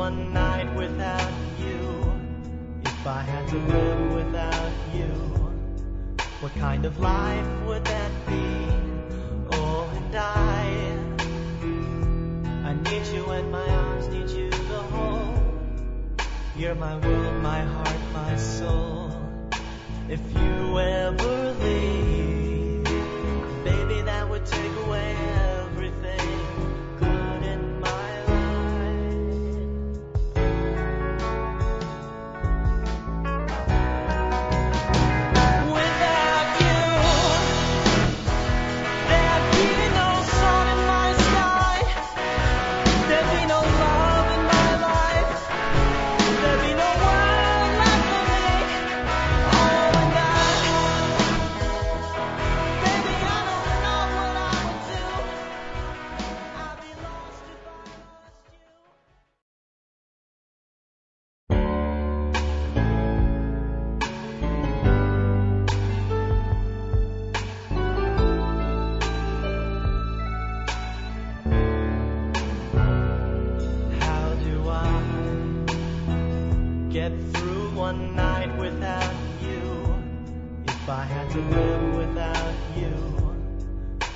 one night without you. If I had to live without you, what kind of life would that be? Oh, and I need you and my arms need you to hold. You're my world, my heart, my soul. If you ever leave, baby, that would take away everything good in my life. Without you, there'd be no sun in my sky. There'd be no love in my life. There'd be no world left for me. Oh, and baby, I don't know what I would do. I'd be lost if I lost you. How do I get through one night without you? If I had to live without you,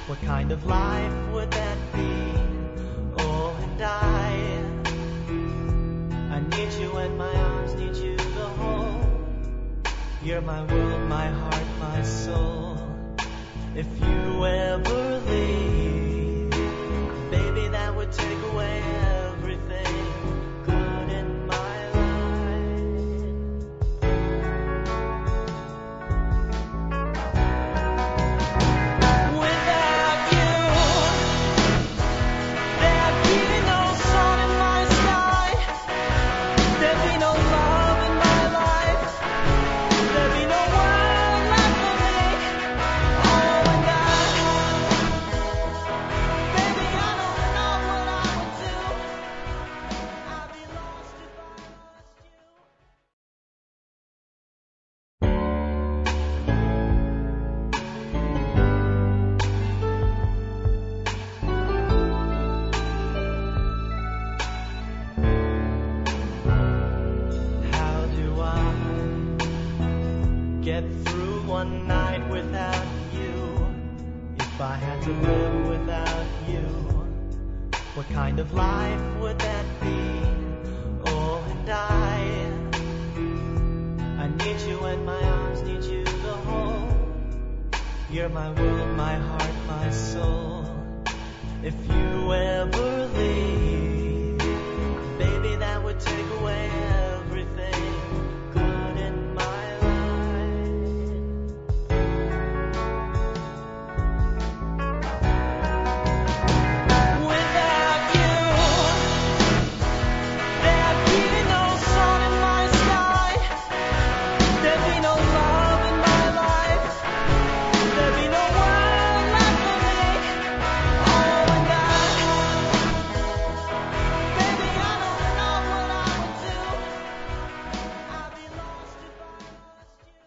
what kind of life would that be? Oh, and I need you and my arms need you to hold. You're my world, my heart, my soul. If you ever leave, baby, that would take away everything good in my life. Without you, there'd be no sun in my sky. There'd be no love in my life. There'd be no world left for me. Oh, and baby, I don't know what I would do. I'd be lost if I lost you. How do I get through one night without you? If I had to live without you, what kind of life would that be? Oh, and I need you and my arms need you to hold. You're my world, my heart, my soul. If you ever leave, baby, that would take away everything good in my life. Without you, there'd be no sun in my sky. There'd be no love in my life. There'd be no world left for me. Oh, and baby, I don't know what I would do. I'd be lost if I lost you.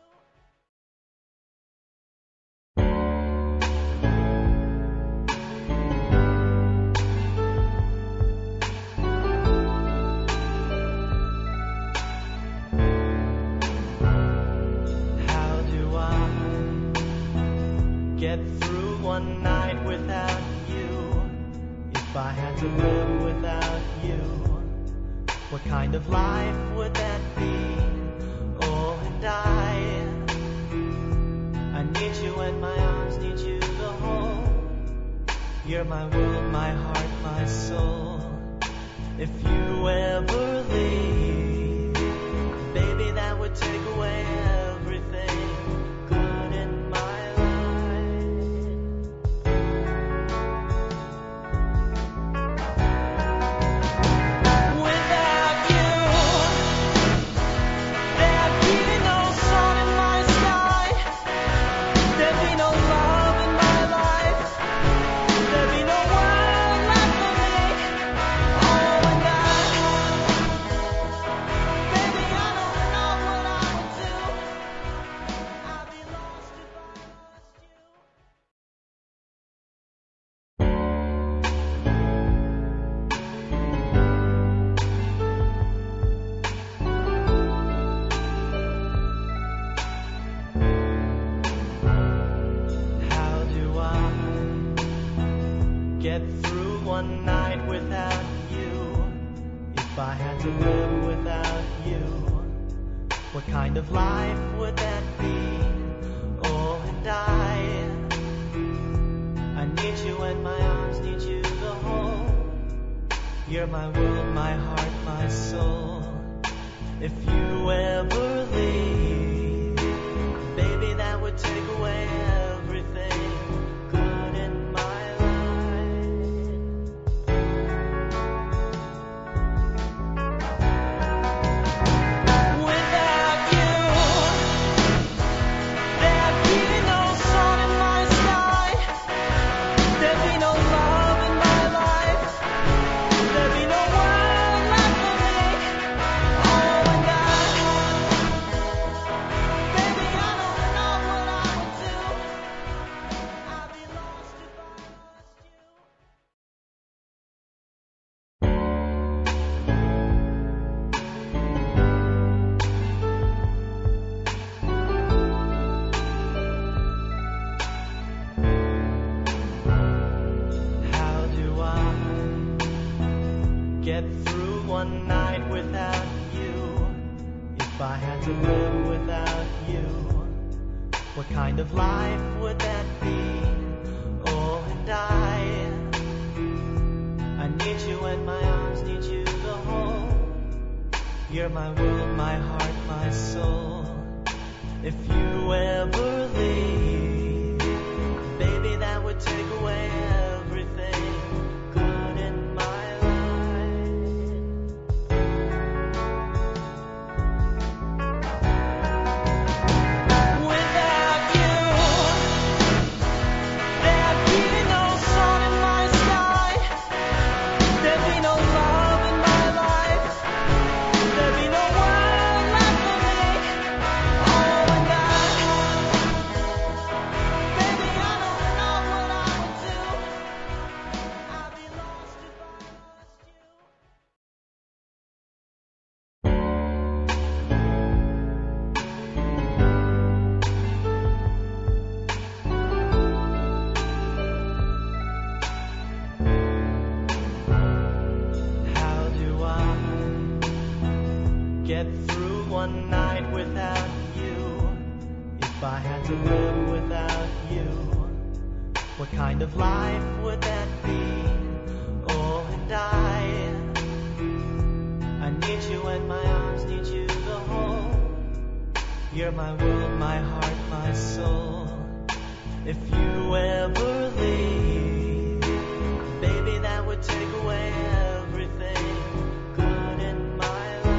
How do I get through one night without you? If I had to live without you, what kind of life would that be? Oh, and I need you and my arms need you to hold. You're my world, my heart, my soul. If you ever leave, baby, that would take away everything good in my life. Without you, there'd be no sun in my sky. There'd be no love in my life. There'd be no world left for me. Oh, and get through one night without you? If I had to live without you, what kind of life would that be? Oh, and I need you and my arms need you the whole. You're my world, my heart, my soul. If you ever leave, baby, that would take away everything good in my life. Without you, there'd be no sun in my sky. There'd be no love in my life. There'd be no world left for me. Oh, and baby, I don't know what I would do. I'd be lost if I lost you. How do I get through one night without you? If I had to live without you, what kind of life would that be? Oh, and I need you and my arms need you the whole. You're my world, my heart, my soul. If you ever leave, baby, that would take away everything good in my life. Without you, there'd be no sun in my sky. There'd be no love in my life. There'd be no world left for me. Oh, and baby, I don't know what I would do. I'd be lost if I lost you. How do I get through one night without you? If I had to live without you, what kind of life would that be? Oh, and I need you and my arms need you the whole. You're my world, my heart, my soul. If you ever leave, baby, that would take away everything good in my life.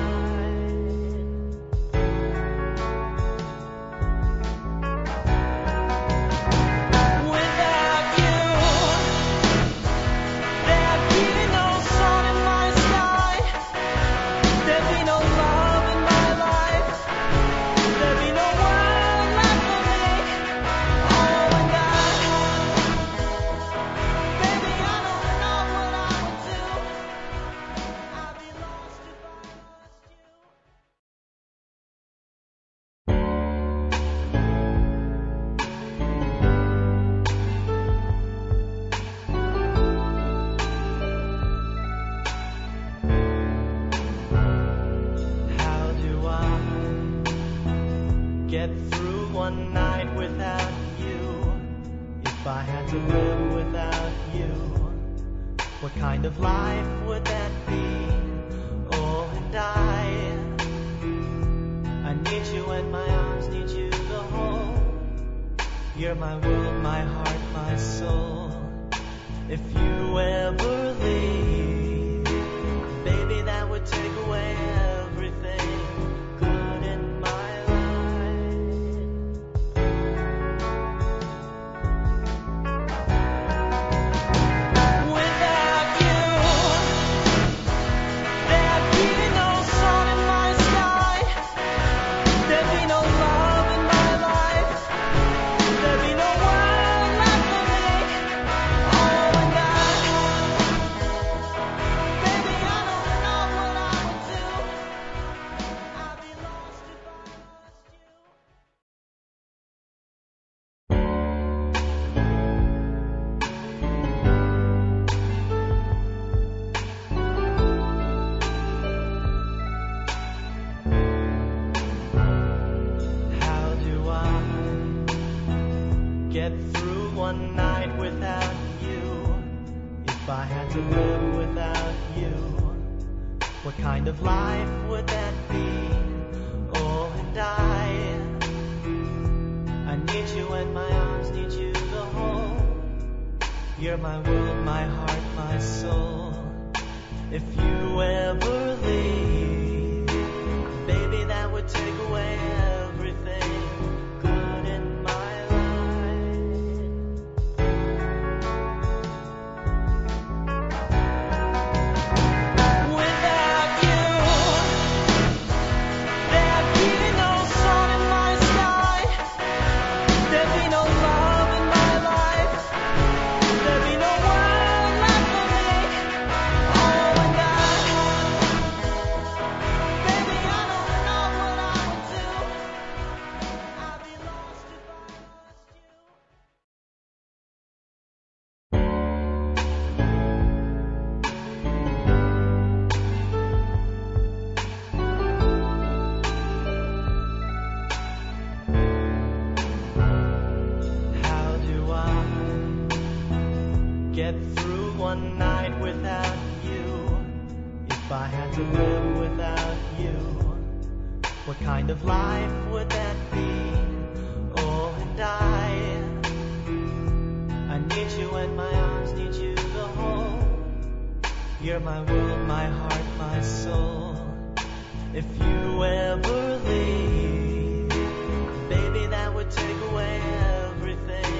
Without you, there'd be no sun in my sky. There'd be no love in my life. There'd be no world left for me. Oh, and baby, I don't know what I would do. I'd be lost if I lost you. How do I get through one night without you? If I had to live without you, what kind of life would that be? Oh, and I need you and my arms need you the whole. You're my world, my heart, my soul. If you ever leave, baby, that would take away everything good in my life. Without you, there'd be no sun in my sky. There'd be no love in my life. There'd be no world left for me. Oh, and baby, I don't know what I would do. get through one night without you? If I had to live without you, what kind of life would that be? Oh, and I need you and my arms need you the whole. You're my world, my heart, my soul. If you ever leave, baby, that would take away everything good in my life. Without you, there'd be no sun in my sky. There'd be no love in my life. There'd be no world left for me. Oh, and baby, I don't know what I would do. I'd be lost if I lost you. How do I get through one night without you? If I had to live without you, what kind of life would that be? Oh, and I need you and my arms need you the whole. You're my world, my heart, my soul. If you ever leave, baby, that would take away everything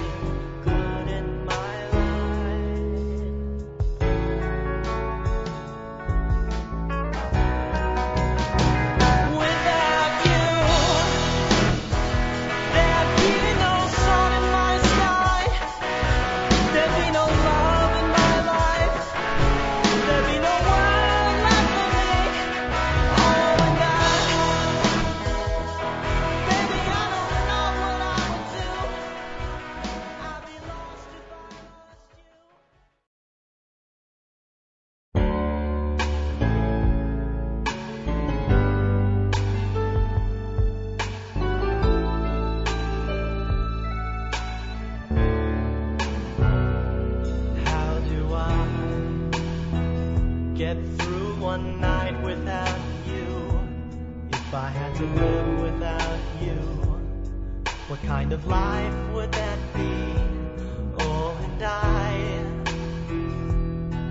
good in my life. Without you, there'd be no sun in my sky. There'd be no love in my life. There'd be no world left for me. Oh, and baby, I don't know what I would do. I'd be lost if I lost you. How do I get through one night without you? If I had to live without you, what kind of life would that be? Oh, and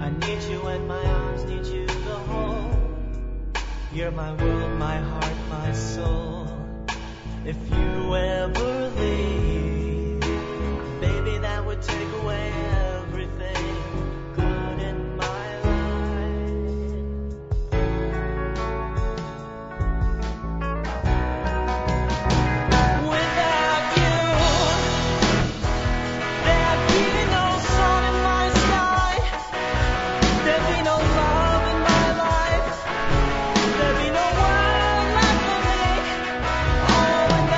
I need you and my arms need you the whole. You're my world, my heart, my soul. If you ever leave, baby, that would take away everything good in my life. Without you, there'd be no sun in my sky. There'd be no love in my life. There'd be no world left for me. Oh, and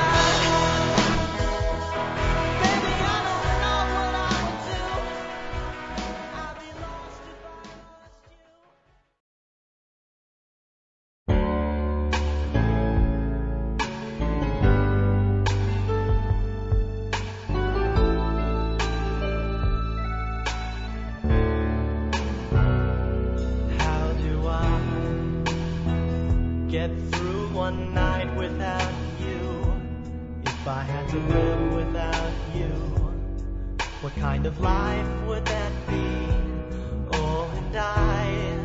baby, I don't know what I would do. I'd be lost if I lost you. How do I get through one night without you? If I had to live without you, what kind of life would that be? Oh, and I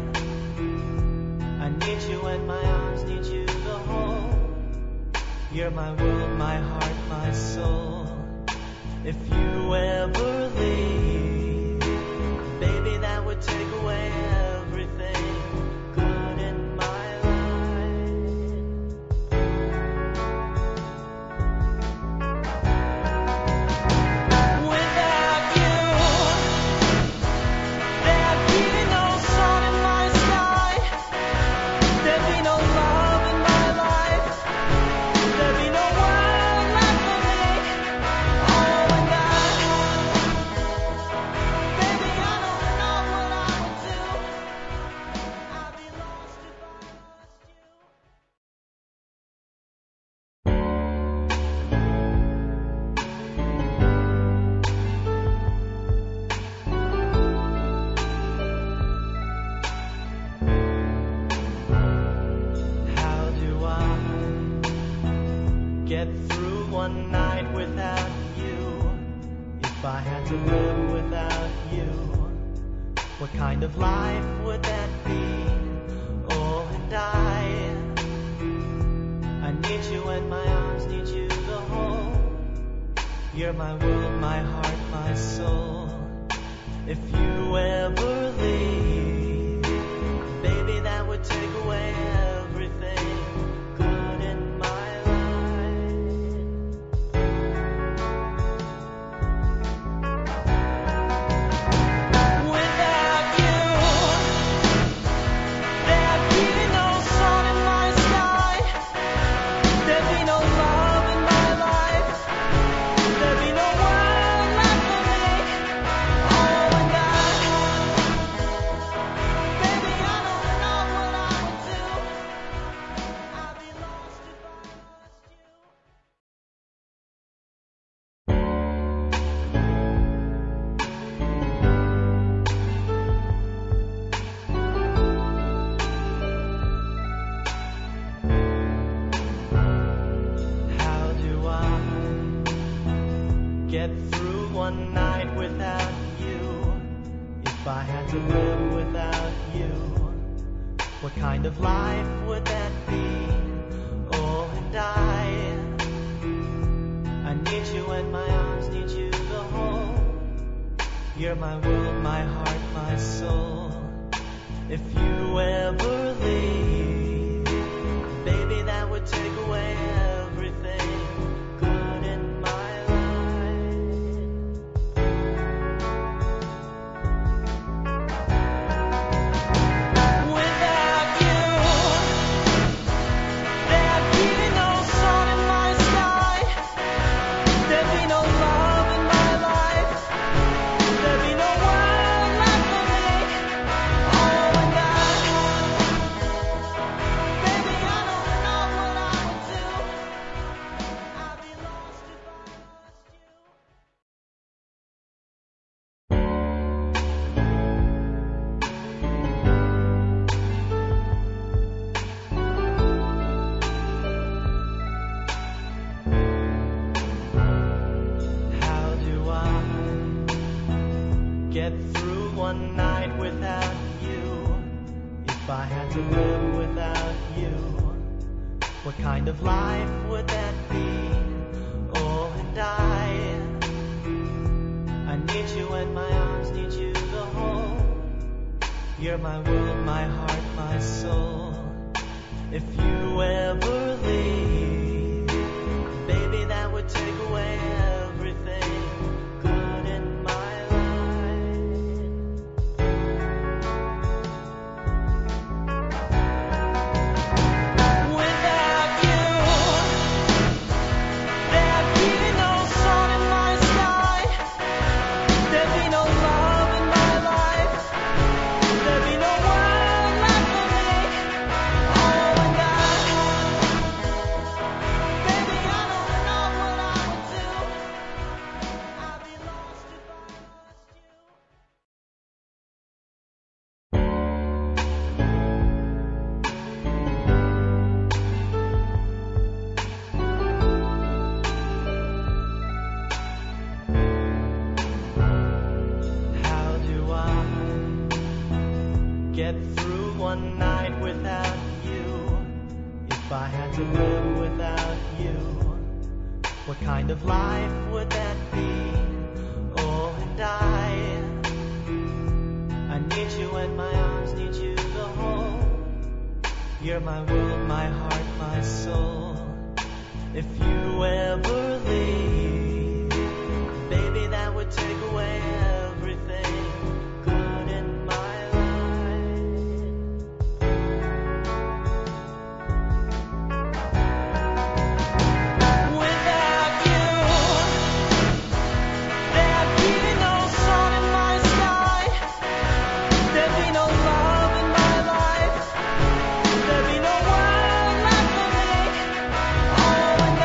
need you and my arms need you the whole. You're my world, my heart, my soul. If you ever leave, baby, that would take away everything good in my life. Without you, there'd be no sun in my sky. There'd be no love in my life. There'd be no world left for me. Oh, and baby, I don't know what I would do. get through one night without you? If I had to live without you, what kind of life would that be? Oh, and I need you and my arms need you the whole. You're my world, my heart, my soul. If you ever leave, baby, that would take away everything good in my life. Without you, there'd be no sun in my sky. There'd be no love in my life. There'd be no world left for me. Oh, and baby, I don't know what I would do. I'd be lost if I lost you. How do I get through one night without you? If I had to live without you, what kind of life would that be? Oh, and I need you and my arms need you the whole. You're my world, my heart, my soul. If you ever leave, baby, that would take away everything good in my life. Without you, there'd be no sun in my sky. There'd be no love in my life. There'd be no world left for me. Oh, and baby, I don't know what I would do. I'd be lost if I lost you. How do I get through one night without you? If I had to live without you, what kind of life would that be? Oh, and I need you and my arms need you the whole. You're my world, my heart, my soul. If you ever leave, baby, that would take away everything good in my life. Without you, there'd be no sun in my sky. There'd be no love in my life. There'd be no world left for me. Oh, and baby, I don't know what I would do. I'd be lost if I lost you. How do I get through one night without you? If I had to live without you, what kind of life would that be? Oh, and I need you and my arms need you the whole. You're my world, my heart, my soul. If you ever leave, baby, that would take away everything good in my life. Without you, there'd be no sun in my sky. There'd be no love in my life. There'd be no world left for me. Oh, and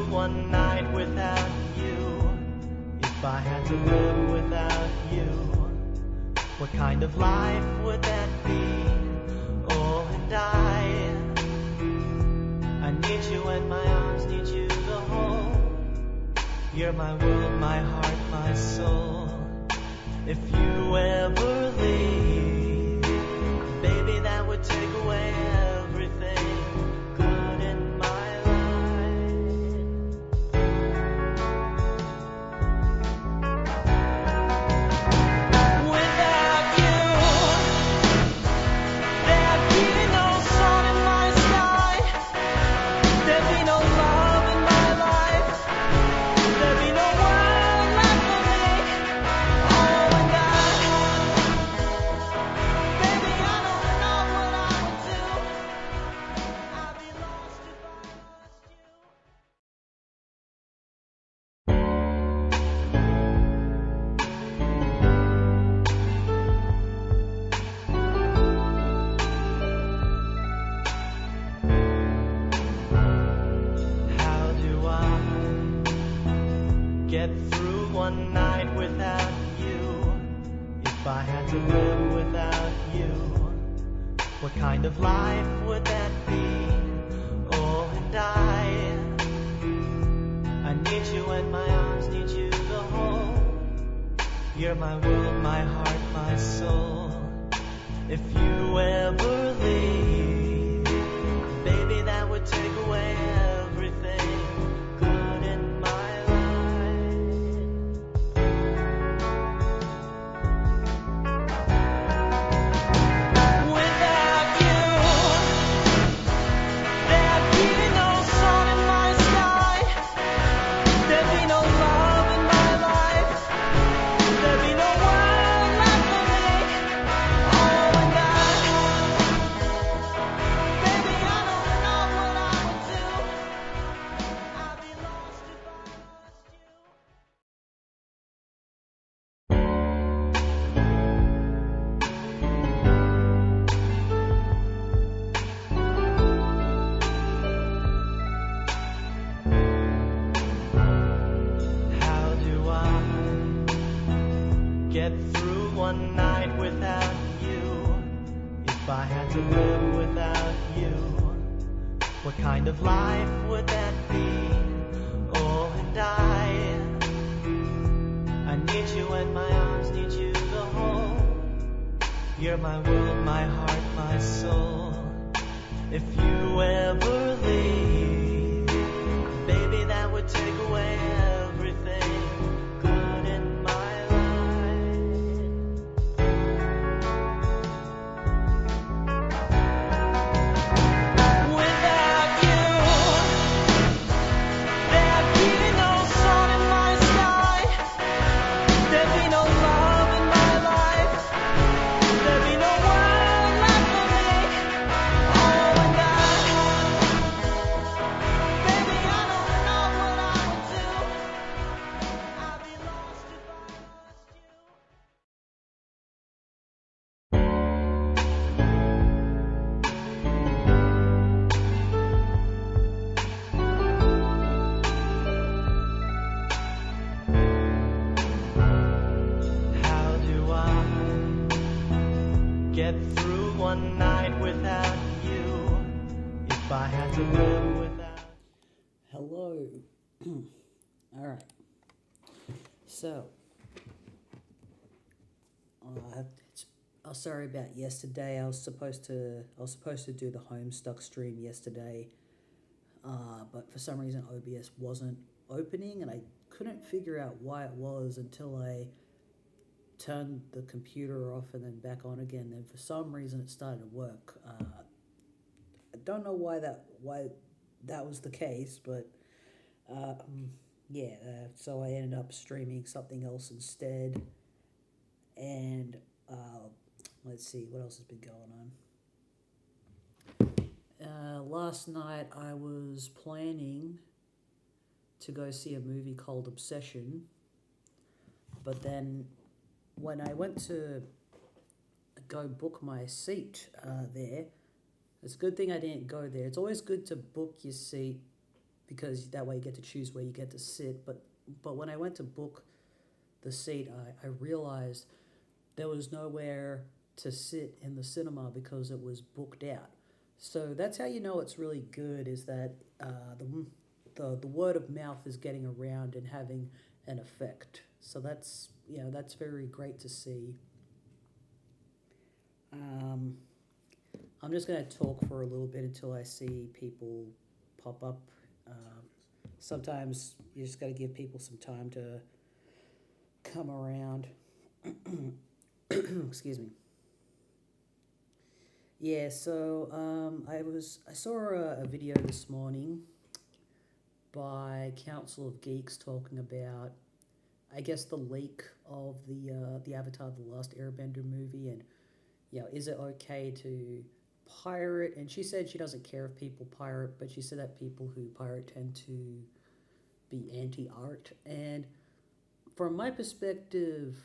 through one night without you, if I had to live without you, what kind of life would that be? Oh, and I need you and my arms need you the whole. You're my world, my heart, my soul. If you ever leave, baby, that would take away everything good in my life. Without you, there'd be no sun in my sky. There'd be no love in my life. There'd be no world left for me. Oh, and baby, I don't know what I would do. I'd be lost if I lost you. How do I get through one night without you? If I had to live without you, what kind of life would that be? Oh, and I need you and my arms need you the whole. You're my world, my heart, my soul. If you ever leave, baby, that would take away everything good in my life. Without you, there'd be no sun in my sky. There'd be no love in my life. There'd be no world left for me. Oh, and baby, I don't know what I would do. I'd be lost if I lost you. How do I get through one night without you? If I had to live without you, what kind of life would that be? Oh, and I need you and my arms need you the whole. You're my world, my heart, my soul. If you ever leave, baby, that would take away everything good in my life. Without you, there'd be no sun in my sky. There'd be no love in my life. There'd be no world left for me. Oh, and baby, I don't know what I would do. I'd be lost if I lost you. How do I get through one night without you? If I had to live without. Hello. All right. So, sorry about yesterday. I was supposed to do the Homestuck stream yesterday, but for some reason OBS wasn't opening, and I couldn't figure out why it was until I turned the computer off and then back on again. Then for some reason it started to work. I don't know why that was the case, but so I ended up streaming something else instead. And let's see what else has been going on. Last night I was planning to go see a movie called Obsession, but then when I went to go book my seat there, it's a good thing I didn't go there. It's always good to book your seat because that way you get to choose where you get to sit. But when I went to book the seat, I realized there was nowhere to sit in the cinema because it was booked out. So that's how you know it's really good, is that the word of mouth is getting around and having an effect. So that's very great to see. I'm just going to talk for a little bit until I see people pop up. Sometimes you just got to give people some time to come around. Excuse me. Yeah, so I saw a video this morning by Council of Geeks talking about, I guess, the leak of the Avatar: The Last Airbender movie, and is it okay to pirate? And she said she doesn't care if people pirate, but she said that people who pirate tend to be anti-art. And from my perspective,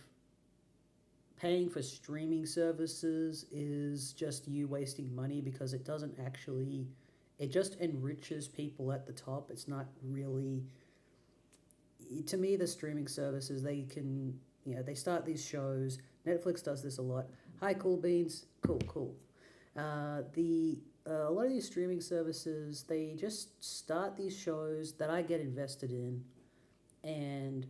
paying for streaming services is just you wasting money, because it doesn't actually, it just enriches people at the top. It's not really, to me, the streaming services, they can, they start these shows. Netflix does this a lot. Hi, Cool Beans. Cool. A lot of these streaming services, they just start these shows that I get invested in, and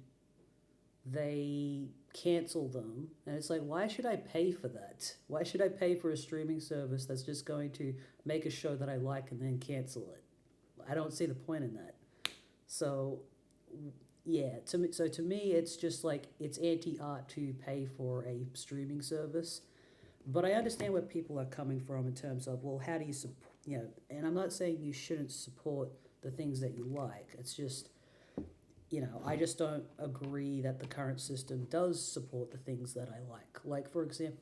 they cancel them. And it's like, why should I pay for that? Why should I pay for a streaming service that's just going to make a show that I like and then cancel it? I don't see the point in that. So, yeah, to me, it's just like, it's anti-art to pay for a streaming service. But I understand where people are coming from in terms of, well, how do you support, and I'm not saying you shouldn't support the things that you like. It's just, I just don't agree that the current system does support the things that I like. Like, for example,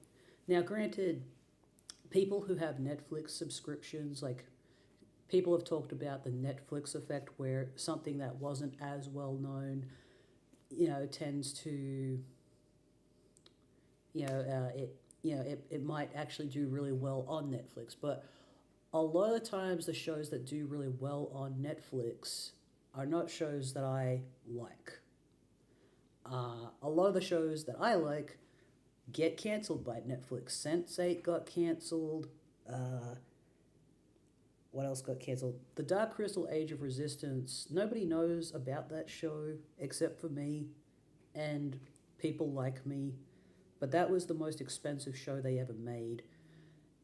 now granted, people who have Netflix subscriptions, like, people have talked about the Netflix effect, where something that wasn't as well known, tends to, it might actually do really well on Netflix. But a lot of the times, the shows that do really well on Netflix are not shows that I like. A lot of the shows that I like get cancelled by Netflix. Sense8 got cancelled. What else got cancelled? The Dark Crystal Age of Resistance. Nobody knows about that show except for me and people like me. But that was the most expensive show they ever made.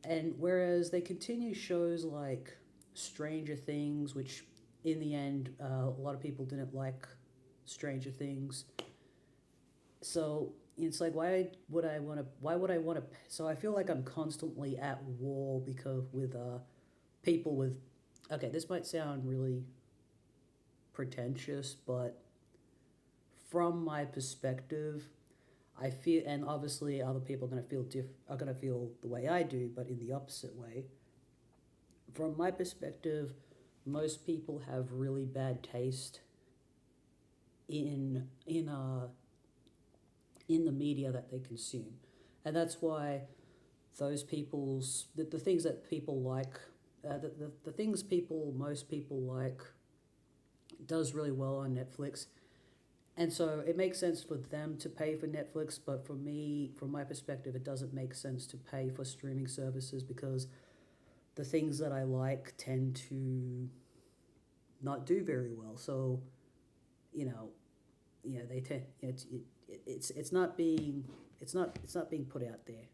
And whereas they continue shows like Stranger Things, which in the end, a lot of people didn't like Stranger Things. So it's like, why would I want to, so I feel like I'm constantly at war with people with, okay, this might sound really pretentious, but from my perspective, I feel, and obviously other people are going to feel the way I do, but in the opposite way. From my perspective, most people have really bad taste in the media that they consume, and that's why those people's the things that people like, the things most people like, does really well on Netflix. And so it makes sense for them to pay for Netflix, but for me, from my perspective, it doesn't make sense to pay for streaming services, because the things that I like tend to not do very well. So, they tend, it's not being put out there.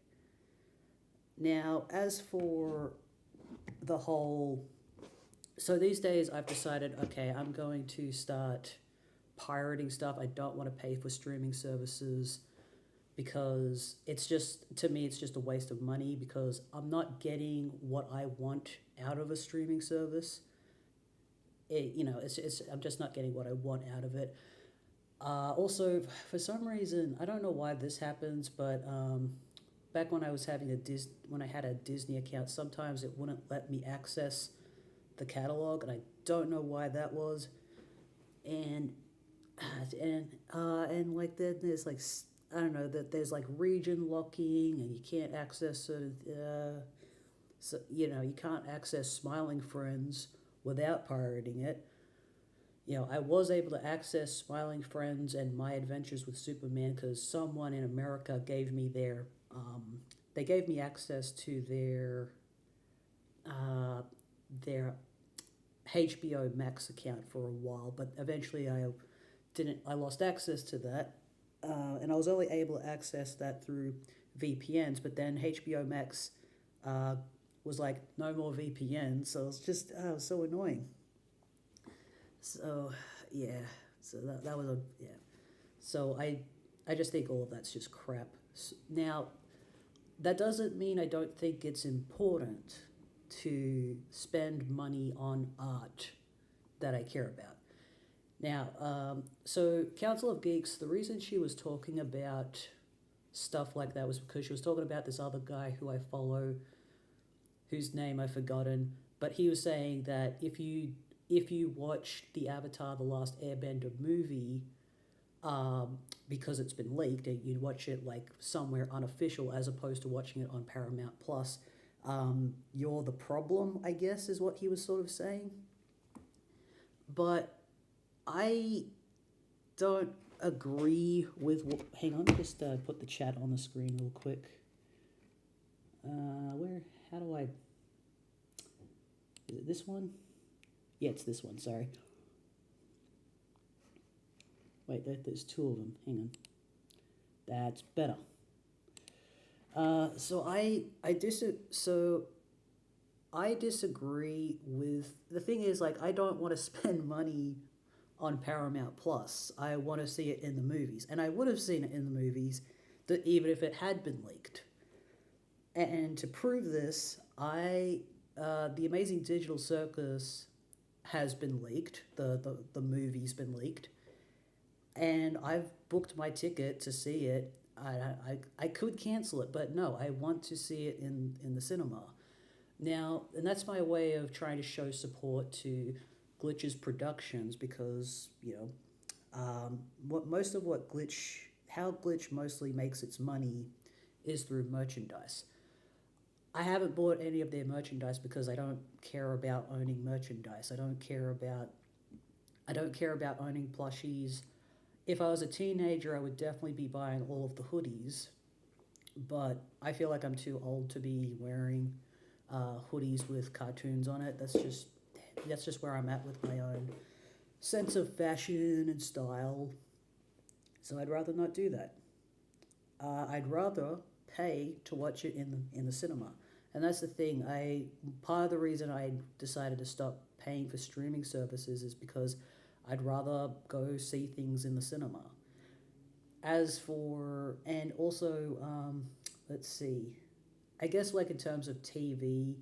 Now, as for the whole, so these days I've decided, okay, I'm going to start pirating stuff. I don't want to pay for streaming services, because it's just, to me, it's just a waste of money, because I'm not getting what I want out of a streaming service. I'm just not getting what I want out of it. Also, for some reason, I don't know why this happens, but back when I was having when I had a Disney account, sometimes it wouldn't let me access the catalog, and I don't know why that was. And like there's like, I don't know, that there's like region locking, and you can't access you can't access Smiling Friends without pirating it. I was able to access Smiling Friends and My Adventures with Superman because someone in America gave me they gave me access to uh, their HBO Max account for a while, but eventually I lost access to that, and I was only able to access that through VPNs. But then HBO Max uh, was like no more VPNs, so it was so annoying. So yeah, so that was a yeah. So I just think all of that's just crap. Now that doesn't mean I don't think it's important to spend money on art that I care about. Now, so Council of Geeks, the reason she was talking about stuff like that was because she was talking about this other guy who I follow, whose name I've forgotten, but he was saying that if you watch the Avatar: The Last Airbender movie, because it's been leaked, and you'd watch it like somewhere unofficial as opposed to watching it on Paramount Plus, you're the problem, I guess, is what he was sort of saying. But I don't agree with. Hang on, just put the chat on the screen real quick. Where? How do I? Is it this one? Yeah, it's this one. Sorry. Wait, there's two of them. Hang on. That's better. So I disagree with the thing is like I don't want to spend money on Paramount Plus. I want to see it in the movies, and I would have seen it in the movies, even if it had been leaked. And to prove this, the Amazing Digital Circus has been leaked. The movie's been leaked, and I've booked my ticket to see it. I could cancel it, but no, I want to see it in the cinema. Now, and that's my way of trying to show support to Glitch's productions because, how Glitch mostly makes its money is through merchandise. I haven't bought any of their merchandise because I don't care about owning merchandise. I don't care about owning plushies. If I was a teenager, I would definitely be buying all of the hoodies, but I feel like I'm too old to be wearing hoodies with cartoons on it. That's just where I'm at with my own sense of fashion and style. So I'd rather not do that. I'd rather pay to watch it in the cinema, and that's the thing. Part of the reason I decided to stop paying for streaming services is because I'd rather go see things in the cinema. And also, let's see, I guess like in terms of TV,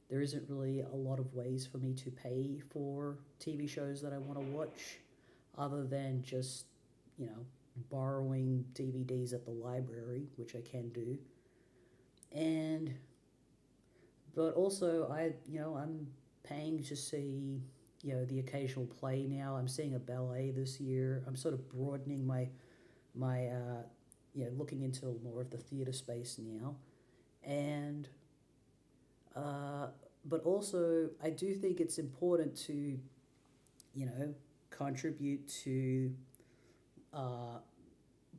there isn't really a lot of ways for me to pay for TV shows that I want to watch other than just, borrowing DVDs at the library, which I can do. But also I'm paying to see, the occasional play now. I'm seeing a ballet this year. I'm sort of broadening my looking into more of the theater space now. And but also I do think it's important to contribute to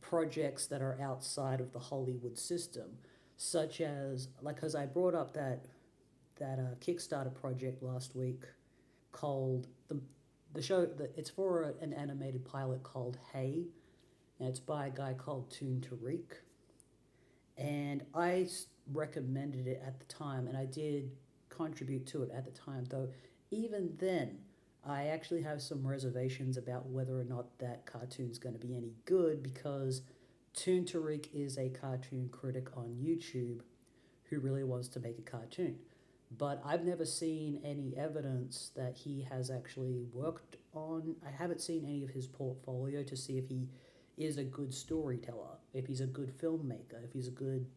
projects that are outside of the Hollywood system, such as because I brought up that Kickstarter project last week called the show that it's for an animated pilot called Hey, and it's by a guy called Toon Tariq, and I recommended it at the time, and I did contribute to it at the time. Though even then, I actually have some reservations about whether or not that cartoon's going to be any good because Toon Tariq is a cartoon critic on YouTube who really wants to make a cartoon. But I've never seen any evidence that he has actually worked on. I haven't seen any of his portfolio to see if he is a good storyteller, if he's a good filmmaker, if he's a good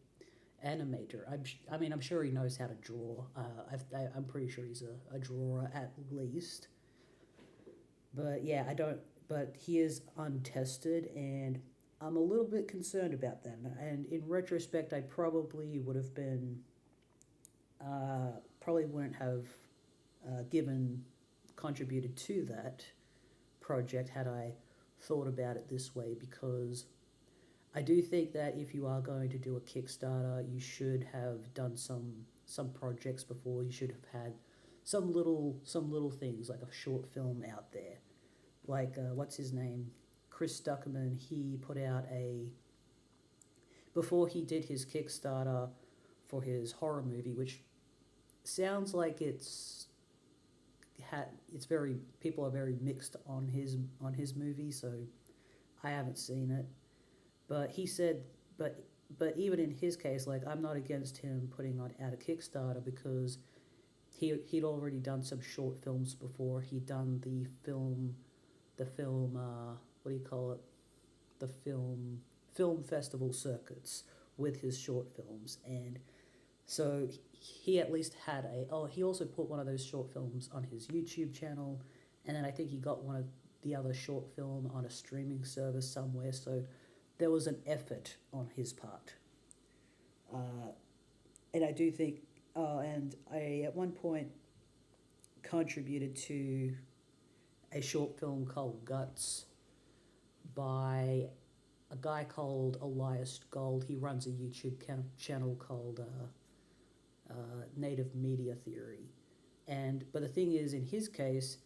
animator. I'm sure he knows how to draw. I'm pretty sure he's a drawer at least. But yeah, I don't. But he is untested, and I'm a little bit concerned about that. And in retrospect, I probably would have been. Probably wouldn't have contributed to that project had I thought about it this way, because I do think that if you are going to do a Kickstarter, you should have done some projects before. You should have had some little things like a short film out there, like what's his name, Chris Stuckerman. He put out before he did his Kickstarter for his horror movie, which sounds like it's very, people are very mixed on his movie, so I haven't seen it. But he said, but even in his case, like, I'm not against him putting out a Kickstarter, because he'd already done some short films before. He'd done the film what do you call it, the film festival circuits with his short films, and so he at least had he also put one of those short films on his YouTube channel, and then I think he got one of the other short film on a streaming service somewhere, so there was an effort on his part. And I do think, and I at one point contributed to a short film called Guts by a guy called Elias Gold. He runs a YouTube channel called Native Media Theory, but the thing is, in his case,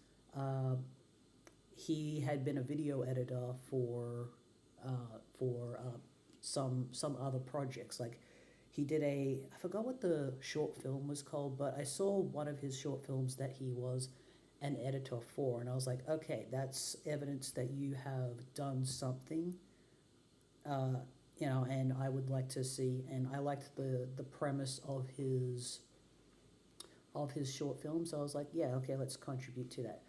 he had been a video editor for some other projects. Like, he did I forgot what the short film was called, but I saw one of his short films that he was an editor for, and I was like, okay, that's evidence that you have done something. And I would like to see, and I liked the premise of his short film, so I was like, yeah, okay, let's contribute to that.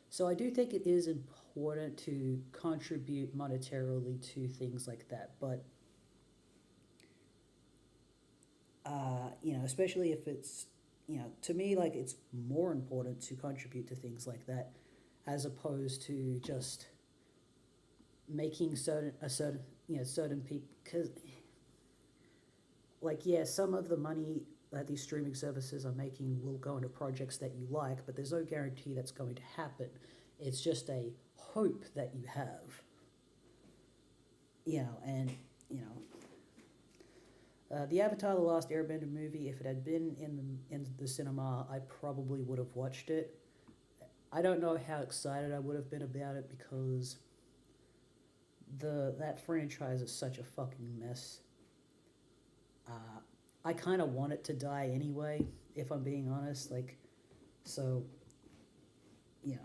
So I do think it is important to contribute monetarily to things like that, but especially if it's, to me, like, it's more important to contribute to things like that as opposed to just making certain people, because, like, yeah, some of the money that these streaming services are making will go into projects that you like, but there's no guarantee that's going to happen. It's just a hope that you have. The Avatar: The Last Airbender movie, if it had been in the cinema, I probably would have watched it. I don't know how excited I would have been about it, because that franchise is such a fucking mess. I kind of want it to die anyway, if I'm being honest. Like, so,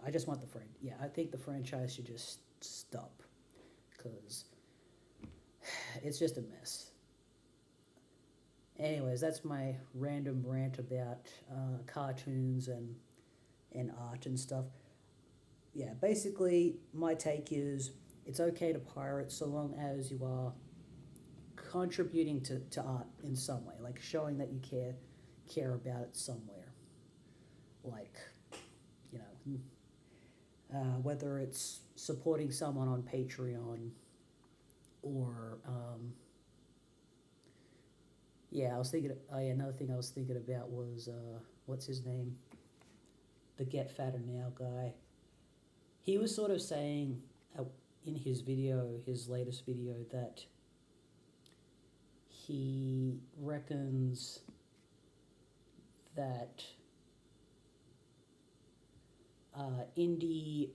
I just want I think the franchise should just stop, because it's just a mess. Anyways, that's my random rant about cartoons and art and stuff. Yeah, basically, my take is it's okay to pirate so long as you are contributing to art in some way, like showing that you care about it somewhere. Like, whether it's supporting someone on Patreon or I was thinking. Another thing I was thinking about was what's his name? The Get Fatter Now guy. He was sort of saying in his latest video, that he reckons that indie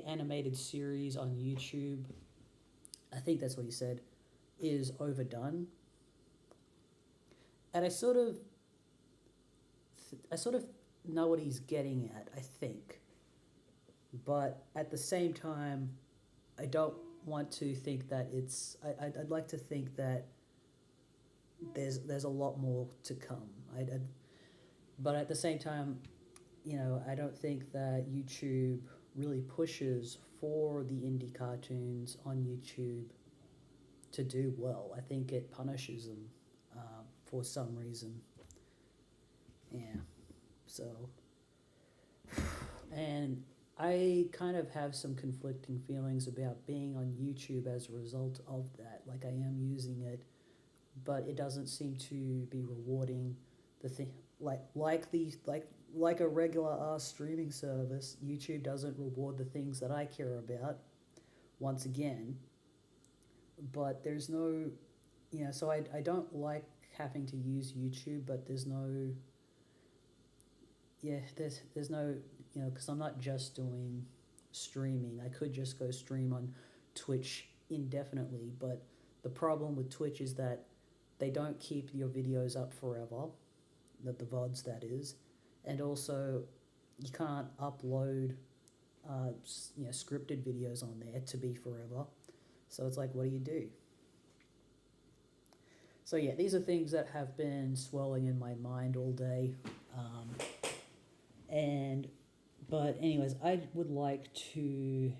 animated series on YouTube, I think that's what he said, is overdone. And I sort of know what he's getting at, I think. But at the same time, I don't want to think that it's. I'd like to think that there's a lot more to come. But at the same time, I don't think that YouTube really pushes for the indie cartoons on YouTube to do well. I think it punishes them for some reason. Yeah. So, and I kind of have some conflicting feelings about being on YouTube as a result of that. Like, I am using it, but it doesn't seem to be rewarding the thing. Like like a regular streaming service, YouTube doesn't reward the things that I care about, once again. But there's no, so I don't like having to use YouTube, but there's no, there's no, because I'm not just doing streaming. I could just go stream on Twitch indefinitely, but the problem with Twitch is that they don't keep your videos up forever, the VODs that is, and also you can't upload scripted videos on there to be forever. So it's like, what do you do? So yeah, these are things that have been swirling in my mind all day. But anyways, I would like to,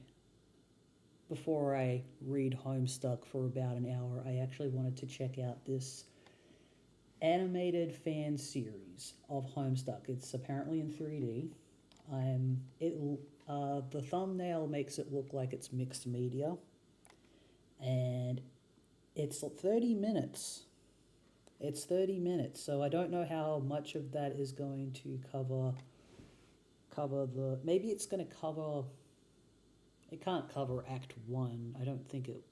before I read Homestuck for about an hour, I actually wanted to check out this animated fan series of Homestuck. It's apparently in 3D. The thumbnail makes it look like it's mixed media, and it's 30 minutes. It's 30 minutes, so I don't know how much of that is going to cover the, maybe it's going to cover, it can't cover Act 1, I don't think it,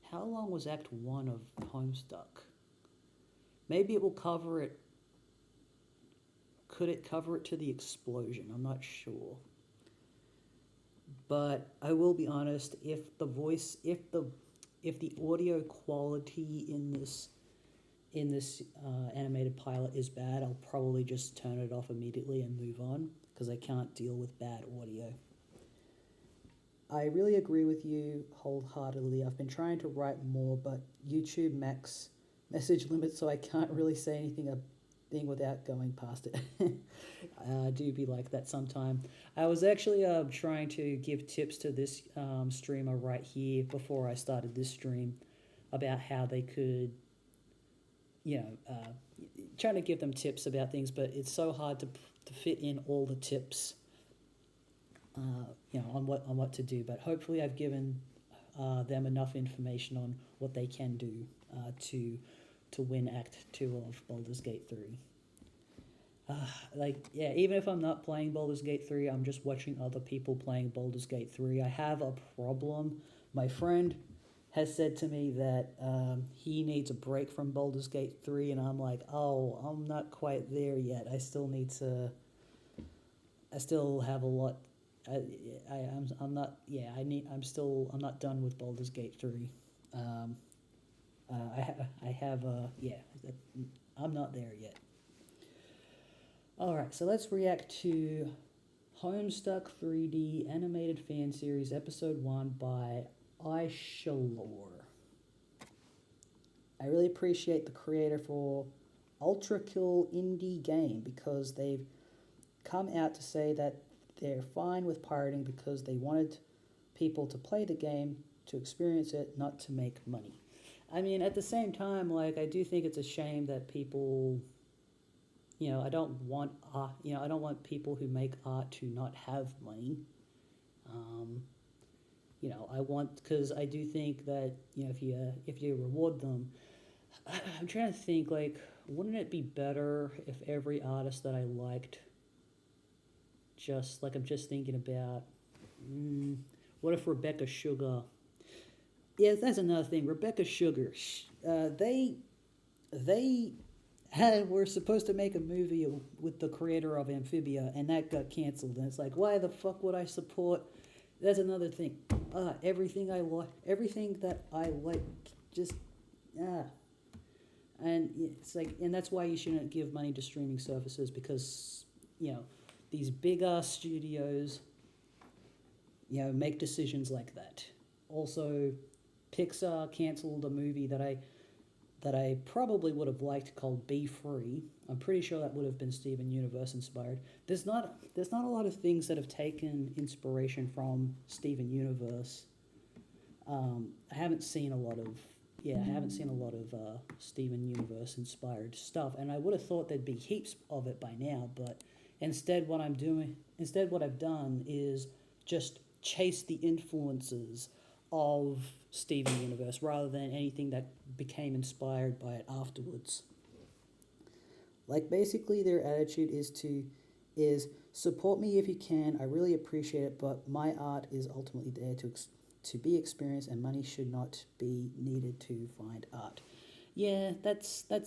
how long was Act 1 of Homestuck? Maybe it will cover it, could it cover it to the explosion? I'm not sure. But I will be honest, if the audio quality in this animated pilot is bad, I'll probably just turn it off immediately and move on, because I can't deal with bad audio. I really agree with you wholeheartedly. I've been trying to write more, but YouTube max message limit, so I can't really say anything without going past it. I do be like that sometime. I was actually trying to give tips to this streamer right here before I started this stream about how they could, trying to give them tips about things, but it's so hard to fit in all the tips, on what to do. But hopefully I've given them enough information on what they can do to win Act 2 of Baldur's Gate 3. Even if I'm not playing Baldur's Gate 3, I'm just watching other people playing Baldur's Gate 3. I have a problem. My friend has said to me that he needs a break from Baldur's Gate 3, and I'm like, oh, I'm not quite there yet. I still have a lot. I'm not done with Baldur's Gate 3. I'm not there yet. Alright, so let's react to Homestuck 3D Animated Fan Series Episode 1 by Aishalore. I really appreciate the creator for Ultra Kill Indie Game, because they've come out to say that they're fine with pirating because they wanted people to play the game, to experience it, not to make money. I mean, at the same time, I do think it's a shame that people, I don't want people who make art to not have money. Because I do think that, if you reward them, I'm trying to think, wouldn't it be better if every artist that I liked, I'm just thinking about, what if Rebecca Sugar, that's another thing, Rebecca Sugar, they were supposed to make a movie with the creator of Amphibia, and that got cancelled, and it's like, why the fuck would I support? That's another thing. Everything that I like, just, and it's like, and that's why you shouldn't give money to streaming services, because, these big ass studios, make decisions like that. Also, Pixar cancelled a movie that I probably would have liked called Be Free. I'm pretty sure that would have been Steven Universe inspired. There's not a lot of things that have taken inspiration from Steven Universe. I haven't seen a lot of Steven Universe inspired stuff, and I would have thought there'd be heaps of it by now, but instead what I've done is just chase the influences of Steven Universe rather than anything that became inspired by it afterwards. Basically their attitude is to is support me if you can. I really appreciate it, but my art is ultimately there to be experienced, and money should not be needed to find art. Yeah, that's a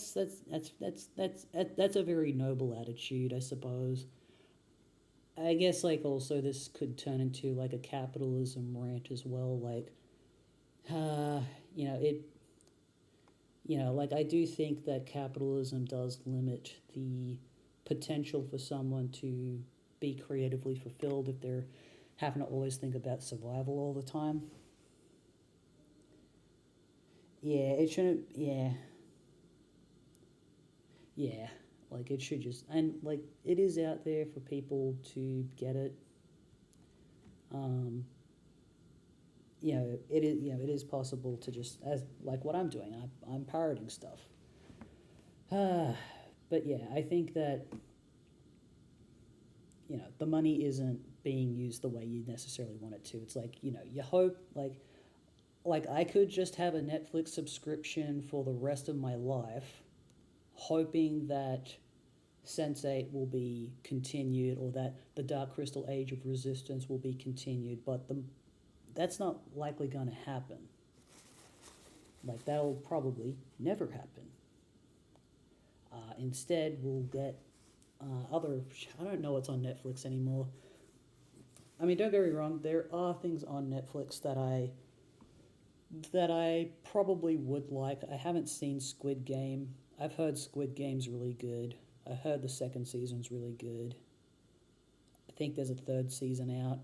very noble attitude, I suppose. I guess like also this could turn into like a capitalism rant as well. Like, uh, you know it. Like I do think that capitalism does limit the potential for someone to be creatively fulfilled if they're having to always think about survival all the time. Yeah, it shouldn't. Yeah, yeah. Like it should just, and like it is out there for people to get it. Um, it is. It is possible to just as like what I'm doing. I'm parroting stuff. But yeah, I think that the money isn't being used the way you necessarily want it to. It's like you hope like I could just have a Netflix subscription for the rest of my life, hoping that Sense8 will be continued or that the Dark Crystal Age of Resistance will be continued, but that's not likely going to happen. Like, that'll probably never happen. Instead, we'll get other. I don't know what's on Netflix anymore. I mean, don't get me wrong, there are things on Netflix that I probably would like. I haven't seen Squid Game. I've heard Squid Game's really good. I heard the second season's really good. I think there's a third season out.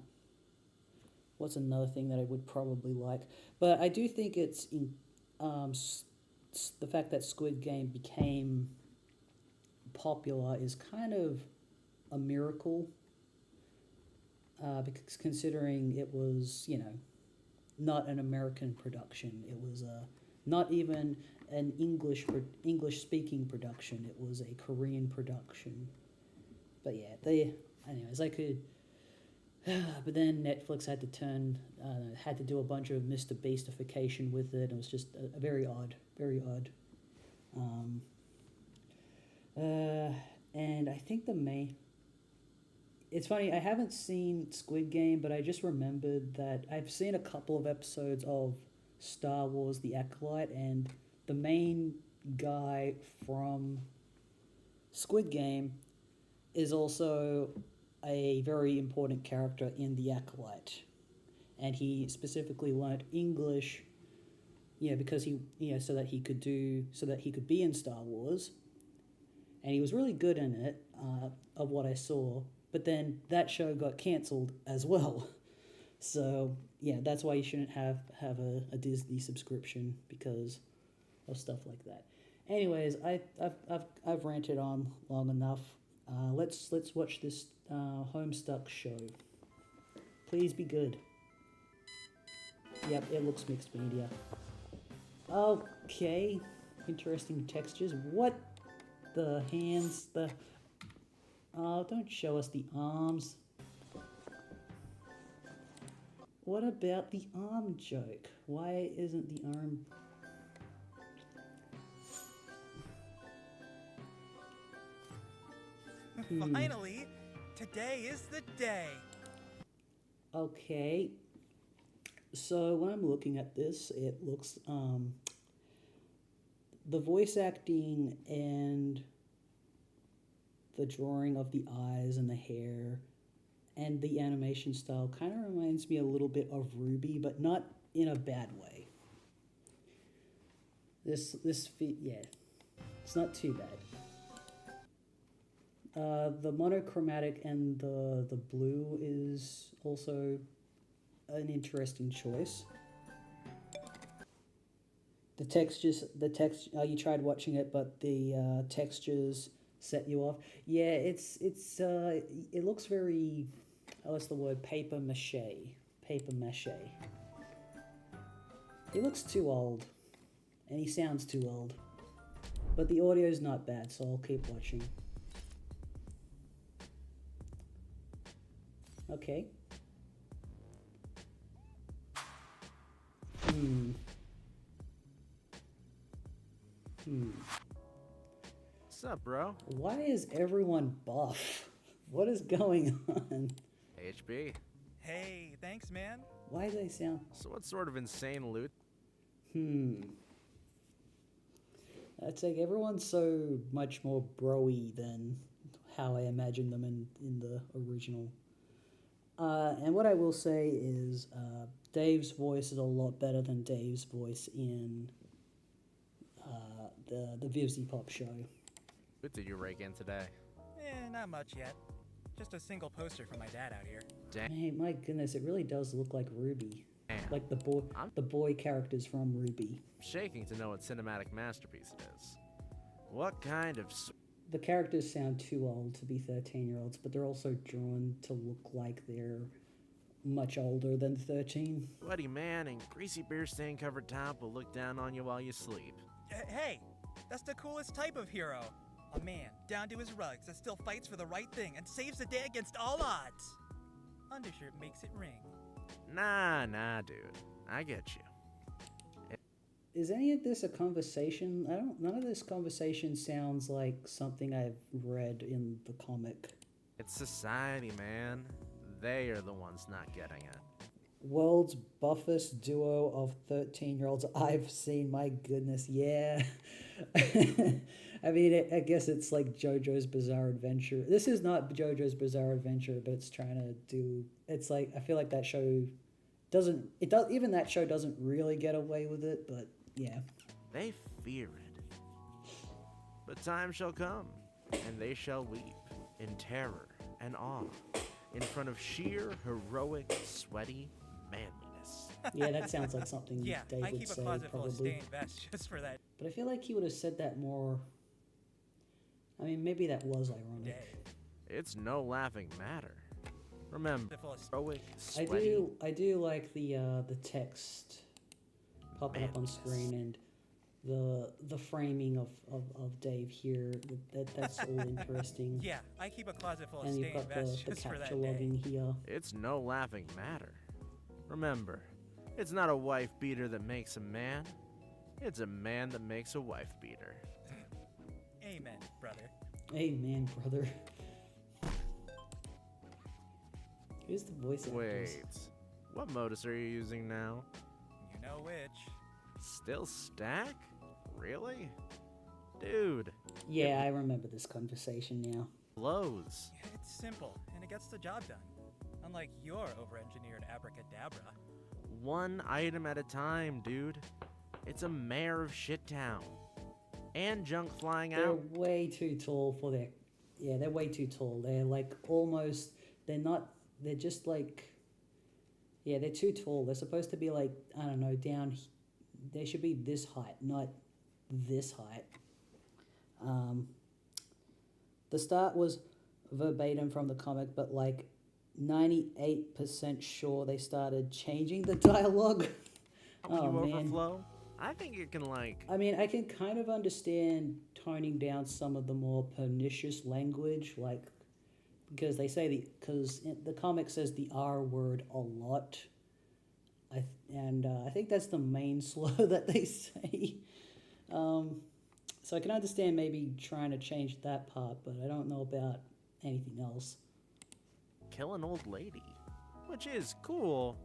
What's another thing that I would probably like? But I do think it's the fact that Squid Game became popular is kind of a miracle. Because considering it was, not an American production, it was not even an English speaking production. It was a Korean production. But yeah, anyways, I could. But then Netflix had to do a bunch of Mr. Beastification with it. It was just a very odd, very odd. And I think it's funny, I haven't seen Squid Game, but I just remembered that I've seen a couple of episodes of Star Wars The Acolyte, and the main guy from Squid Game is also a very important character in The Acolyte. And he specifically learnt English, because so that he could be in Star Wars. And he was really good in it, of what I saw. But then that show got cancelled as well. So yeah, that's why you shouldn't have a Disney subscription, because of stuff like that. Anyways, I've ranted on long enough. Let's watch this Homestuck show. Please be good. Yep, it looks mixed media. Okay, interesting textures. What the hands? Oh, don't show us the arms. What about the arm joke? Why isn't the arm... Finally, today is the day. Okay. So when I'm looking at this, it looks... the voice acting and the drawing of the eyes and the hair and the animation style kind of reminds me a little bit of Ruby, but not in a bad way. Yeah, it's not too bad. The monochromatic and the blue is also an interesting choice. The textures, you tried watching it, but the textures set you off. Yeah, it looks very, what's the word? Paper mache. Paper mache. He looks too old, and he sounds too old. But the audio's not bad, so I'll keep watching. Okay. What's up, bro? Why is everyone buff? What is going on? HB. Hey, thanks, man. Why do they sound... So what sort of insane loot? It's like everyone's so much more bro-y than how I imagined them in the original. And what I will say is Dave's voice is a lot better than Dave's voice in the Vivzy Pop show. What did you rake in today? Not much yet. Just a single poster from my dad out here. Man, my goodness, it really does look like Ruby. Damn. Like the boy characters from Ruby. Shaking to know what cinematic masterpiece it is. What kind of... The characters sound too old to be 13-year-olds, but they're also drawn to look like they're much older than 13. Sweaty man in greasy beer stain covered top will look down on you while you sleep. Hey, that's the coolest type of hero. A man down to his rugs that still fights for the right thing and saves the day against all odds. Undershirt makes it ring. Nah, dude. I get you. Is any of this a conversation? None of this conversation sounds like something I've read in the comic. It's society, man. They are the ones not getting it. World's buffest duo of 13-year-olds I've seen. My goodness, yeah. I mean, I guess it's like JoJo's Bizarre Adventure. This is not JoJo's Bizarre Adventure, but it's trying to do... It's like, I feel like that show doesn't... Even that show doesn't really get away with it, but yeah. They fear it. But time shall come, and they shall weep in terror and awe in front of sheer, heroic, sweaty manliness. Yeah, that sounds like something Yeah, Dave I would keep say, a closet full of probably. stained vests just for that But I feel like he would have said that more... I mean, maybe that was ironic. day. It's no laughing matter. Remember, Full of heroic, sweaty... I do like the text popping up on screen and the framing of Dave here. That's all interesting. Yeah, I keep a closet full of And you've stained got vests the just for capture that day. logging here. It's no laughing matter. Remember, it's not a wife beater that makes a man. It's a man that makes a wife beater. Amen, brother. Amen, brother. Who's the voice actors? Wait, what modus are you using now? You know which. Still stack? Really? Dude, Yeah, I remember this conversation now. blows. It's simple, and it gets the job done. Unlike your over-engineered abracadabra. One item at a time, dude. It's a mayor of Shittown. And junk flying They're out. way too tall for their... Yeah, they're way too tall. They're like almost... They're not... They're just like... Yeah, they're too tall. They're supposed to be like, I don't know, down... They should be this height, not this height. The start was verbatim from the comic, but like 98% sure they started changing the dialogue. When Oh, you man. overflow, I think it can like... I mean, I can kind of understand toning down some of the more pernicious language, like because they say because the comic says the R word a lot, I think that's the main slur that they say. So I can understand maybe trying to change that part, but I don't know about anything else. Kill an old lady. Which is cool,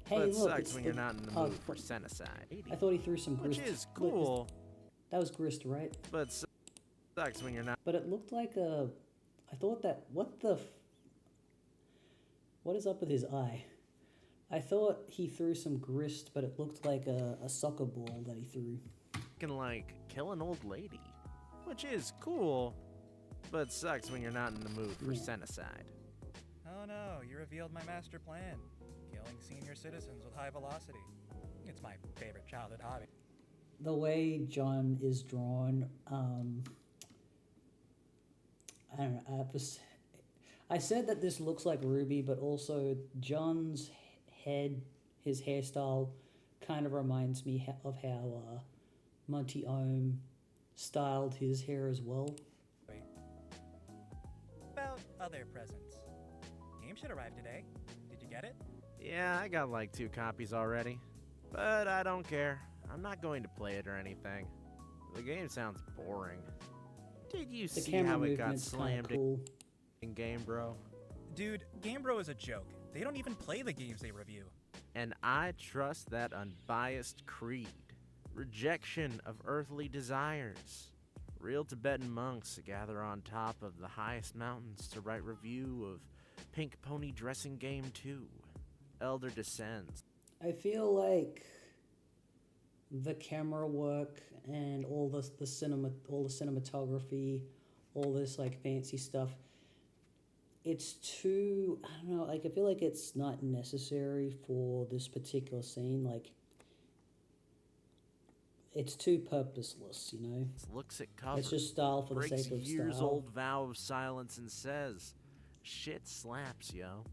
Hey, but look, sucks it's when the- you're not in the oh, mood for genocide. I thought he threw some grist. Which is Look, cool, that was grist, right? but sucks when you're not... But it looked like a... I thought that... What is up with his eye? I thought he threw some grist, but it looked like a soccer ball that he threw. Can like kill an old lady. Which is cool, but sucks when you're not in the mood for Yeah. genocide. Oh no, you revealed my master plan. Killing senior citizens with high velocity. It's my favorite childhood hobby. The way John is drawn, I don't know. I said that this looks like Ruby, but also John's head, his hairstyle, kind of reminds me of how Monty Ohm styled his hair as well. About other presents. Game should arrive today. Did you get it? Yeah, I got like 2 copies already. But I don't care. I'm not going to play it or anything. The game sounds boring. Did you The see camera how it got movement's kind slammed of cool. In game, bro. Dude, Game Bro is a joke. They don't even play the games they review. And I trust that unbiased creed. Rejection of earthly desires. Real Tibetan monks gather on top of the highest mountains to write review of Pink Pony Dressing Game 2. Elder Descends. I feel like the camera work and all the cinematography, all this like fancy stuff, it's too, I don't know, like I feel like it's not necessary for this particular scene. Like it's too purposeless, you know. Looks at cover. It's just style for the breaks sake of years style. old vow of silence and says, "Shit slaps, yo."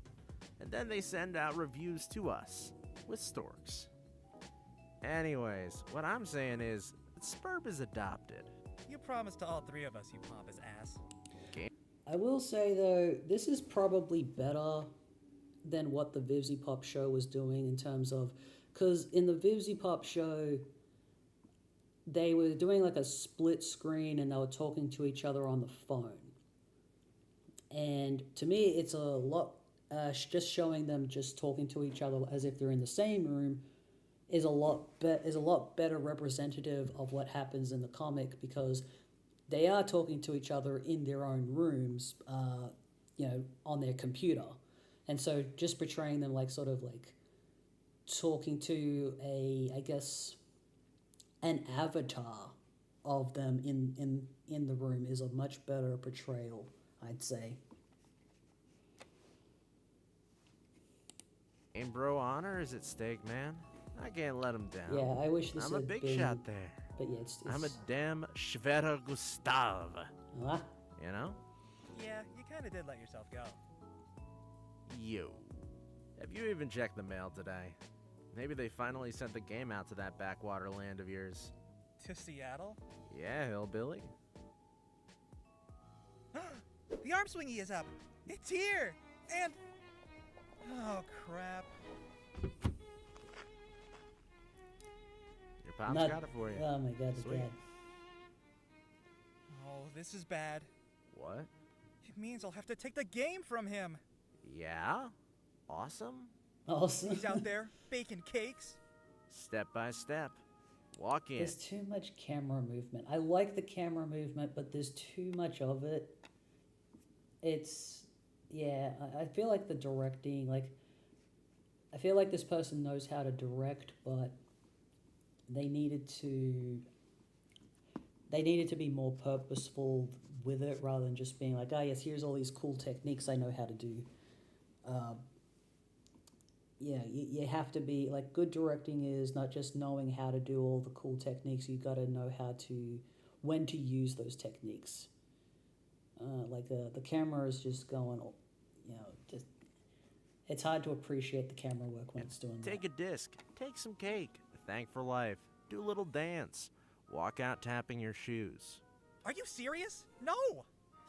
And then they send out reviews to us with storks. Anyways, what I'm saying is, Spurb is adopted. You promised to all three of us, you pompous ass. I will say though, this is probably better than what the Vivzy Pop show was doing in terms of, because in the Vivzy Pop show, they were doing like a split screen and they were talking to each other on the phone. And to me, it's a lot, just showing them just talking to each other as if they're in the same room is a lot better representative of what happens in the comic, because they are talking to each other in their own rooms, on their computer. And so just portraying them like sort of like talking to an avatar of them in the room is a much better portrayal, I'd say. Game Bro honor is at stake, man. I can't let him down. Yeah, I wish this I'm a had big been, shot there. But yeah, it's I'm a damn Schwerer Gustav. Huh? You know? Yeah, you kinda did let yourself go. Yo. Have you even checked the mail today? Maybe they finally sent the game out to that backwater land of yours. To Seattle? Yeah, hillbilly. The arm swingy is up! It's here! And... oh, crap. Your pop's Not- got it for you. Oh my god, the Sweet. dad. Oh, this is bad. What? It means I'll have to take the game from him. Yeah? Awesome? Awesome. He's out there baking cakes. Step by step. Walk in. There's too much camera movement. I like the camera movement, but there's too much of it. I feel like the directing, I feel like this person knows how to direct, but they needed to be more purposeful with it rather than just being like, yes, here's all these cool techniques I know how to do. You have to be, like, good directing is not just knowing how to do all the cool techniques, you gotta know when to use those techniques. The camera is just going, it's hard to appreciate the camera work when it's doing Take that. a disc. Take some cake. Thank for life. Do a little dance. Walk out tapping your shoes. Are you serious? No!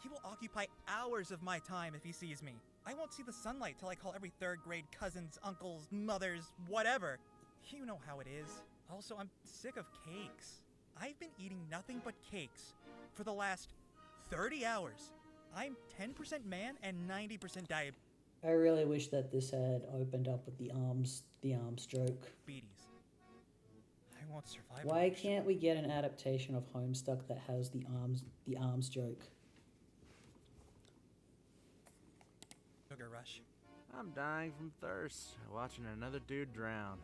He will occupy hours of my time if he sees me. I won't see the sunlight till I call every third grade cousins, uncles, mothers, whatever. You know how it is. Also, I'm sick of cakes. I've been eating nothing but cakes for the last 30 hours. I'm 10% man and 90% diabetes. I really wish that this had opened up with the arms joke. I won't survive. Why can't we get an adaptation of Homestuck that has the arms joke? Sugar rush. I'm dying from thirst, watching another dude drown.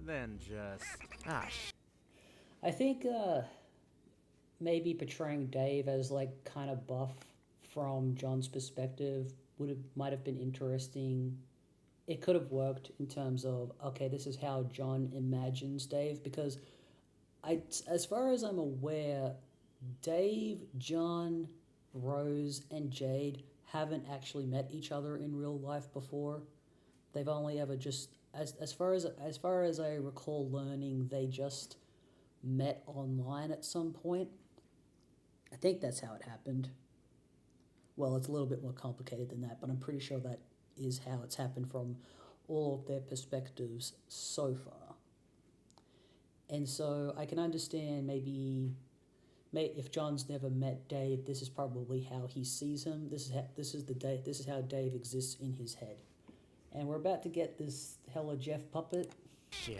Then just... I think maybe portraying Dave as like kind of buff from John's perspective might have been interesting. It could have worked in terms of, okay, this is how John imagines Dave, because as far as I'm aware, Dave, John, Rose, and Jade haven't actually met each other in real life before. They've only ever just, as far as I recall learning, they just met online at some point. I think that's how it happened. Well, it's a little bit more complicated than that, but I'm pretty sure that is how it's happened from all of their perspectives so far. And so I can understand maybe if John's never met Dave, this is probably how he sees him. This is how Dave exists in his head. And we're about to get this hella Jeff puppet. Shit.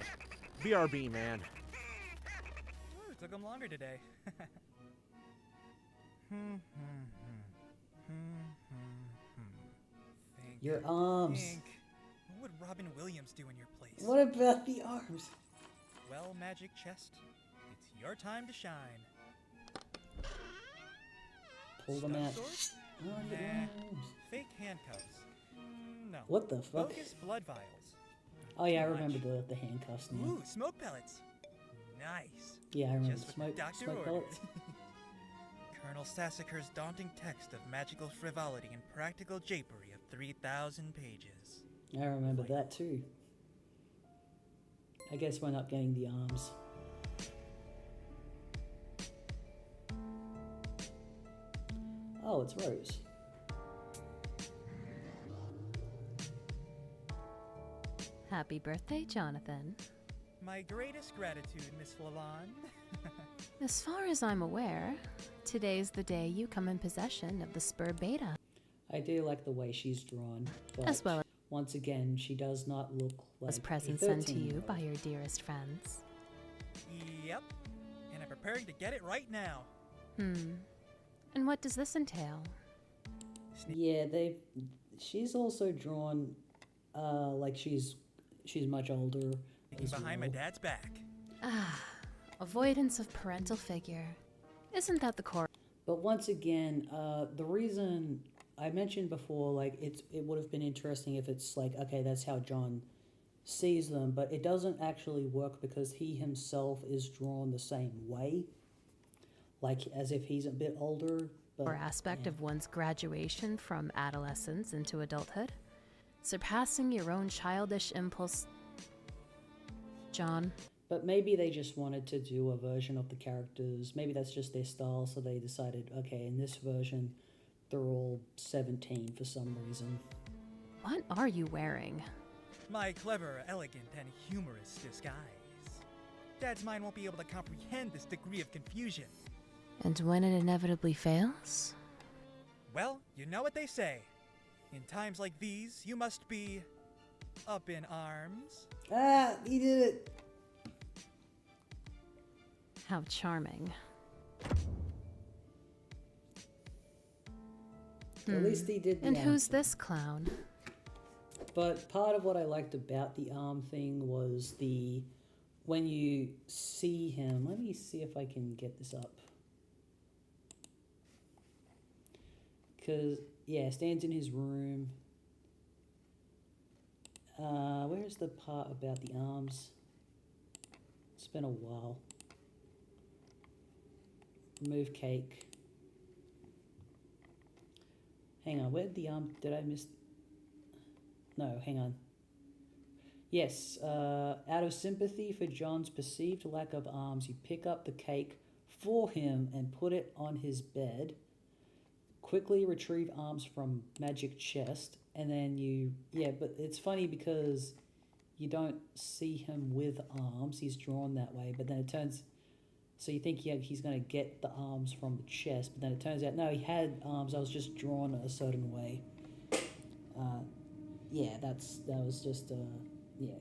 BRB, man. Ooh, took him longer today. Think, Your arms. think. What would Robin Williams do in your place? What about the arms? Well, Magic Chest, it's your time to shine. Pull them Stun out. sword? Oh, I get Nah. my arms. Fake handcuffs? No. What the fuck? Bogus blood vials? Oh yeah, I Too remember much. the handcuffs now. Ooh, smoke pellets. Nice. Yeah, I remember Just the what the smoke doctor smoke ordered. pellets. Colonel Sassacre's daunting text of magical frivolity and practical japery of 3,000 pages. I remember that too. I guess we're not getting the arms. Oh, it's Rose. Happy birthday, Jonathan. My greatest gratitude, Miss Lalonde. As far as I'm aware, today's the day you come in possession of the Spur Beta, I do like the way she's drawn, but as well once again, she does not look like as a presents sent to you 13-year-old. by your dearest friends. Yep. And I'm preparing to get it right now. And what does this entail? Yeah, she's also drawn like she's much older Sneaking as behind my well. dad's back. Avoidance of parental figure. Isn't that the core? But once again, the reason I mentioned before, like it would have been interesting if it's like, okay, that's how John sees them, but it doesn't actually work because he himself is drawn the same way, like as if he's a bit older. But, Or aspect yeah. of one's graduation from adolescence into adulthood, surpassing your own childish impulse. John, But maybe they just wanted to do a version of the characters. Maybe that's just their style, so they decided, okay, in this version, they're all 17 for some reason. what are you wearing? My clever, elegant, and humorous disguise. Dad's mind won't be able to comprehend this degree of confusion. And when it inevitably fails? Well, you know what they say. In times like these, you must be up in arms. Ah, he did it! How charming. At least he did the And arm who's thing. this clown? But part of what I liked about the arm thing was when you see him, let me see if I can get this up. Because, yeah, stands in his room. Where's the part about the arms? It's been a while. Remove cake. Hang on, where'd the arm, did I miss? No, hang on. Yes, out of sympathy for John's perceived lack of arms, you pick up the cake for him and put it on his bed. Quickly retrieve arms from magic chest, and then but it's funny because you don't see him with arms. He's drawn that way, but then it turns, so you think he's going to get the arms from the chest, but then it turns out, no, he had arms. I was just drawn a certain way. That was just, yeah.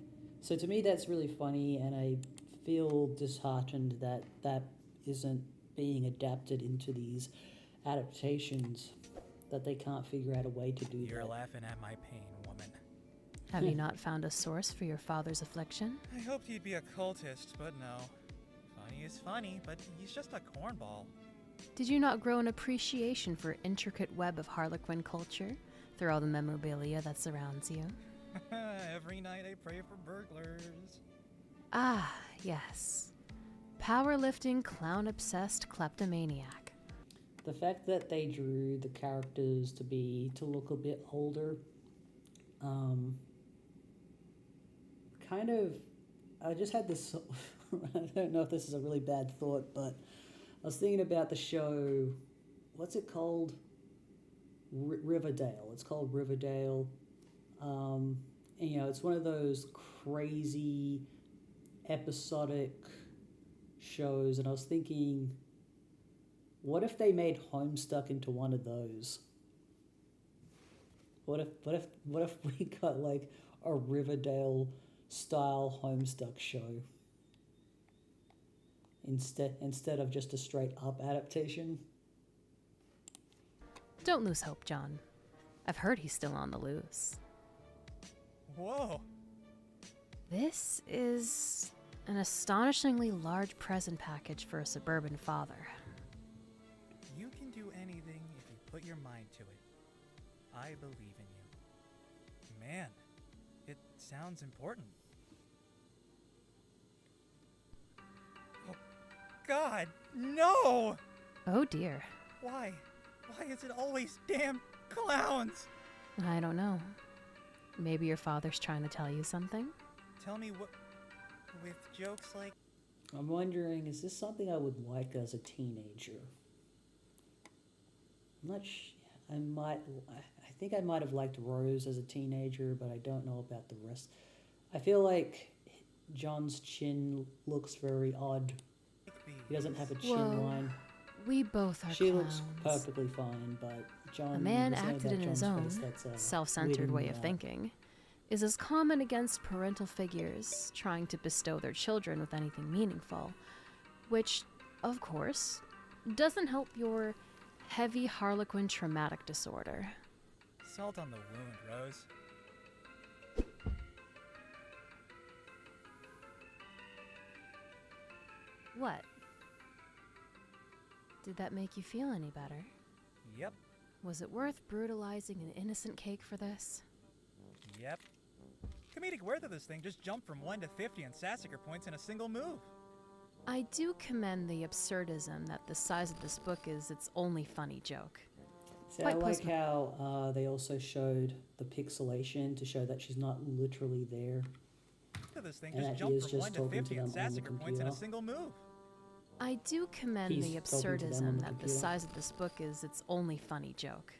So to me, that's really funny, and I feel disheartened that that isn't being adapted into these adaptations, that they can't figure out a way to do You're that. laughing at my pain, woman. Have you not found a source for your father's affliction? I hoped he'd be a cultist, but no. Funny is funny, but he's just a cornball. Did you not grow an appreciation for intricate web of Harlequin culture through all the memorabilia that surrounds you? Every night I pray for burglars. Ah, yes. Powerlifting, clown-obsessed kleptomaniac. The fact that they drew the characters to look a bit older, kind of, I just had this, I don't know if this is a really bad thought, but I was thinking about the show, what's it called? Riverdale. It's called Riverdale. And, it's one of those crazy episodic shows, and I was thinking, What if they made Homestuck into one of those? What if we got like a Riverdale style Homestuck show instead of just a straight up adaptation? Don't lose hope, John. I've heard he's still on the loose. Whoa. This is an astonishingly large present package for a suburban father. You can do anything if you put your mind to it. I believe in you. Man, it sounds important. Oh, God, no! Oh dear. Why? Why is it always damn clowns? I don't know. Maybe your father's trying to tell you something? Tell me what... with jokes like... I'm wondering, is this something I would like as a teenager? I'm not I think I might have liked Rose as a teenager, but I don't know about the rest. I feel like John's chin looks very odd. He doesn't have a chin Whoa. line. We both are She clowns. looks perfectly fine, but John... A man there's something acted about in his John's own, face that's, self-centered way weirding of me out. thinking, is as common against parental figures trying to bestow their children with anything meaningful, which, of course, doesn't help your heavy Harlequin traumatic disorder. Salt on the wound, Rose. What? Did that make you feel any better? Yep, Was it worth brutalizing an innocent cake for this? yep. Comedic worth of this thing just jumped from 1 to 50 in Sassacre points in a single move. I do commend the absurdism that the size of this book is its only funny joke. See, I Quite like post- how they also showed the pixelation to show that she's not literally there. Look at this thing And just that he jumped is from just 1 to talking to 50 in them on the Sassacre points in a computer. single move. I do commend He's the talking to them on absurdism the that the computer. size of this book is its only funny joke.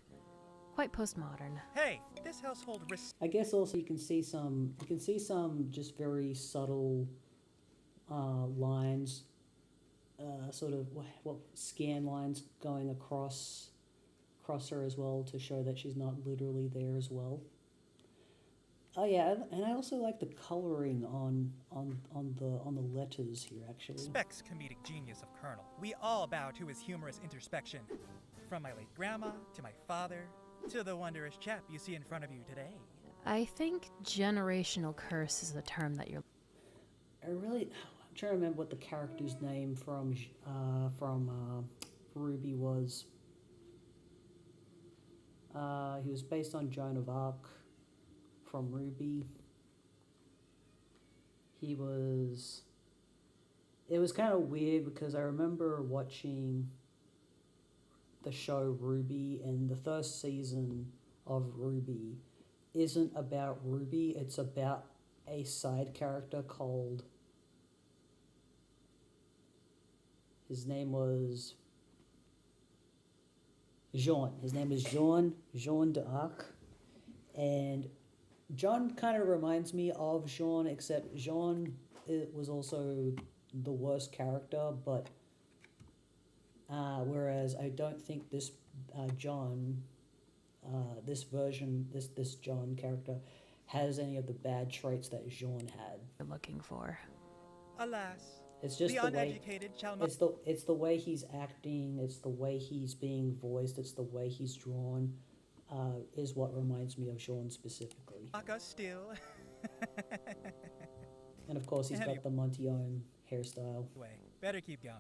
Quite postmodern. Hey, this household I guess also you can see some just very subtle lines, sort of what scan lines going across her as well to show that she's not literally there as well. Oh yeah, and I also like the coloring on the letters here actually. respects comedic genius of Colonel. We all bow to his humorous introspection. From my late grandma, to my father, to the wondrous chap you see in front of you today. I think generational curse is the term that you're... I'm trying to remember what the character's name from Ruby was. He was based on Joan of Arc from Ruby. It was kind of weird because I remember watching the show Ruby, and the first season of Ruby isn't about Ruby, it's about a side character called... His name was Jean. His name is Jean d'Arc. And John kind of reminds me of Jean, except Jean was also the worst character, but whereas I don't think this John, this John character has any of the bad traits that Jean had. looking for. Alas, It's just the the way uneducated shall not... it's the way he's acting, it's the way he's being voiced, it's the way he's drawn, is what reminds me of Jean specifically. mock us still. And of course he's got the Monty Ohm hairstyle. Anyway, better keep going.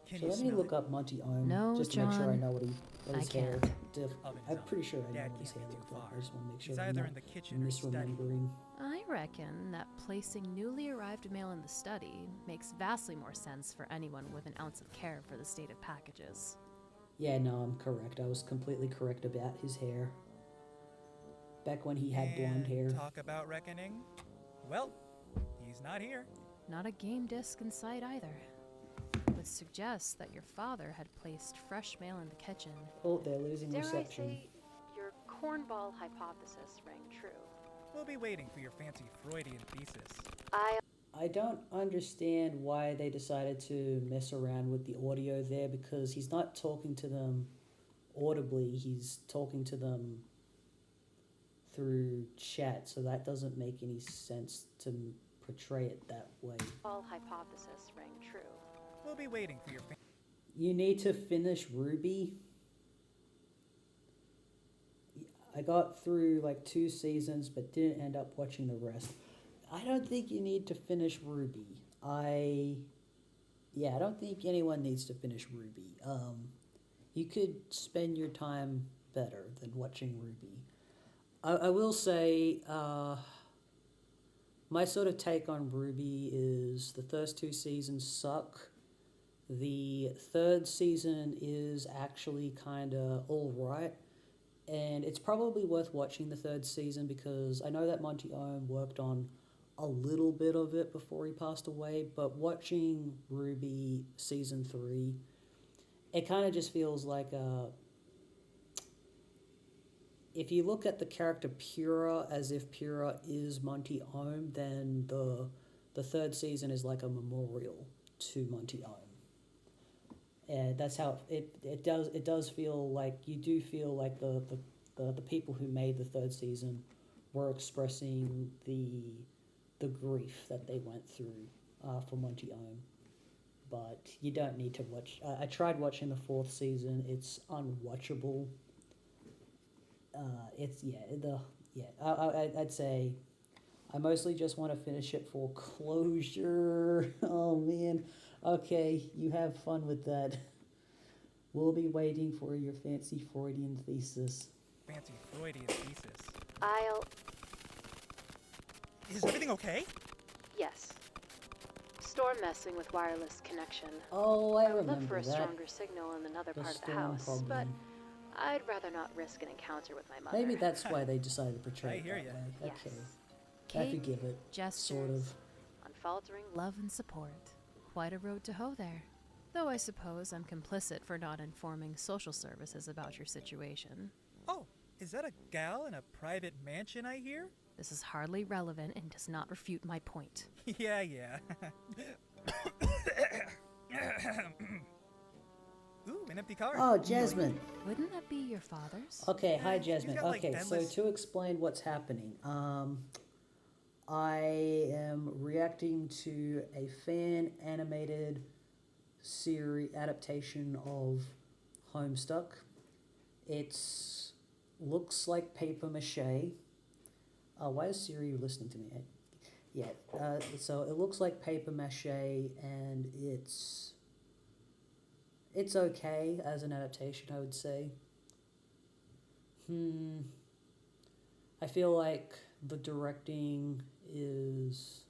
Can So you let me smell look it? up Monty Ohm No, just to make sure I John, know what his I hair can't. Oven's I'm on. pretty sure I know Dad what his can't hair be looked too like. far. I just want to make sure He's I'm either not in the kitchen or study. misremembering. I reckon that placing newly arrived mail in the study makes vastly more sense for anyone with an ounce of care for the state of packages. Yeah, no, I'm correct. I was completely correct about his hair. Back when he had blonde And hair. Talk about reckoning. Well, he's not here. Not a game disc in sight either. Would suggest that your father had placed fresh mail in the kitchen. Oh, they're losing Dare reception. I say, your cornball hypothesis rang true. We'll be waiting for your fancy Freudian thesis. I don't understand why they decided to mess around with the audio there, because he's not talking to them audibly, he's talking to them through chat, so that doesn't make any sense to portray it that way. All hypothesis rang true. We'll be waiting for your You need to finish Ruby. I got through like 2 seasons but didn't end up watching the rest. I don't think you need to finish Ruby. I don't think anyone needs to finish Ruby. You could spend your time better than watching Ruby. I will say, my sort of take on Ruby is the first 2 seasons suck. The 3rd season is actually kind of alright. And it's probably worth watching the 3rd season, because I know that Monty Ohm worked on a little bit of it before he passed away, but watching Ruby season 3, it kind of just feels like if you look at the character Pura as if Pura is Monty Ohm, then the 3rd season is like a memorial to Monty Ohm. And that's how it does feel like, you do feel like the people who made the 3rd season were expressing the grief that they went through for Monty Ohm. But you don't need to watch. I tried watching the 4th season. It's unwatchable. I'd say I mostly just want to finish it for closure. Oh man. Okay, you have fun with that. We'll be waiting for your fancy Freudian thesis. fancy Freudian thesis. I'll... Is everything okay? Yes. Storm messing with wireless connection. Oh, I would remember look for a that. stronger signal in another The part of the storm house, problem. but I'd rather not risk an encounter with my mother. Maybe that's why they decided to portray I it hear that ya. way. Yes. Okay. I Cake, forgive it. gestures, Sort of. unfaltering love and support. Quite a road to hoe there. Though I suppose I'm complicit for not informing social services about your situation. Oh, is that a gal in a private mansion I hear? This is hardly relevant and does not refute my point. Yeah. Ooh, an empty card. Oh, Jasmine. Wouldn't that be your father's? Okay, hi You've Jasmine. got, like, Okay, so endless- to explain what's happening, I am reacting to a fan animated series adaptation of Homestuck. It's looks like paper mache. Why is Siri listening to me? So it looks like paper mache, and it's okay as an adaptation, I would say. I feel like the directing is...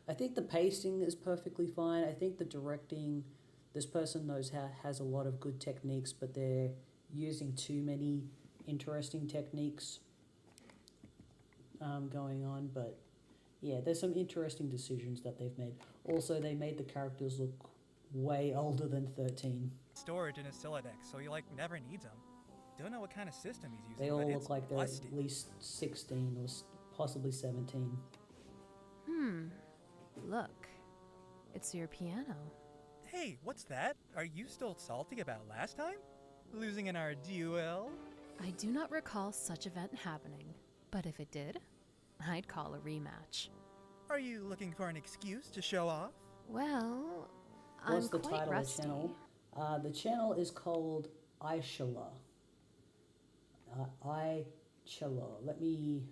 I think the pacing is perfectly fine. I think the directing, this person has a lot of good techniques, but they're using too many interesting techniques going on. But yeah, there's some interesting decisions that they've made. Also, they made the characters look way older than 13. Storage in his Silodex, so he never needs them. Don't know what kind of system he's using, They all but look it's like they're busted. at least 16 or possibly 17. Look. It's your piano. Hey, what's that? Are you still salty about last time? Losing in our duel? I do not recall such event happening, but if it did, I'd call a rematch. Are you looking for an excuse to show off? Well, What's I'm the quite title rusty. of the channel? The channel is called Aishala. Aishala. Let me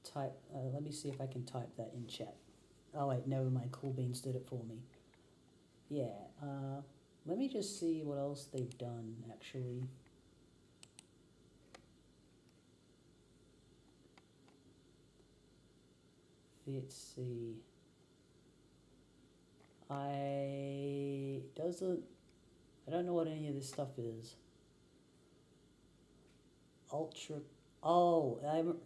type. Let me see if I can type that in chat. Oh wait, never mind. Cool Beans did it for me. Yeah. Let me just see what else they've done actually. Let's see. I don't know what any of this stuff is. Ultra. Oh,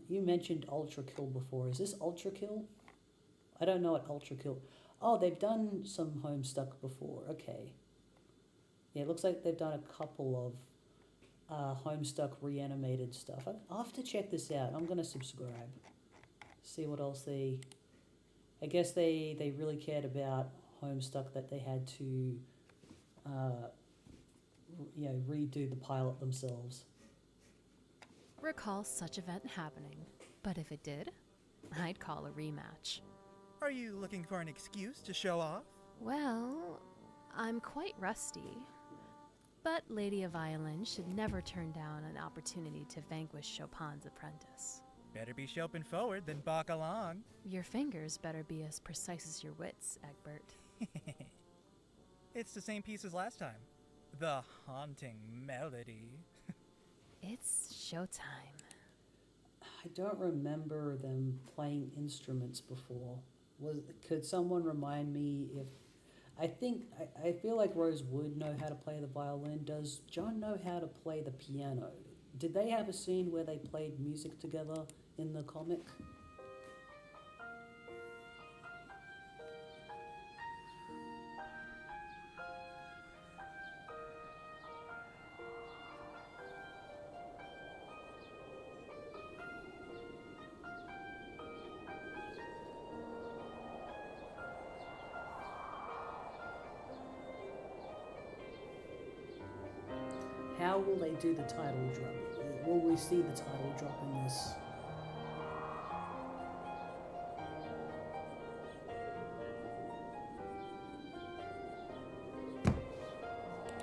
you mentioned Ultra Kill before. Is this Ultra Kill? I don't know what Ultra Kill. Oh, they've done some Homestuck before. Okay. Yeah, it looks like they've done a couple of Homestuck reanimated stuff. I'll have to check this out. I'm gonna subscribe. See what else they I guess they really cared about Homestuck that they had to, uh, redo the pilot themselves. Recall such event happening, but if it did, I'd call a rematch. Are you looking for an excuse to show off? Well, I'm quite rusty, but Lady of Violin should never turn down an opportunity to vanquish Chopin's apprentice. Better be Chopin forward than balk along. Your fingers better be as precise as your wits, Egbert. It's the same piece as last time. The haunting melody. It's showtime. I don't remember them playing instruments before. Could someone remind me if? I feel like Rose would know how to play the violin. Does John know how to play the piano? Did they have a scene where they played music together in the comic? How will they do the title drop? Will we see the title drop in this?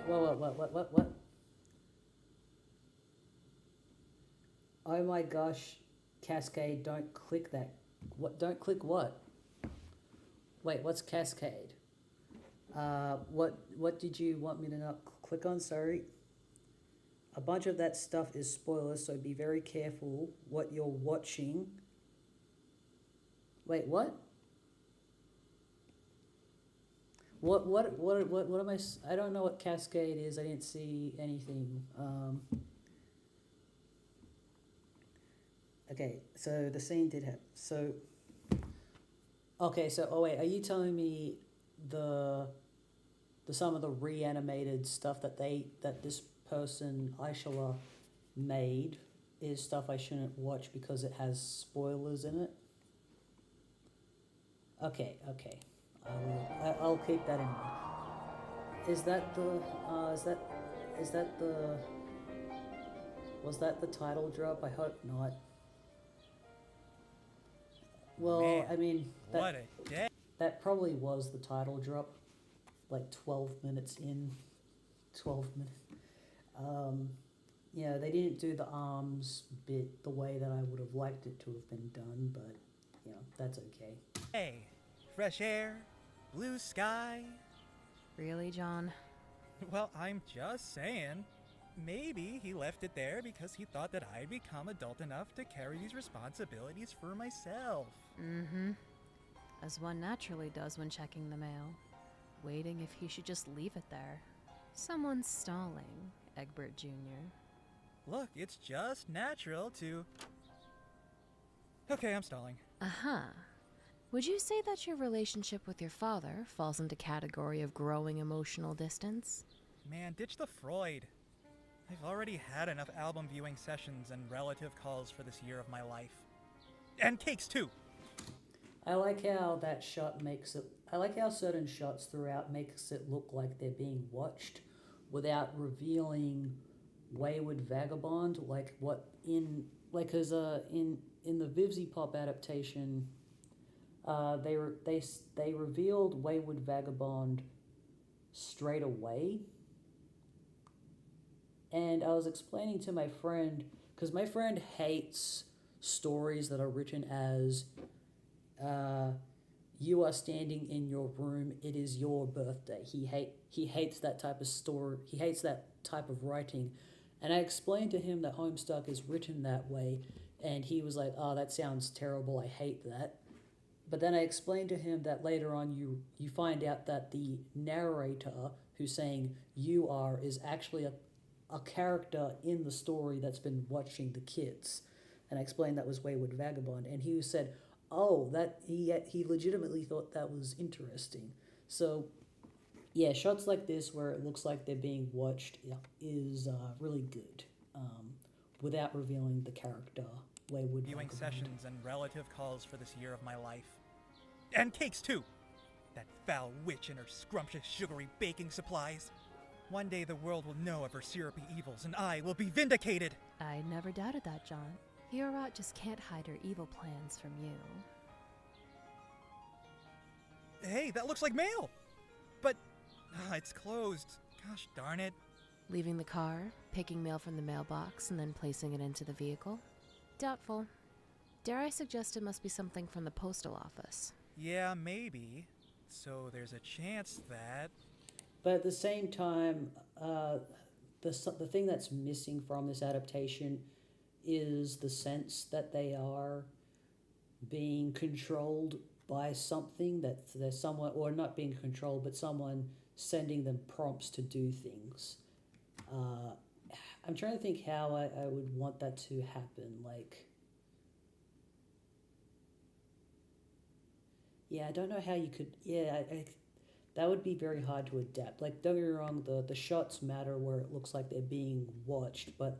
What? Oh my gosh, Cascade, don't click that. What? Don't click what? Wait, what's Cascade? What did you want me to not click on? Sorry. A bunch of that stuff is spoilers, so be very careful what you're watching. Wait, what? What am I don't know what Cascade is. I didn't see anything. Okay, so the scene did happen. Oh wait, are you telling me the some of the reanimated stuff that this person Aishala made is stuff I shouldn't watch because it has spoilers in it? Okay. I'll keep that in mind. Was that the title drop? I hope not. Well, Man, I mean, what a day. that probably was the title drop, like 12 minutes in. 12 minutes. They didn't do the arms bit the way that I would have liked it to have been done, but, that's okay. Hey, fresh air, blue sky. Really, John? Well, I'm just saying. Maybe he left it there because he thought that I'd become adult enough to carry these responsibilities for myself. Mm-hmm. As one naturally does when checking the mail. Waiting if he should just leave it there. Someone's stalling, Egbert Jr. Look, it's just natural to... Okay, I'm stalling. Uh-huh. Would you say that your relationship with your father falls into category of growing emotional distance? Man, ditch the Freud. I've already had enough album viewing sessions and relative calls for this year of my life. And cakes, too! I like how I like how certain shots throughout makes it look like they're being watched without revealing Wayward Vagabond, in the Vivzy Pop adaptation, they revealed Wayward Vagabond straight away. And I was explaining to my friend, because my friend hates stories that are written as, you are standing in your room, it is your birthday. He hates that type of story. He hates that type of writing. And I explained to him that Homestuck is written that way, and he was like, "Oh, that sounds terrible. I hate that." But then I explained to him that later on you find out that the narrator who's saying "you are" is actually a character in the story that's been watching the kids. And I explained that was Wayward Vagabond, and he said, "Oh, that he legitimately thought that was interesting." So, yeah, shots like this where it looks like they're being watched is really good, without revealing the character Wayward Viewing Vagabond. sessions and relative calls for this year of my life. And cakes, too. That foul witch and her scrumptious sugary baking supplies. One day the world will know of her syrupy evils, and I will be vindicated. I never doubted that, John. Hierot just can't hide her evil plans from you. Hey, that looks like mail! But it's closed. Gosh darn it. Leaving the car, picking mail from the mailbox, and then placing it into the vehicle? Doubtful. Dare I suggest it must be something from the postal office? Yeah, maybe. So there's a chance that... But at the same time, the thing that's missing from this adaptation is the sense that they are being controlled by something, that there's someone, or not being controlled, but someone sending them prompts to do things. I'm trying to think how I would want that to happen. Like, yeah, I don't know how you could. Yeah, that would be very hard to adapt. Like, don't get me wrong, the shots matter where it looks like they're being watched, but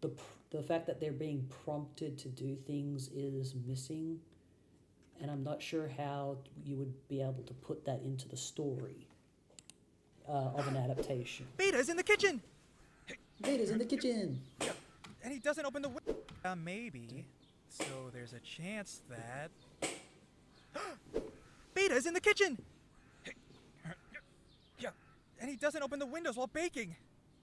the fact that they're being prompted to do things is missing, and I'm not sure how you would be able to put that into the story of an adaptation. Beta's in the kitchen! Beta's in the kitchen! And he doesn't open the window. Maybe. So there's a chance that... Beta's in the kitchen! Yeah, and he doesn't open the windows while baking.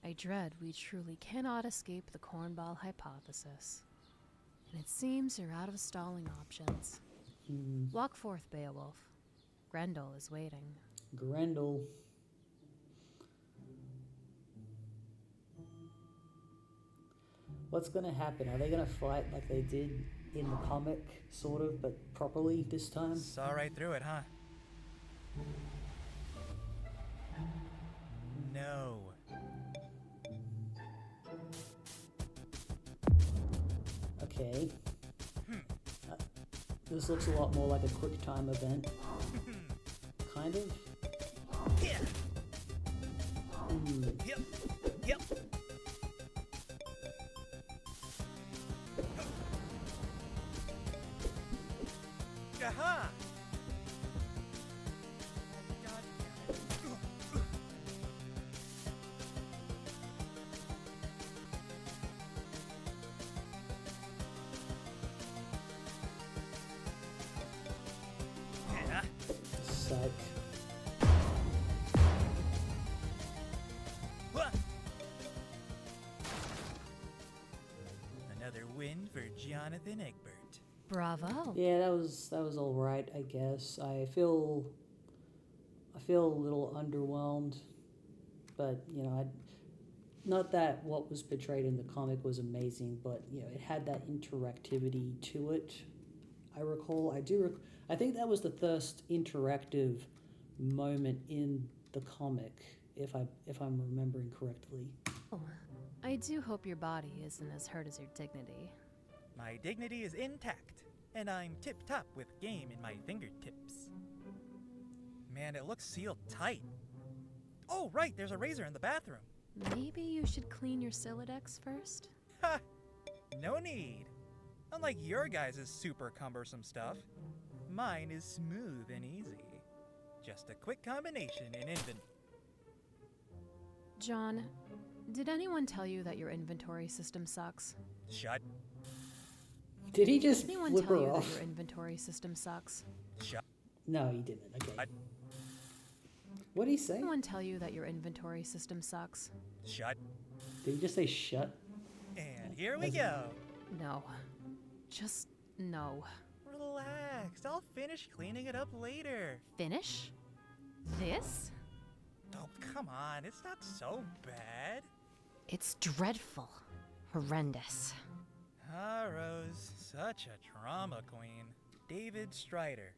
I dread we truly cannot escape the cornball hypothesis. And it seems you're out of stalling options. Walk forth, Beowulf. Grendel is waiting. Grendel. What's gonna happen? Are they gonna fight like they did in the comic, sort of, but properly this time? Saw right through it, huh? No. Okay. This looks a lot more like a quick time event. Kind of. Yeah. Yep. Yep. Aha! God damn it. Yeah. Psych. What? Another win for Jonathan Egbert. Bravo. Yeah, that was all right, I guess. I feel a little underwhelmed, but not that what was portrayed in the comic was amazing, but it had that interactivity to it. I recall. I think that was the first interactive moment in the comic, if I'm remembering correctly. Oh, I do hope your body isn't as hurt as your dignity. My dignity is intact, and I'm tip-top with game in my fingertips. Man, it looks sealed tight. Oh, right, there's a razor in the bathroom. Maybe you should clean your Silodex first? Ha! No need. Unlike your guys' super cumbersome stuff, mine is smooth and easy. Just a quick combination in invent. John, did anyone tell you that your inventory system sucks? Shut. Did he just Anyone flip tell her you off? that your inventory system sucks? Shut. No, he didn't. Okay. Shut. What did he say? Anyone tell you that your inventory system sucks? Shut. Did he just say shut? And here we go. No. Just no. Relax. I'll finish cleaning it up later. Finish? This? Oh, come on. It's not so bad. It's dreadful. Horrendous. Ah, Rose. Such a drama queen. David Strider.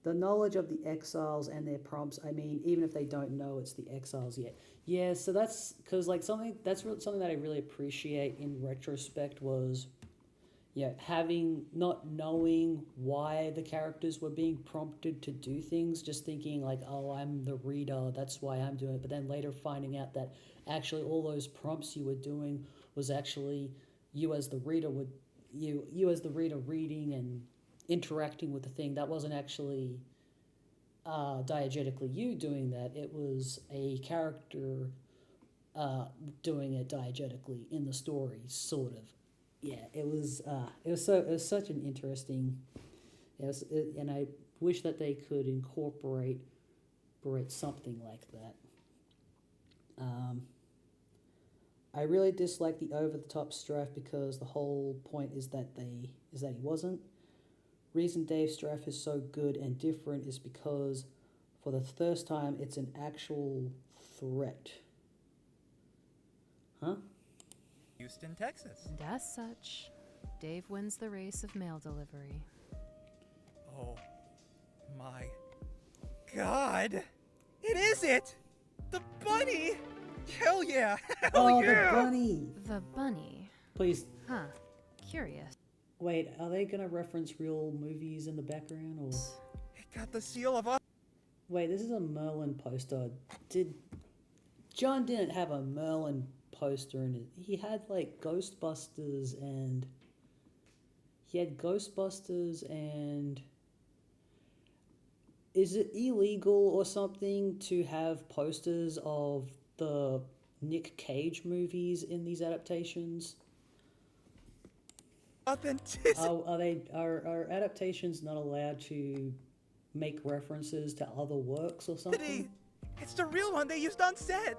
The knowledge of the exiles and their prompts, I mean, even if they don't know it's the exiles yet. Yeah, so that's, because like something that I really appreciate in retrospect was, not knowing why the characters were being prompted to do things, just thinking like, oh, I'm the reader, that's why I'm doing it, but then later finding out that actually all those prompts you were doing was actually you as the reader reading and interacting with the thing. That wasn't actually diegetically you doing that. It was a character doing it diegetically in the story, sort of. Yeah, it was such an interesting. And I wish that they could incorporate something like that. I really dislike the over-the-top Straff because the whole point is that he wasn't. Reason Dave Straff is so good and different is because for the first time it's an actual threat. Huh? Houston, Texas. And as such, Dave wins the race of mail delivery. Oh my God! It is it! The bunny! Hell yeah! Hell yeah! The bunny! The bunny. Please, Huh. Curious. wait, are they gonna reference real movies in the background, or? It got the seal of Wait, this is a Merlin poster. John didn't have a Merlin poster in it. He had like Ghostbusters and is it illegal or something to have posters of the Nick Cage movies in these adaptations? authenticity. Are adaptations not allowed to make references to other works or something? It's the real one they used on set.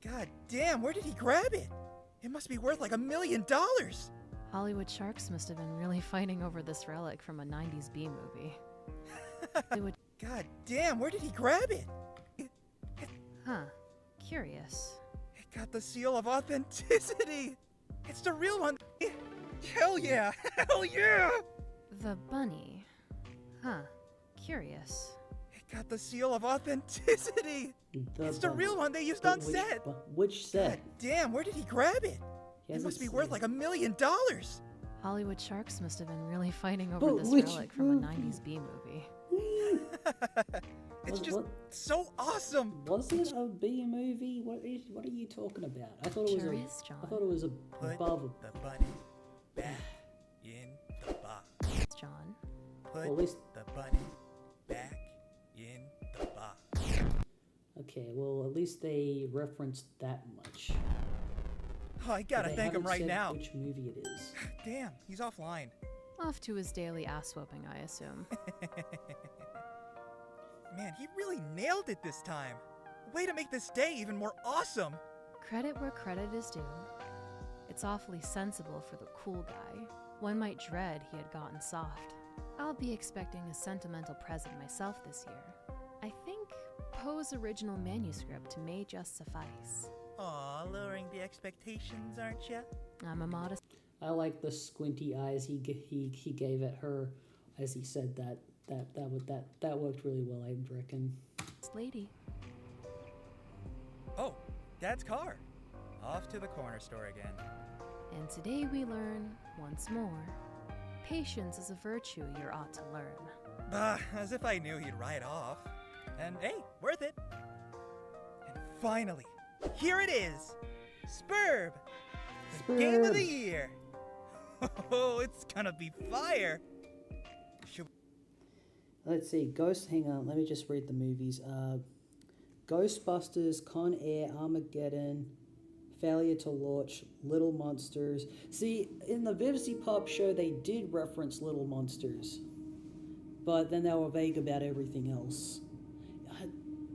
God damn, where did he grab it? It must be worth like $1 million. Hollywood sharks must have been really fighting over this relic from a 90s B movie. God damn, where did he grab it? Huh. Curious. It got the seal of authenticity. It's the real one. Hell yeah! Hell yeah! The bunny. Huh. Curious. It got the seal of authenticity. It's the real one they used on set. Which set? God damn, where did he grab it? It must be worth like $1 million. Hollywood sharks must have been really fighting over this relic from a 90s B movie. It's just so awesome. Was it a B movie? What are you talking about? I thought it was Curious, John. I thought it was Put above. the bunny back in the box. John. Put Well, at least- the bunny back in the box. Okay, well at least they referenced that much. Oh, I gotta They thank him haven't right said now. Which movie it is? Damn, he's offline. Off to his daily ass whooping, I assume. Man, he really nailed it this time. Way to make this day even more awesome. Credit where credit is due. It's awfully sensible for the cool guy. One might dread he had gotten soft. I'll be expecting a sentimental present myself this year. I think Poe's original manuscript may just suffice. Aw, lowering the expectations, aren't ya? I'm a modest I like the squinty eyes he gave at her as he said that. That worked really well, I reckon. lady. Oh, Dad's car. Off to the corner store again. And today we learn, once more, patience is a virtue you ought to learn. Bah, as if I knew he'd ride off. And hey, worth it. And finally, here it is. Spurb! The game of the year. Oh, it's gonna be fire. Let's see, hang on, let me just read the movies. Ghostbusters, Con Air, Armageddon, Failure to Launch, Little Monsters. See, in the Vivzy Pop show, they did reference Little Monsters, but then they were vague about everything else.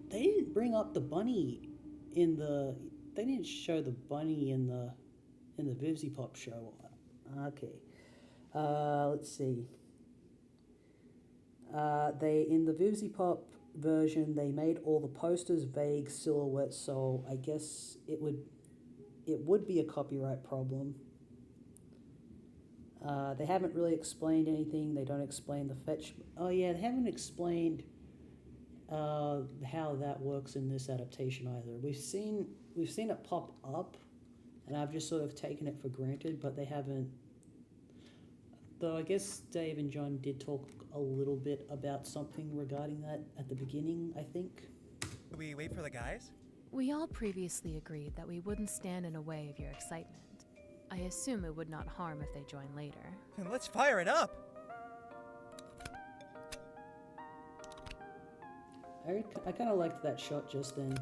They didn't bring up the bunny in the. They didn't show the bunny in the Vivzy Pop show. Okay, let's see. They in the Vivzy Pop version they made all the posters vague silhouettes, so I guess it would be a copyright problem. They haven't really explained anything. They don't explain the fetch. Oh yeah, they haven't explained how that works in this adaptation either. We've seen it pop up, and I've just sort of taken it for granted, but they haven't. Though I guess Dave and John did talk a little bit about something regarding that at the beginning, I think. Do we wait for the guys? We all previously agreed that we wouldn't stand in the way of your excitement. I assume it would not harm if they join later. Then let's fire it up. I kind of liked that shot just then.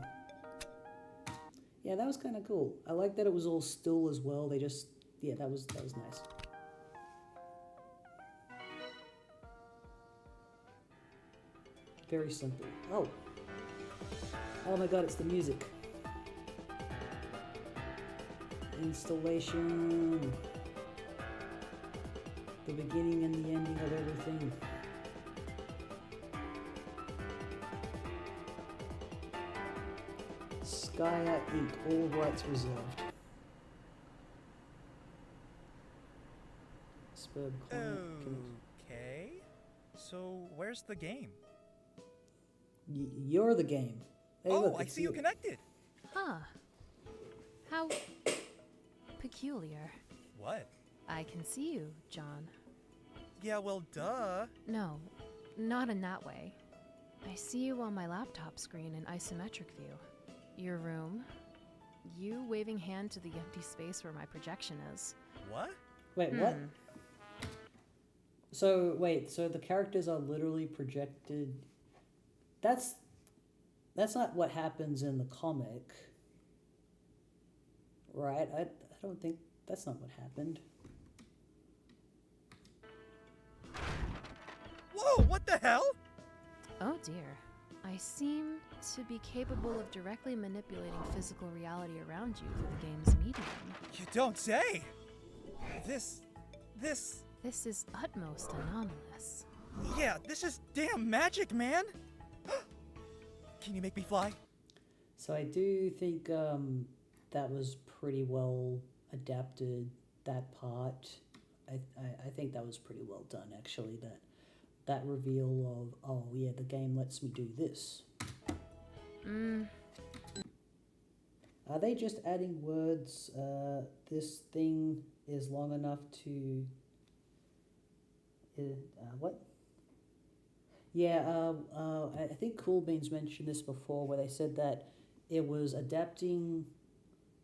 Yeah, that was kind of cool. I like that it was all still as well. They just, yeah, that was nice. Very simple. Oh. Oh my god, it's the music. Installation. The beginning and the ending of everything. Skya Inc. All rights reserved. Spurb client. Okay. So, where's the game? You're the game. Hey, Oh, look, I it's see you connected. Huh. How peculiar. What? I can see you, John. Yeah, well, duh. No, not in that way. I see you on my laptop screen in isometric view. Your room. You waving hand to the empty space where my projection is. What? Wait, what? So, wait, so the characters are literally projected. That's not what happens in the comic. Right? I don't think that's not what happened. Whoa, what the hell? Oh dear. I seem to be capable of directly manipulating physical reality around you through the game's medium. You don't say. This, This is utmost anomalous. yeah, this is damn magic, man. Can you make me fly? So I do think that was pretty well adapted, that part. I think that was pretty well done, actually, that reveal of, oh yeah, the game lets me do this. Are they just adding words? This thing is long enough to... what? Yeah, I think Cool Beans mentioned this before, where they said that it was adapting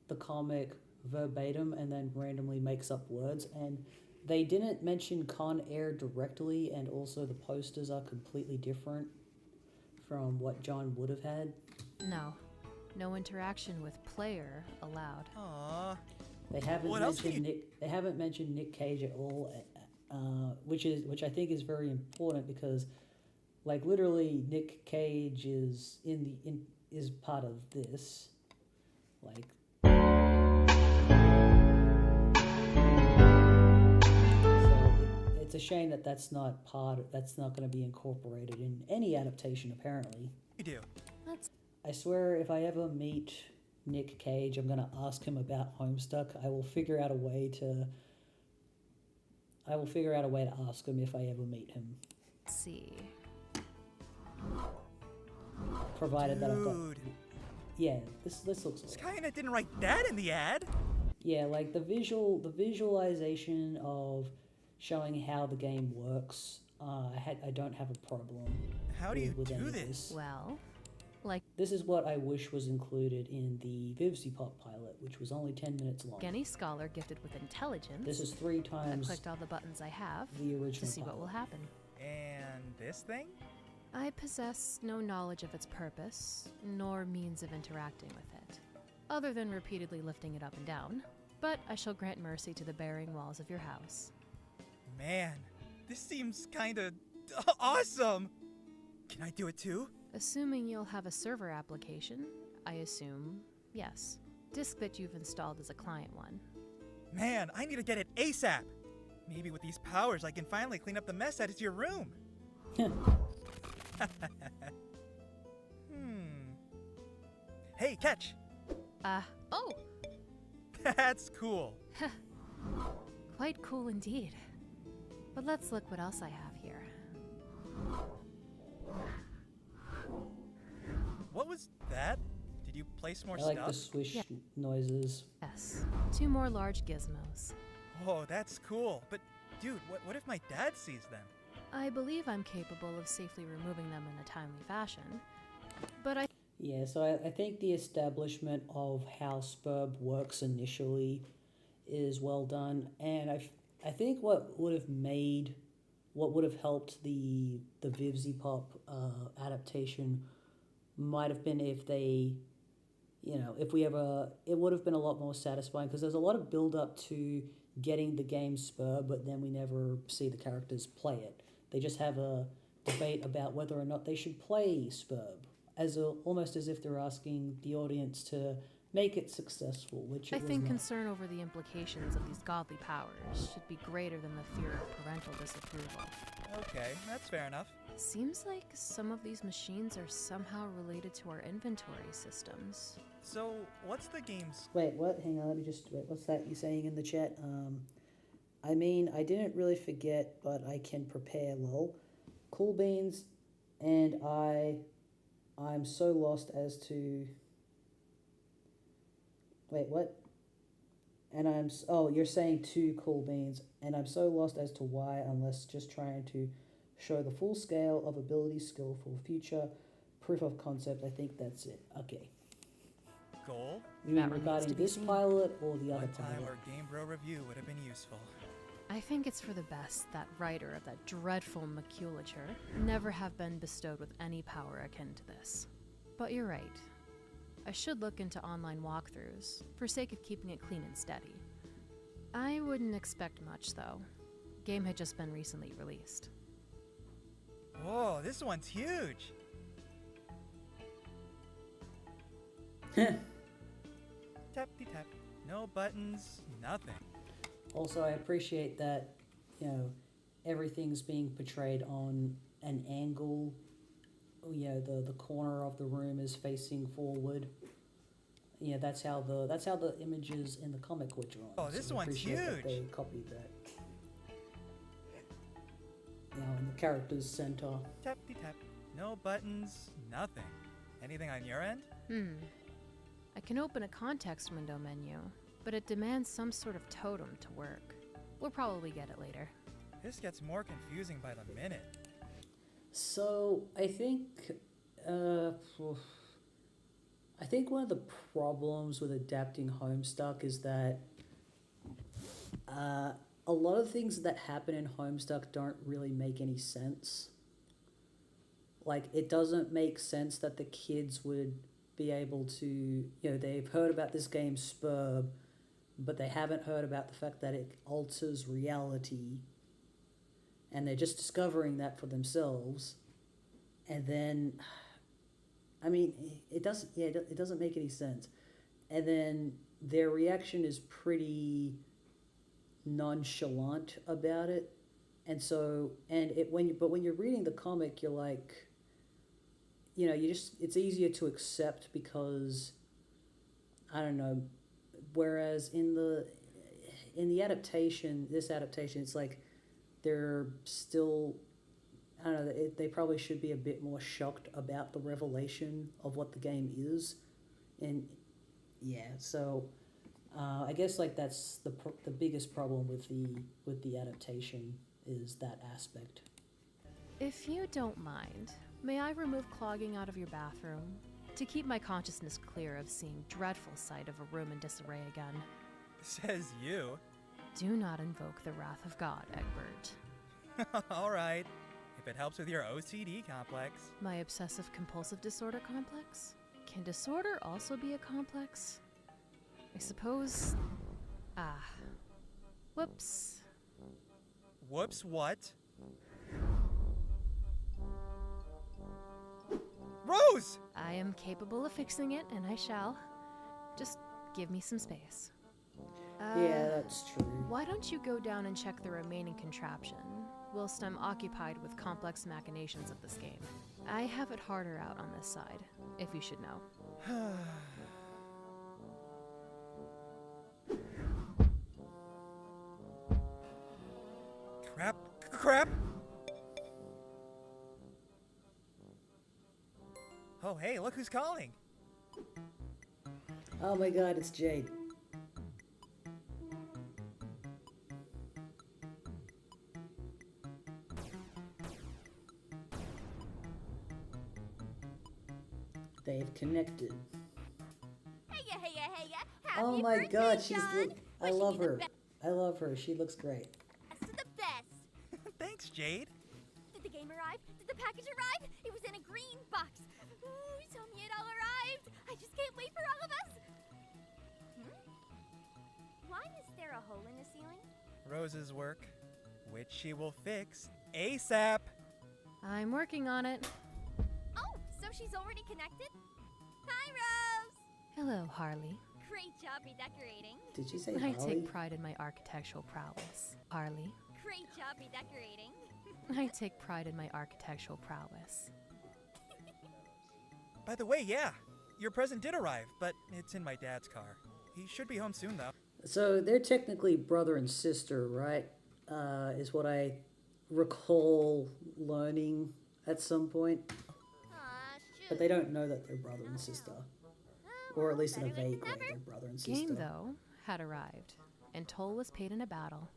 the comic verbatim and then randomly makes up words, and they didn't mention Con Air directly, and also the posters are completely different from what John would have had. No interaction with player allowed. Aww. They haven't What else mentioned Nick. They haven't mentioned Nick Cage at all, which I think is very important, because, like, literally Nick Cage is is part of this, like. So it's a shame that that's not going to be incorporated in any adaptation, apparently. You do. I swear, if I ever meet Nick Cage, I'm gonna ask him about Homestuck. I will figure out a way to ask him if I ever meet him. Let's see. Provided that I've got. Dude. Yeah, this looks. Skynet didn't write that in the ad. Yeah, like the visualization of showing how the game works. I don't have a problem. How do you with do any of this? Well, like This is what I wish was included in the VivziePop pilot, which was only 10 minutes long. any scholar gifted with intelligence. This is 3 I times clicked all the buttons I have the original to see what pilot. will happen. And this thing? I possess no knowledge of its purpose, nor means of interacting with it, other than repeatedly lifting it up and down. But I shall grant mercy to the bearing walls of your house. Man, this seems kinda awesome. Can I do it too? Assuming you'll have a server application, I assume yes. Disk that you've installed is a client one. Man, I need to get it ASAP. Maybe with these powers I can finally clean up the mess that is your room. Hey, catch! Oh! That's cool. Quite cool indeed. But let's look what else I have here. What was that? Did you place more I like the stuff? swish Yeah. noises. Yes, 2 more large gizmos. Oh, that's cool. But, dude, what if my dad sees them? I believe I'm capable of safely removing them in a timely fashion. But I Yeah, so I think the establishment of how Spurb works initially is well done, and I think what would have helped the VivziePop adaptation might have been if they, if we ever, it would have been a lot more satisfying because there's a lot of build up to getting the game spur, but then we never see the characters play it. They just have a debate about whether or not they should play Spurb, almost as if they're asking the audience to make it successful, which it I was think not. concern over the implications of these godly powers should be greater than the fear of parental disapproval. Okay, that's fair enough. Seems like some of these machines are somehow related to our inventory systems. So, what's the game's... Wait, what? Hang on, let me just wait. What's that you saying in the chat? I mean, I didn't really forget, but I can prepare. Lol. Cool beans, and I'm so lost as to. Wait, what? You're saying two cool beans, and I'm so lost as to why, unless just trying to show the full scale of ability, skillful future, proof of concept. I think that's it. Okay. Goal? You mean That remains regarding to be this seen. pilot or the other One time pilot? our Game Bro review would have been useful. I think it's for the best that writer of that dreadful maculature never have been bestowed with any power akin to this. But you're right. I should look into online walkthroughs, for sake of keeping it clean and steady. I wouldn't expect much, though. Game had just been recently released. Whoa, this one's huge! Tap-de-tap. No buttons, nothing. Also, I appreciate that, everything's being portrayed on an angle. The corner of the room is facing forward. Yeah, that's how the images in the comic were drawn. Oh, this I one's appreciate that huge. they copied that. In the character's center. Tap-de-tap. No buttons, nothing. Anything on your end? I can open a context window menu, but it demands some sort of totem to work. We'll probably get it later. This gets more confusing by the minute. So I think one of the problems with adapting Homestuck is that a lot of things that happen in Homestuck don't really make any sense. Like, it doesn't make sense that the kids would be able to, they've heard about this game Spurb, but they haven't heard about the fact that it alters reality, and they're just discovering that for themselves. And then, I mean, it doesn't make any sense. And then their reaction is pretty nonchalant about it. And so, when you're reading the comic, you're like, it's easier to accept because, I don't know, whereas in the adaptation, it's like they're still, I don't know, they probably should be a bit more shocked about the revelation of what the game is. And yeah, so I guess like that's the biggest problem with the adaptation is that aspect. If you don't mind, may I remove clogging out of your bathroom? To keep my consciousness clear of seeing dreadful sight of a room in disarray again. Says you. Do not invoke the wrath of God, Egbert. Alright. If it helps with your OCD complex. My obsessive-compulsive disorder complex? Can disorder also be a complex? I suppose... Whoops. Whoops, what? Rose! I am capable of fixing it, and I shall. Just give me some space. Yeah, that's true. Why don't you go down and check the remaining contraption, whilst I'm occupied with complex machinations of this game? I have it harder out on this side, if you should know. Crap! Oh, hey, look who's calling! Oh my god, it's Jade. They've connected. Heya. Oh Happy my birthday, god, she's John. I Wishing love you the her. I love her. She looks great. best of the best. Thanks, Jade. Did the game arrive? Did the package arrive? It was in a green box. Ooh, so Rose's work, which she will fix ASAP. I'm working on it. Oh, so she's already connected? Hi, Rose! Hello, Harley. Great job redecorating. Did she say I Holly? take pride in my architectural prowess. Harley. Great job redecorating. I take pride in my architectural prowess. By the way, yeah, your present did arrive, but it's in my dad's car. He should be home soon, though. So they're technically brother and sister, right? Is what I recall learning at some point. Aw, shoot. But they don't know that they're brother and sister. Or at least in a better late vague than way, never. they're brother and sister. Game, though, had arrived, and toll was paid in a battle.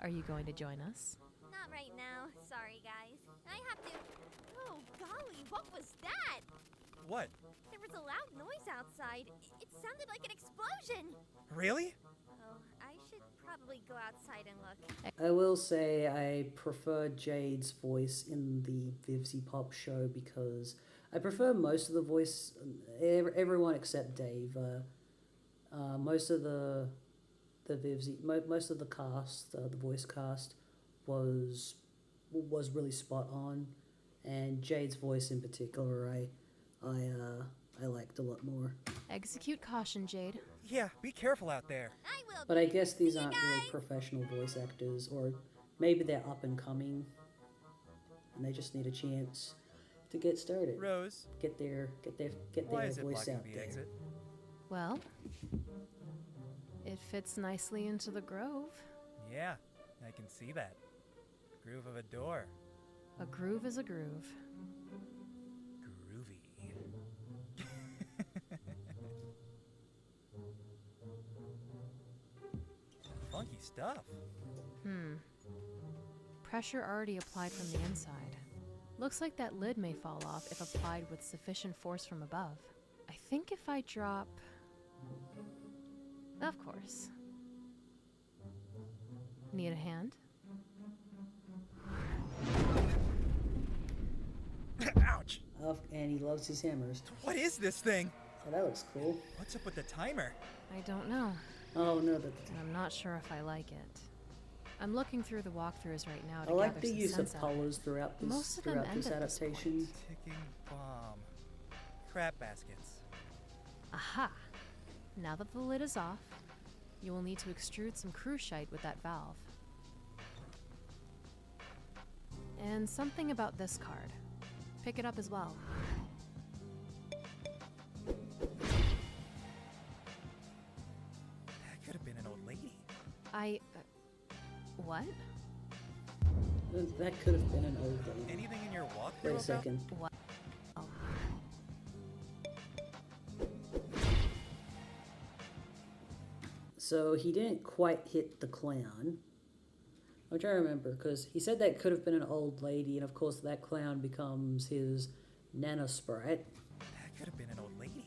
Are you going to join us? Not right now. Sorry, guys. I have to... Oh, golly, what was that? What? There was a loud noise outside. It sounded like an explosion. Really? Oh, I should probably go outside and look. I will say I prefer Jade's voice in the Vivzy Pop show because I prefer most of the voice, everyone except Dave. Most of the Vivzy, most of the cast, the voice cast, was really spot on, and Jade's voice in particular, I liked a lot more. Execute caution, Jade. Yeah, be careful out there. I will. But I guess these See you aren't really guys. professional voice actors, or maybe they're up and coming, and they just need a chance to get started, Rose, get their why is it voice blocking out the there. exit? Well, it fits nicely into the grove. Yeah, I can see that. Groove of a door. A groove is a groove. Groovy. Funky stuff. Pressure already applied from the inside. Looks like that lid may fall off if applied with sufficient force from above. I think if I drop... Of course. Need a hand? Ouch! Oh, and he loves his hammers. What is this thing? Oh, that looks cool. What's up with the timer? I don't know, Oh no, that and I'm not sure if I like it. I'm looking through the walkthroughs right now to I like gather the some use of sense out of it. colors throughout this Most of them end at this adaptation. Ticking bomb. Crap baskets. Aha! Now that the lid is off, you will need to extrude some cruciate with that valve. And something about this card. Pick it up as well. That could have been an old lady. What? That could have been an old lady. Anything in your walkthrough Wait a about- second. What? Oh. So he didn't quite hit the clown. I'm trying to remember because he said that could have been an old lady, and of course that clown becomes his Nana Sprite. That could have been an old lady.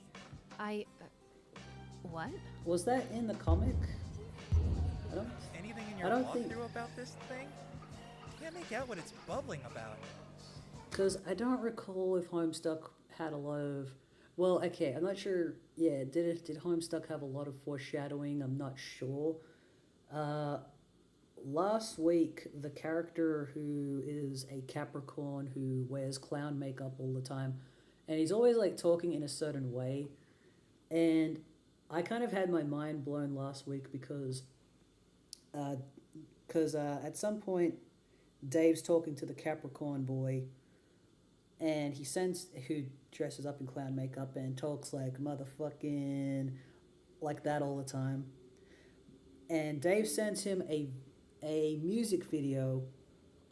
What? Was that in the comic? I don't. Anything in I your don't think- walkthrough about this thing? Can't make out what it's bubbling about. Because I don't recall if Homestuck had a lot of. Well, okay, I'm not sure. Yeah, did Homestuck have a lot of foreshadowing? I'm not sure. Last week, the character who is a Capricorn who wears clown makeup all the time, and he's always like talking in a certain way, and I kind of had my mind blown last week because at some point, Dave's talking to the Capricorn boy, and he sends who dresses up in clown makeup and talks like motherfucking like that all the time. And Dave sends him a music video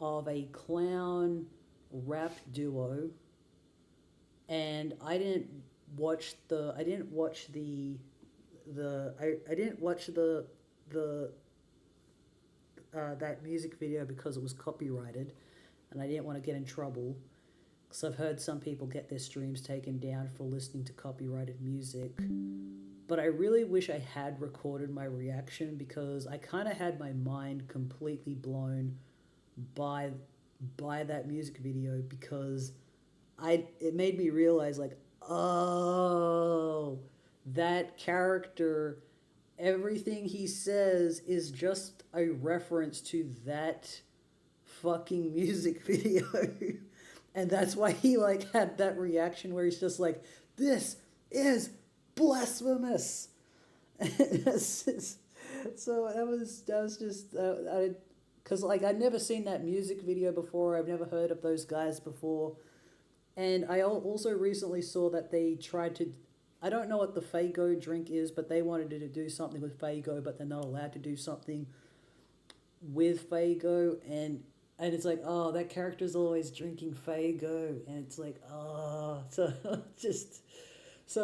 of a clown rap duo, and I didn't watch the that music video because it was copyrighted, and I didn't want to get in trouble. Because I've heard some people get their streams taken down for listening to copyrighted music. But I really wish I had recorded my reaction because I kind of had my mind completely blown by that music video because it made me realize like, oh, that character everything he says is just a reference to that fucking music video. And that's why he like had that reaction where he's just like, this is blasphemous. So that was just because like I'd never seen that music video before. I've never heard of those guys before, and I also recently saw that they tried to. I don't know what the Faygo drink is, but they wanted to do something with Faygo, but they're not allowed to do something with Faygo, and it's like, oh, that character's always drinking Faygo, and it's like, oh, so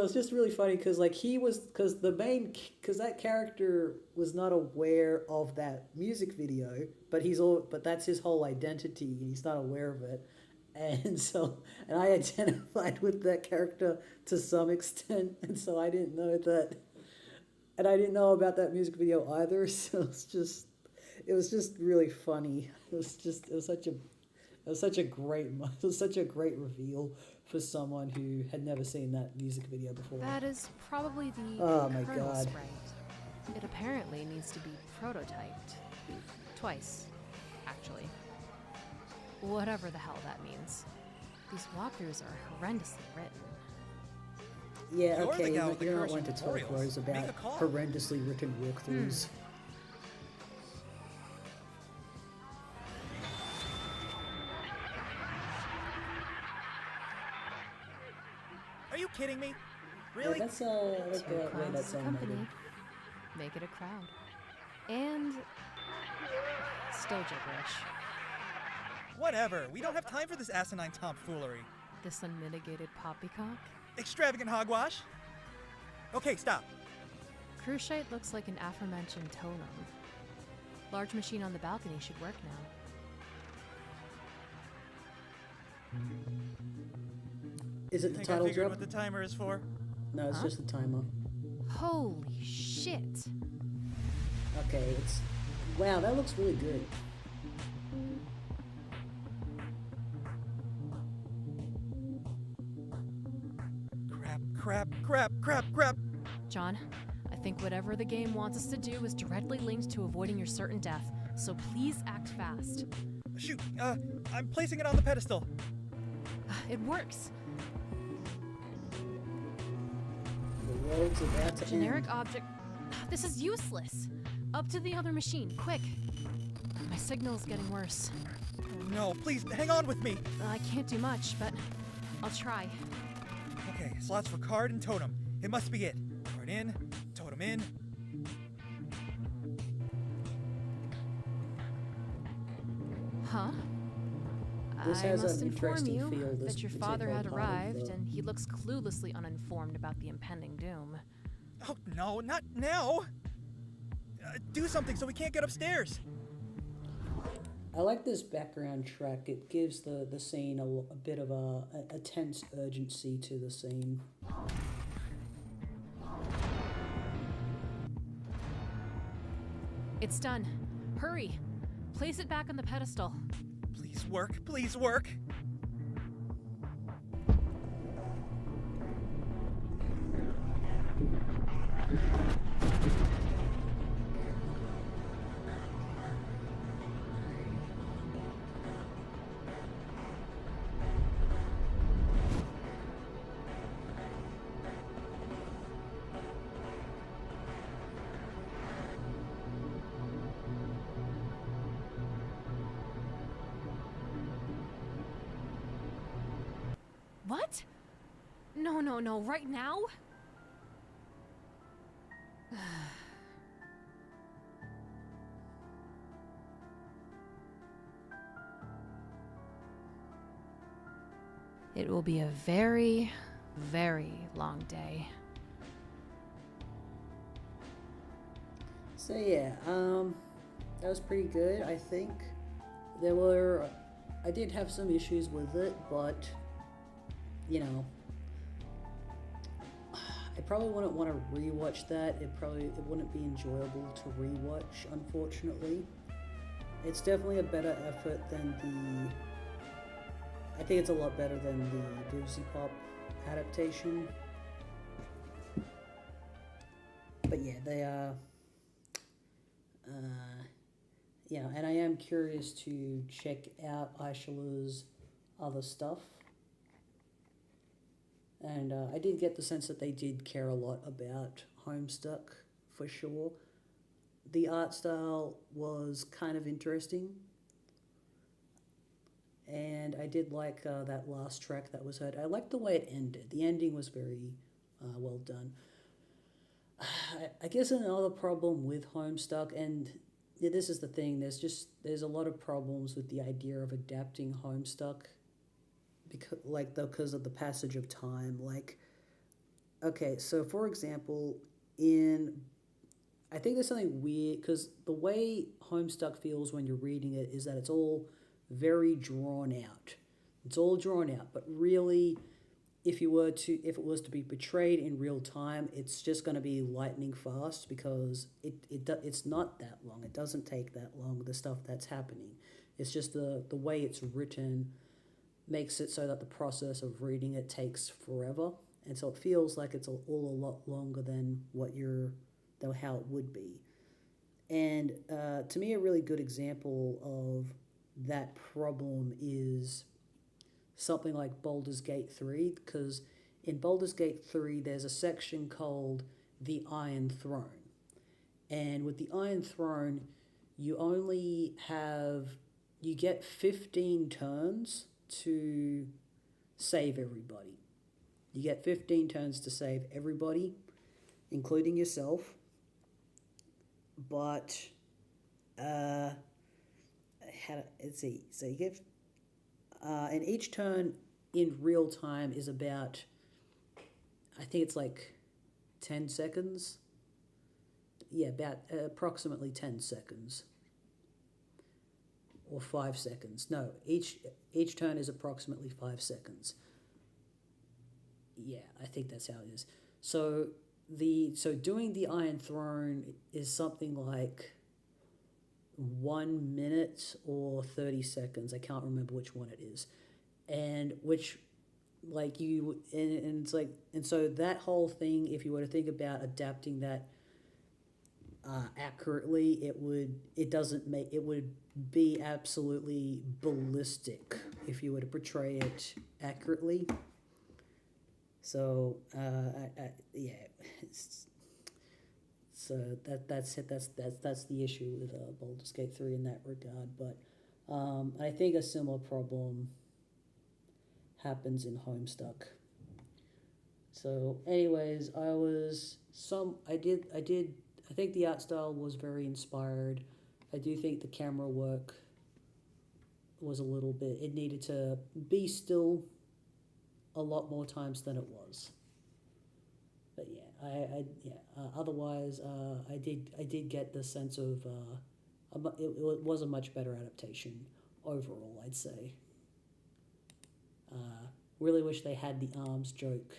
it's just really funny because like because that character was not aware of that music video, but but that's his whole identity, and he's not aware of it, and I identified with that character to some extent, and so I didn't know that, and I didn't know about that music video either, so it was just really funny. It was such a great reveal for someone who had never seen that music video before. That is probably the Oh my Colonel God. sprite. It apparently needs to be prototyped. Twice, actually. Whatever the hell that means. These walkthroughs are horrendously written. Yeah, You're the okay, guy with the you're not cursed one to talk, tutorials. Rose, Make a about call. horrendously written walkthroughs. Are you kidding me? Yeah, Really? that's Two the way clowns that's as a animated. company. Make it a crowd. And still gibberish. Whatever. We don't have time for this asinine tomfoolery. This unmitigated poppycock. Extravagant hogwash. Okay, stop. Cruciate looks like an aforementioned totem. Large machine on the balcony should work now. Is it the Think I title figured drop? what the timer is for? No, it's Huh? just the timer. Holy shit! Okay, wow, that looks really good. Crap. John, I think whatever the game wants us to do is directly linked to avoiding your certain death, so please act fast. Shoot, I'm placing it on the pedestal. It works! The world's about to Generic end. object. This is useless! Up to the other machine, quick! My signal's getting worse. No, please, hang on with me. I can't do much, but I'll try. Okay, slots for card and totem. It must be it. Card in, totem in. Huh? This I has must an inform interesting you feel, this that your father particular had part of arrived, the- and he looks cluelessly uninformed about the impending doom. Oh, no, not now. Do something so we can't get upstairs. I like this background track. It gives the scene a bit of a tense urgency to the scene. It's done. Hurry! Place it back on the pedestal. Please work, please work. What? No, right now? It will be a very, very long day. So yeah, that was pretty good. I think I did have some issues with it, but you know, I probably wouldn't want to rewatch that. It wouldn't be enjoyable to rewatch, unfortunately. It's definitely a better effort than I think it's a lot better than the Doozy Pop adaptation. but yeah, they are. Yeah, and I am curious to check out Aishala's other stuff. And I did get the sense that they did care a lot about Homestuck, for sure. The art style was kind of interesting. And I did like that last track that was heard. I liked the way it ended. The ending was very well done. I guess another problem with Homestuck, and yeah, this is the thing, there's a lot of problems with the idea of adapting Homestuck because of the passage of time. Like, okay, so for example, I think there's something weird because the way Homestuck feels when you're reading it is that it's all very drawn out. It's all drawn out, but really, if it was to be portrayed in real time, it's just going to be lightning fast because it's not that long. It doesn't take that long, the stuff that's happening. It's just the way it's written makes it so that the process of reading it takes forever, and so it feels like it's all a lot longer than how it would be. And to me, a really good example of that problem is something like Baldur's Gate 3, because in Baldur's Gate 3 there's a section called the Iron Throne. And with the Iron Throne, you get 15 turns to save everybody. You get 15 turns to save everybody, including yourself. But, let's see, so you get and each turn in real time is about, I think it's like 10 seconds. Yeah, about approximately 10 seconds. Or 5 seconds. No, each turn is approximately 5 seconds. Yeah, I think that's how it is. So doing the Iron Throne is something like 1 minute or 30 seconds. I can't remember which one it is. And which, like, and it's like, and so that whole thing, if you were to think about adapting that accurately, it would be absolutely ballistic if you were to portray it accurately. So, yeah, so that's it. That's the issue with Baldur's Gate 3 in that regard. But I think a similar problem happens in Homestuck. So, anyways, I think the art style was very inspired. I do think the camera work was a little bit. It needed to be still a lot more times than it was. But yeah, otherwise, I did get the sense of it was a much better adaptation overall, I'd say. Really wish they had the arms joke,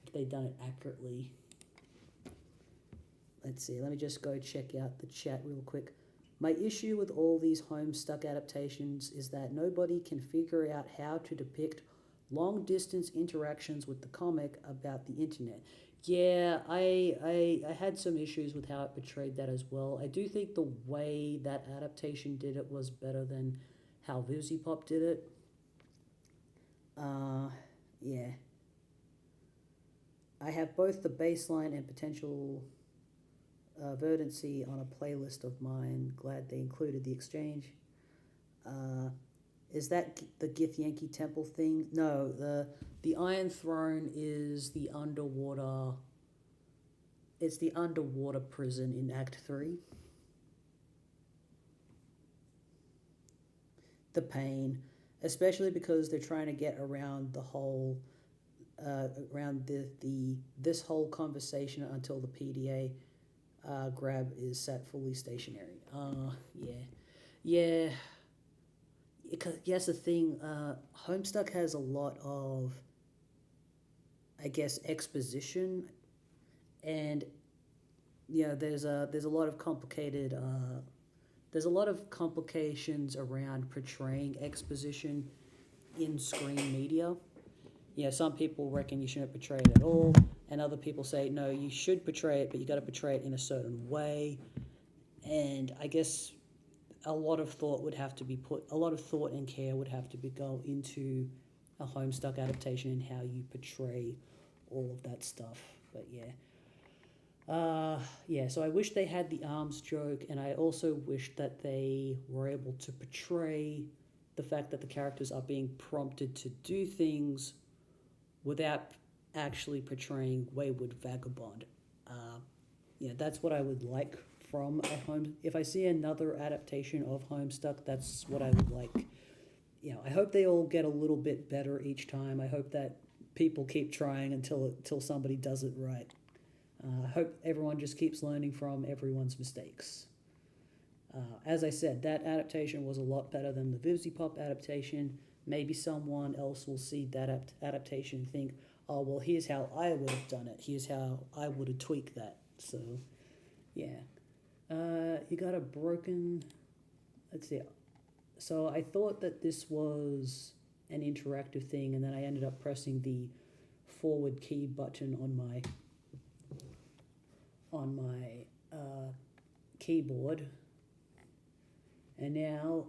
if they'd done it accurately. Let's see, let me just go check out the chat real quick. My issue with all these Homestuck adaptations is that nobody can figure out how to depict long-distance interactions with the comic about the internet. Yeah, I had some issues with how it portrayed that as well. I do think the way that adaptation did it was better than how VisiPop did it. Yeah. I have both the baseline and potential verdancy on a playlist of mine. Glad they included the exchange. Is that the Githyanki Temple thing? No, the Iron Throne is the underwater. It's the underwater prison in Act 3. The pain, especially because they're trying to get around the whole, around this whole conversation until the PDA grab is set fully stationary. Yeah. Because yes, the thing, Homestuck has a lot of, I guess, exposition, and there's a lot of complicated there's a lot of complications around portraying exposition in screen media, you know, some people reckon you shouldn't portray it at all, and other people say, no, you should portray it, but you got to portray it in a certain way. And I guess a lot of thought and care would have to go into a Homestuck adaptation and how you portray all of that stuff. But yeah. So I wish they had the arms joke, and I also wish that they were able to portray the fact that the characters are being prompted to do things without actually portraying wayward vagabond. That's what I would like from a home. If I see another adaptation of Homestuck, that's what I would like. I hope they all get a little bit better each time. I hope that people keep trying until somebody does it right. I hope everyone just keeps learning from everyone's mistakes. As I said, that adaptation was a lot better than the VivziePop adaptation. Maybe someone else will see that adaptation and think, oh, well, here's how I would have done it. Here's how I would have tweaked that. So, yeah. You got a broken... Let's see. So I thought that this was an interactive thing, and then I ended up pressing the forward key button on my keyboard. And now,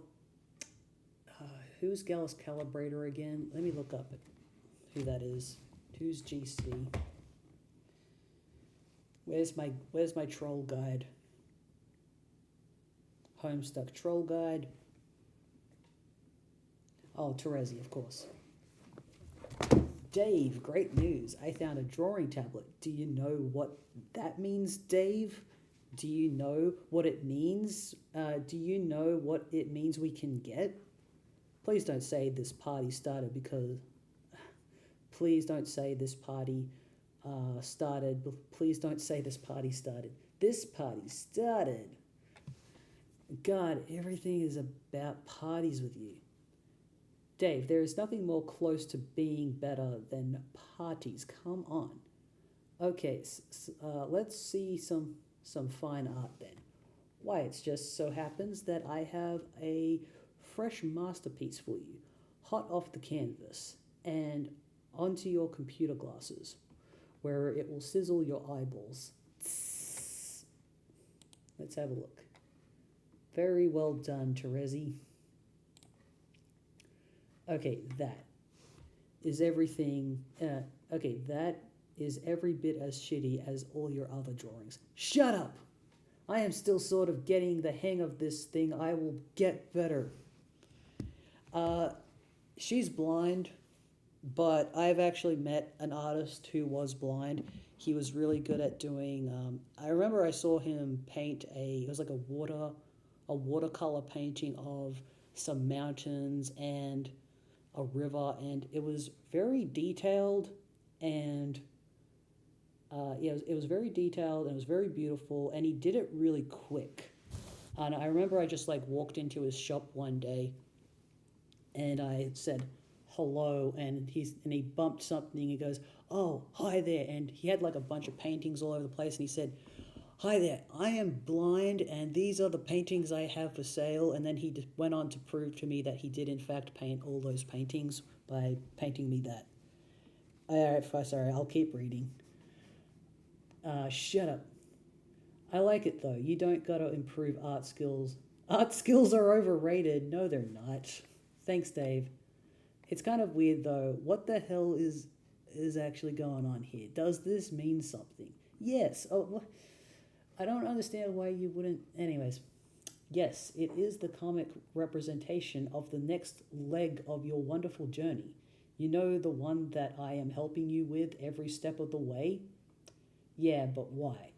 who's Gallus Calibrator again? Let me look up who that is. Who's GC? Where's my troll guide? Homestuck troll guide. Oh, Terezi, of course. Dave, great news. I found a drawing tablet. Do you know what that means, Dave? Do you know what it means? Do you know what it means we can get? Please don't say this party started because... Please don't say this party started. Please don't say this party started. This party started. God, everything is about parties with you. Dave, there is nothing more close to being better than parties. Come on. Okay, let's see some fine art then. Why, it just so happens that I have a fresh masterpiece for you, hot off the canvas, and onto your computer glasses, where it will sizzle your eyeballs. Let's have a look. Very well done, Terezi. Okay, that is everything. That is every bit as shitty as all your other drawings. Shut up! I am still sort of getting the hang of this thing. I will get better. She's blind, but I've actually met an artist who was blind. He was really good at doing... I remember I saw him paint it was like a watercolor painting of some mountains and a river, and it was very detailed, and it was very detailed, and it was very beautiful, and he did it really quick. And I remember I just walked into his shop one day, and I said hello, and he bumped something. He goes, "Oh, hi there," and he had a bunch of paintings all over the place, and he said, "Hi there, I am blind, and these are the paintings I have for sale." And then he went on to prove to me that he did in fact paint all those paintings by painting me that. Alright, sorry, I'll keep reading. Shut up. I like it though. You don't gotta improve art skills. Art skills are overrated. No, they're not. Thanks, Dave. It's kind of weird though. What the hell is actually going on here? Does this mean something? Yes. Oh, I don't understand why you wouldn't... Anyways, yes, it is the comic representation of the next leg of your wonderful journey. You know, the one that I am helping you with every step of the way? Yeah, but why?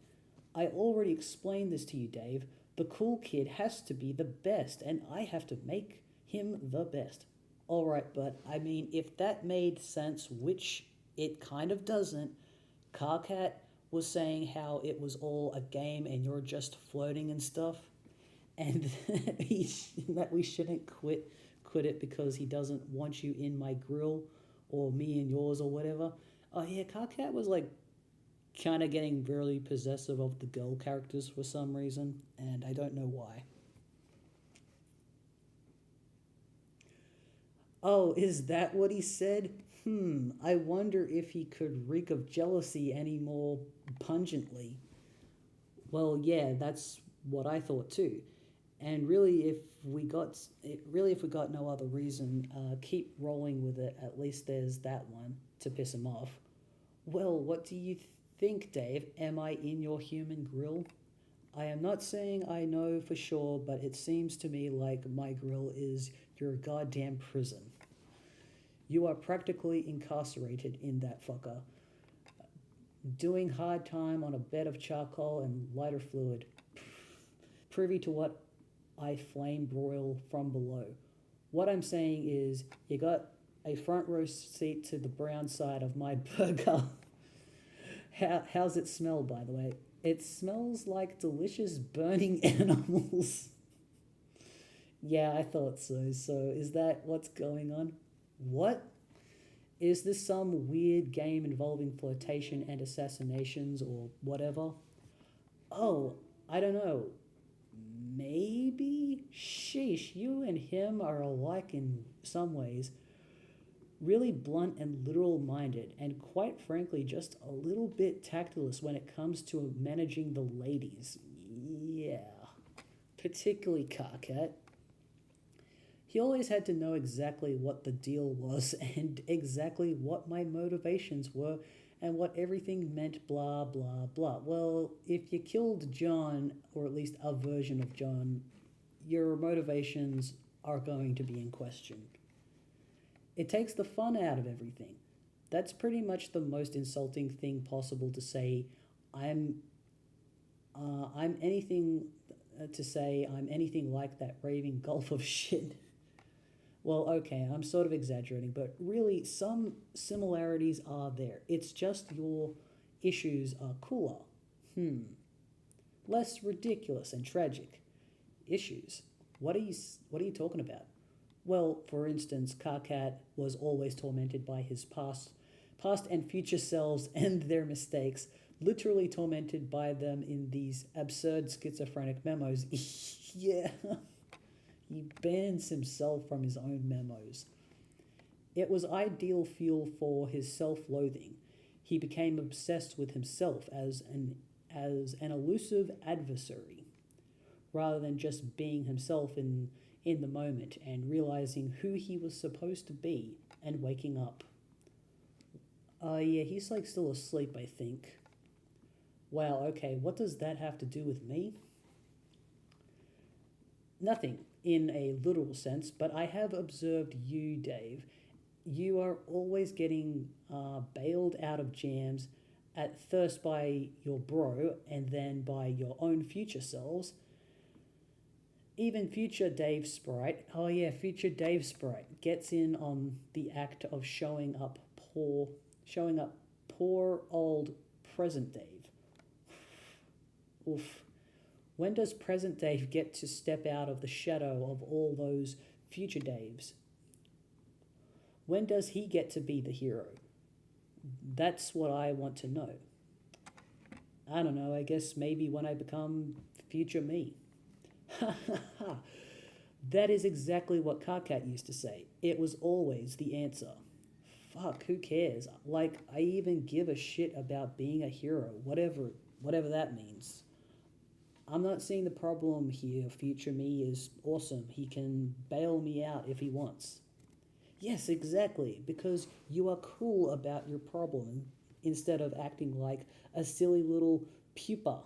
I already explained this to you, Dave. The cool kid has to be the best, and I have to make him the best. Alright, but I mean, if that made sense, which it kind of doesn't, Carcat was saying how it was all a game and you're just flirting and stuff, and that we shouldn't quit it because he doesn't want you in my grill or me in yours or whatever. Oh yeah, Carcat was kind of getting really possessive of the girl characters for some reason, and I don't know why. Oh, is that what he said? I wonder if he could reek of jealousy any more pungently. Well, yeah, that's what I thought too. And really, if we got no other reason, keep rolling with it. At least there's that one to piss him off. Well, what do you think, Dave? Am I in your human grill? I am not saying I know for sure, but it seems to me like my grill is your goddamn prison. You are practically incarcerated in that fucker. Doing hard time on a bed of charcoal and lighter fluid. Privy to what I flame broil from below. What I'm saying is, you got a front row seat to the brown side of my burger. How's it smell, by the way? It smells like delicious burning animals. Yeah, I thought so. So, is that what's going on? What? Is this some weird game involving flirtation and assassinations or whatever? Oh, I don't know. Maybe? Sheesh, you and him are alike in some ways. Really blunt and literal minded, and quite frankly, just a little bit tactless when it comes to managing the ladies. Yeah. Particularly Carcat. He always had to know exactly what the deal was and exactly what my motivations were and what everything meant, blah, blah, blah. Well, if you killed John, or at least a version of John, your motivations are going to be in question. It takes the fun out of everything. That's pretty much the most insulting thing possible to say. I'm anything like that raving gulf of shit. Well, okay, I'm sort of exaggerating, but really some similarities are there. It's just your issues are cooler. Less ridiculous and tragic. Issues. What are you talking about? Well, for instance, Carcat was always tormented by his past and future selves and their mistakes, literally tormented by them in these absurd schizophrenic memos. Yeah. He bans himself from his own memos. It was ideal fuel for his self-loathing. He became obsessed with himself as an elusive adversary, rather than just being himself in the moment and realizing who he was supposed to be and waking up. Yeah, he's like still asleep, I think. Wow, okay, what does that have to do with me? Nothing in a literal sense, but I have observed you, Dave. You are always getting bailed out of jams, at first by your bro and then by your own future selves. Even future Dave Sprite, future Dave Sprite gets in on the act of showing up poor old present Dave. Oof. When does present Dave get to step out of the shadow of all those future Daves? When does he get to be the hero? That's what I want to know. I don't know, I guess maybe when I become future me. Ha ha ha. That is exactly what Carcat used to say. It was always the answer. Fuck, who cares? Like, I even give a shit about being a hero, whatever that means. I'm not seeing the problem here. Future me is awesome. He can bail me out if he wants. Yes, exactly, because you are cool about your problem instead of acting like a silly little pupa.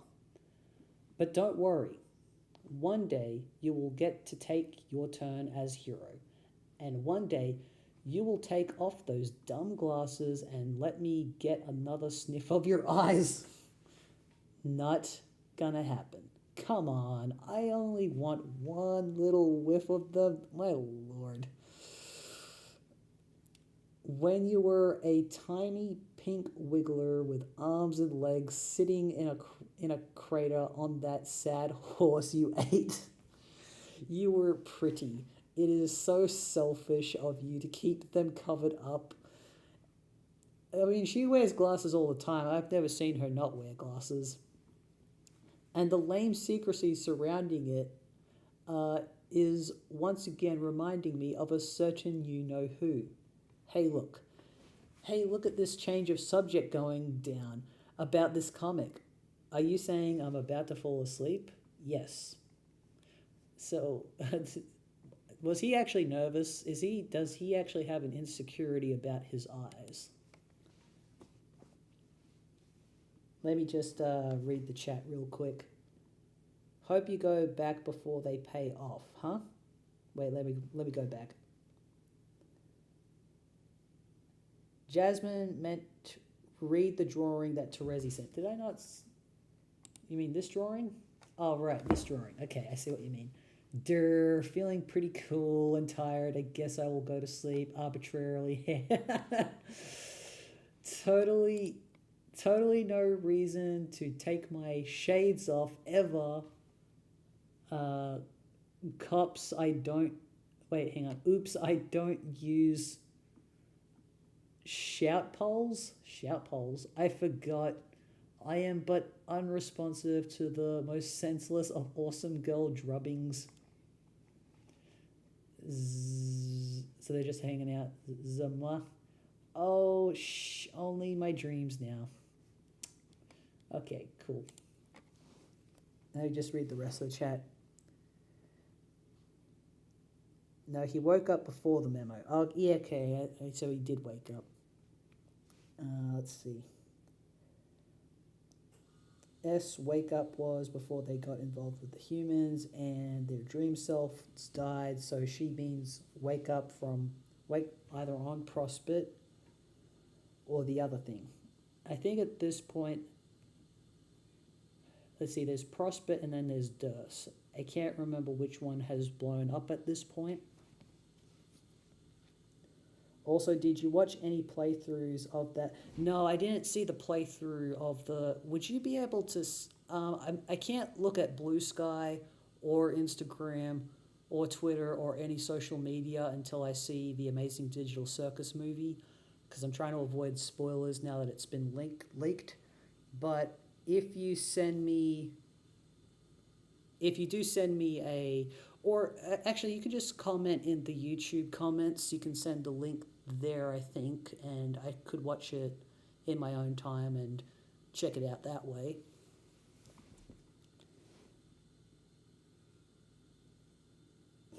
But don't worry. One day you will get to take your turn as hero. And one day you will take off those dumb glasses and let me get another sniff of your eyes. Not gonna happen. Come on, I only want one little whiff of them. My lord. When you were a tiny pink wiggler with arms and legs sitting in a crater on that sad horse you ate, you were pretty. It is so selfish of you to keep them covered up. I mean, she wears glasses all the time. I've never seen her not wear glasses. And the lame secrecy surrounding it is once again reminding me of a certain you-know-who. Hey, look, Hey, look at this change of subject going down about this comic. Are you saying I'm about to fall asleep? Yes. So, was he actually nervous? Does he actually have an insecurity about his eyes? Let me just read the chat real quick. Hope you go back before they pay off, huh? Wait, let me go back. Jasmine meant to read the drawing that Terezi sent. Did I not? You mean this drawing? Oh, right, this drawing. Okay, I see what you mean. Feeling pretty cool and tired. I guess I will go to sleep arbitrarily. Totally no reason to take my shades off ever. Cops, I don't. Wait, hang on. Oops, I don't use shout poles. I forgot. I am but unresponsive to the most senseless of awesome girl drubbings. So they're just hanging out. Zama. Oh, only my dreams now. Okay, cool. Now just read the rest of the chat. No, he woke up before the memo. Oh, yeah, okay. So he did wake up. Let's see. Wake up was before they got involved with the humans and their dream selves died. So she means wake either on Prospect or the other thing. I think at this point, let's see, there's Prospect and then there's Durst. I can't remember which one has blown up at this point. Also, did you watch any playthroughs of that? No, I didn't see the playthrough of the... Would you be able to... I can't look at Blue Sky or Instagram or Twitter or any social media until I see the Amazing Digital Circus movie, because I'm trying to avoid spoilers now that it's been leaked. But if you do send me a... Or actually, you can just comment in the YouTube comments. You can send a link there, I think, and I could watch it in my own time and check it out that way.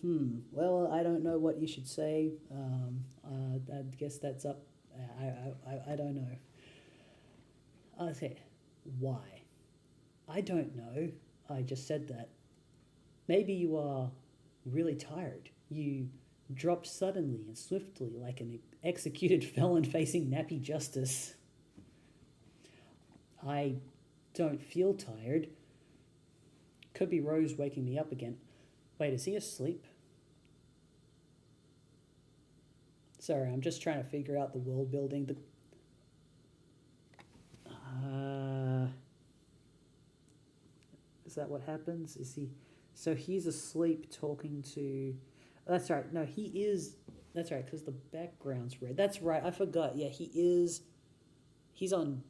Well, I don't know what you should say. I guess that's up. I don't know. Okay, why? I don't know. I just said that. Maybe you are really tired. You dropped suddenly and swiftly like an executed felon facing nappy justice. I don't feel tired. Could be Rose waking me up again. Wait, is he asleep? Sorry, I'm just trying to figure out the world building. Is that what happens? Is he... So he's asleep talking to... That's right. No, he is... That's right, because the background's red. That's right, I forgot. Yeah, he is... He's on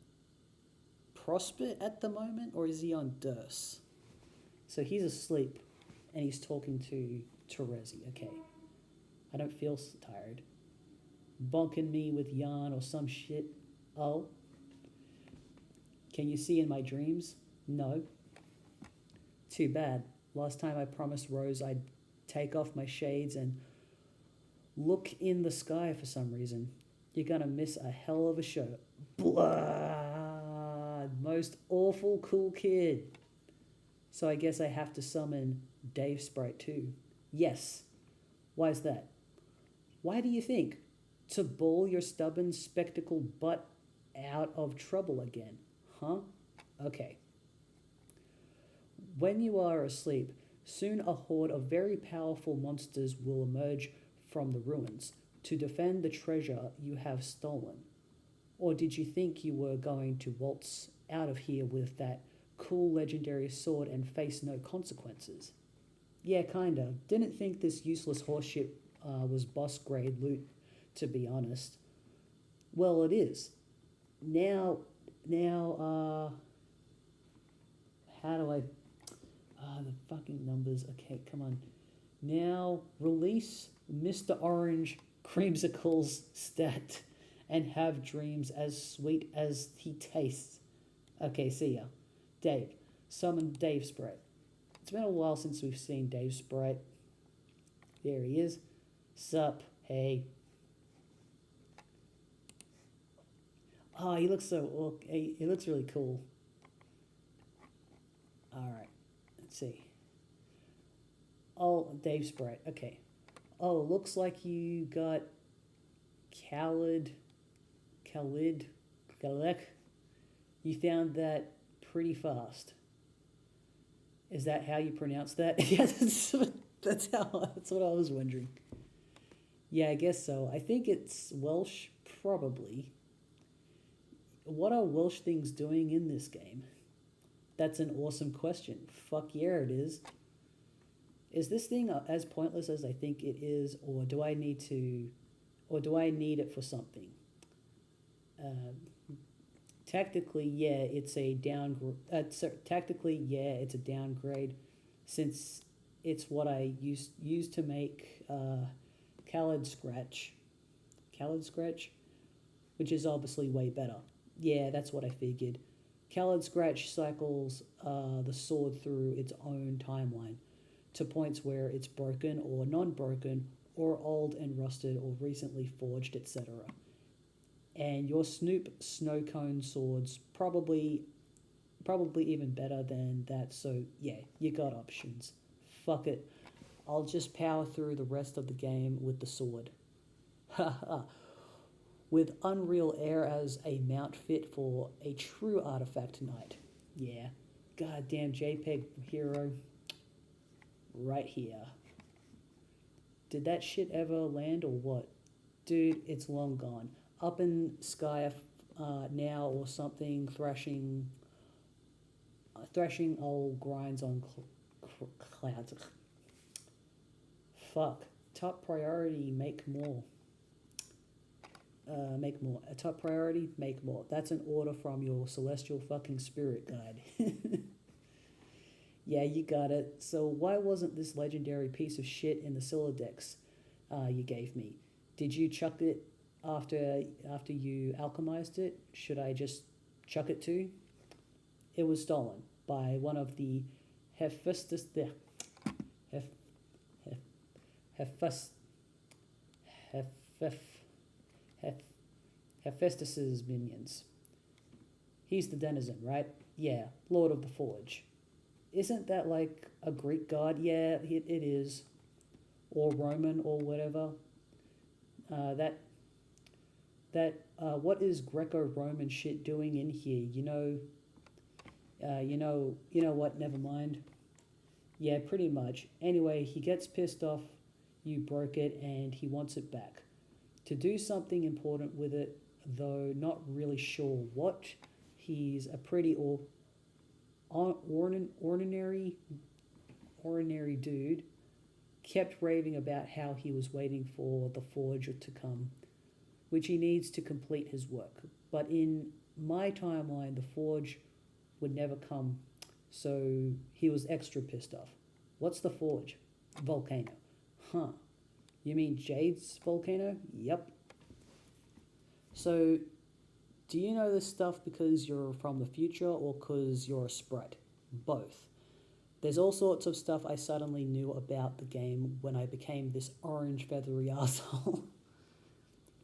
Prospect at the moment, or is he on Durst? So he's asleep, and he's talking to Terezi. Okay. I don't feel tired. Bonking me with yarn or some shit. Oh. Can you see in my dreams? No. Too bad. Last time I promised Rose I'd take off my shades and look in the sky for some reason. You're gonna miss a hell of a show. Blood! Most awful cool kid. So I guess I have to summon Dave Sprite too. Yes. Why's that? Why do you think? To bawl your stubborn spectacled butt out of trouble again. Huh? Okay. When you are asleep, soon a horde of very powerful monsters will emerge from the ruins to defend the treasure you have stolen. Or did you think you were going to waltz out of here with that cool legendary sword and face no consequences? Yeah, kinda. Didn't think this useless horseshit was boss grade loot, to be honest. Well, it is. Now, how do I... the fucking numbers. Okay, come on. Now, release Mr. Orange Creamsicle's stat and have dreams as sweet as he tastes. Okay, see ya. Dave. Summon Dave Sprite. It's been a while since we've seen Dave Sprite. There he is. Sup? Hey. Oh, he looks so... He looks really cool. Alright. Let's see. Oh, Dave Sprite. Okay. Oh, looks like you got Khaled. You found that pretty fast. Is that how you pronounce that? Yeah, that's what I was wondering. Yeah, I guess so. I think it's Welsh, probably. What are Welsh things doing in this game? That's an awesome question. Fuck yeah, it is. Is this thing as pointless as I think it is, or do I need it for something? Tactically, yeah, it's a downgrade, since it's what I used to make Khaled Scratch, which is obviously way better. Yeah, that's what I figured. Khaled Scratch cycles the sword through its own timeline to points where it's broken or non-broken or old and rusted or recently forged, etc. And your Snoop snow cone swords probably even better than that. So yeah, you got options. Fuck it, I'll just power through the rest of the game with the sword. Haha. With Unreal Air as a mount fit for a true artifact tonight. Yeah, goddamn JPEG hero. Right here. Did that shit ever land or what? Dude, it's long gone. Up in sky now or something, thrashing old grinds on clouds. Fuck. Top priority, make more. Make more. A top priority, make more. That's an order from your celestial fucking spirit guide. Yeah, you got it. So why wasn't this legendary piece of shit in the Silodex you gave me? Did you chuck it after you alchemized it? Should I just chuck it too? It was stolen by one of the Hephaestus's minions. He's the denizen, right? Yeah, Lord of the Forge. Isn't that like a Greek god? Yeah, it is. Or Roman or whatever. What is Greco-Roman shit doing in here? You know what? Never mind. Yeah, pretty much. Anyway, he gets pissed off you broke it and he wants it back. To do something important with it, though not really sure what. He's a pretty ordinary dude. Kept raving about how he was waiting for the forger to come, which he needs to complete his work. But in my timeline, the forge would never come, so he was extra pissed off. What's the forge? Volcano. Huh. You mean Jade's volcano? Yep. So, do you know this stuff because you're from the future or because you're a sprite? Both. There's all sorts of stuff I suddenly knew about the game when I became this orange feathery arsehole.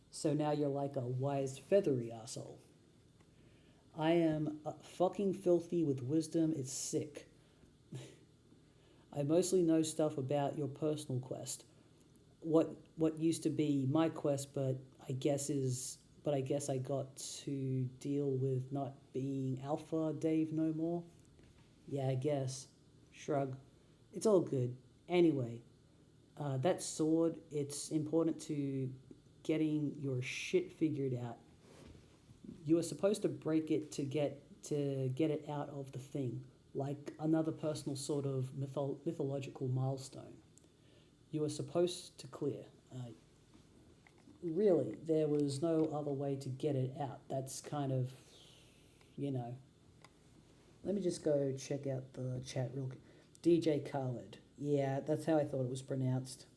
So now you're like a wise feathery arsehole. I am fucking filthy with wisdom, it's sick. I mostly know stuff about your personal quest. What used to be my quest, but I guess I got to deal with not being Alpha Dave no more. Yeah, I guess. Shrug. It's all good. Anyway, that sword, it's important to getting your shit figured out. You were supposed to break it to get it out of the thing, like another personal sort of mythological milestone. You were supposed to clear. Really, there was no other way to get it out. That's kind of, Let me just go check out the chat real quick. DJ Khaled. Yeah, that's how I thought it was pronounced.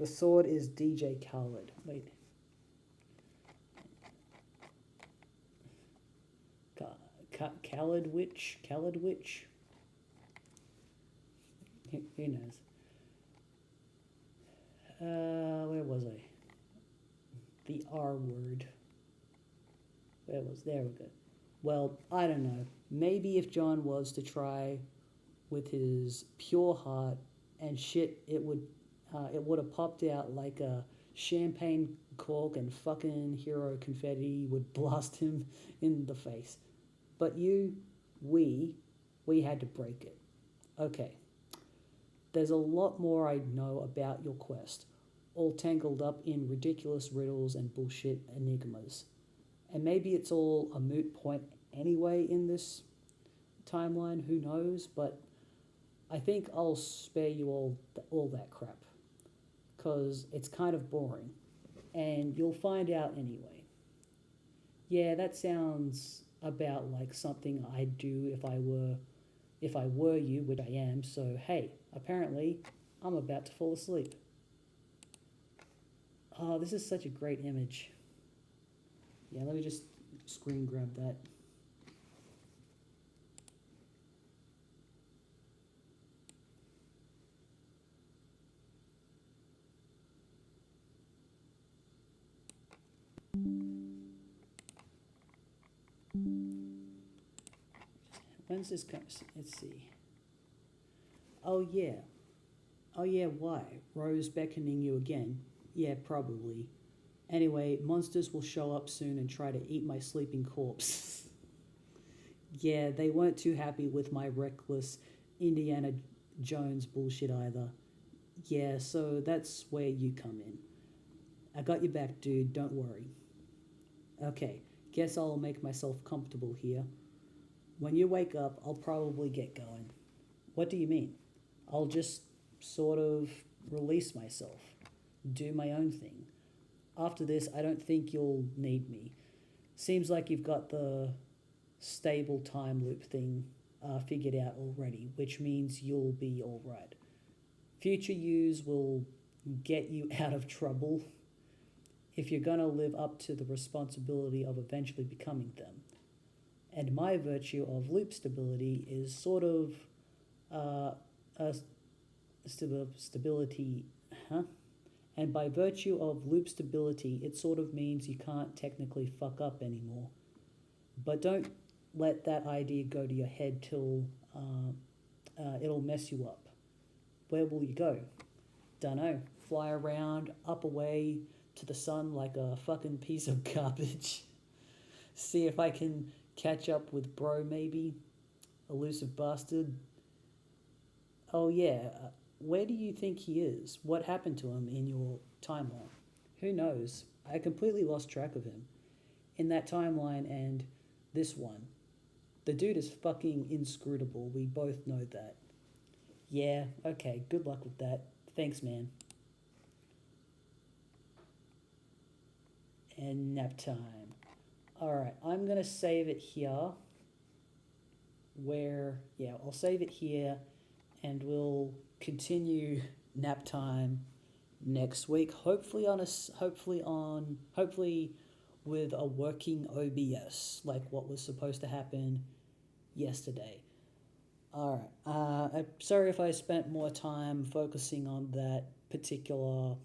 The sword is DJ Khaled. Wait. Khaled Witch? Khaled Witch? Who knows? Where was I? The R word. There we go. Well, I don't know. Maybe if John was to try with his pure heart and shit, it would have popped out like a champagne cork and fucking hero confetti would blast him in the face. But we had to break it. Okay. There's a lot more I know about your quest, all tangled up in ridiculous riddles and bullshit enigmas. And maybe it's all a moot point anyway in this timeline, who knows, but I think I'll spare you all that crap, because it's kind of boring, and you'll find out anyway. Yeah, that sounds about like something I'd do if I were you, which I am, so hey, apparently I'm about to fall asleep. Oh, this is such a great image. Yeah, let me just screen grab that. When's this coming? Let's see. Oh yeah, why? Rose beckoning you again? Yeah, probably. Anyway, monsters will show up soon and try to eat my sleeping corpse. Yeah, they weren't too happy with my reckless Indiana Jones bullshit either. Yeah, so that's where you come in. I got your back, dude, don't worry. Okay, guess I'll make myself comfortable here. When you wake up, I'll probably get going. What do you mean? I'll just sort of release myself, do my own thing. After this, I don't think you'll need me. Seems like you've got the stable time loop thing figured out already, which means you'll be alright. Future yous will get you out of trouble if you're gonna live up to the responsibility of eventually becoming them. And my virtue of loop stability is sort of stability, And by virtue of loop stability, it sort of means you can't technically fuck up anymore. But don't let that idea go to your head till it'll mess you up. Where will you go? Dunno. Fly around, up away to the sun like a fucking piece of garbage. See if I can catch up with bro, maybe? Elusive bastard. Oh yeah, where do you think he is? What happened to him in your timeline? Who knows? I completely lost track of him. In that timeline and this one. The dude is fucking inscrutable, we both know that. Yeah, okay, good luck with that. Thanks, man. And nap time. Alright, I'm gonna save it here. I'll save it here, and we'll continue nap time next week. Hopefully with a working OBS, like what was supposed to happen yesterday. Alright, I'm sorry if I spent more time focusing on that particular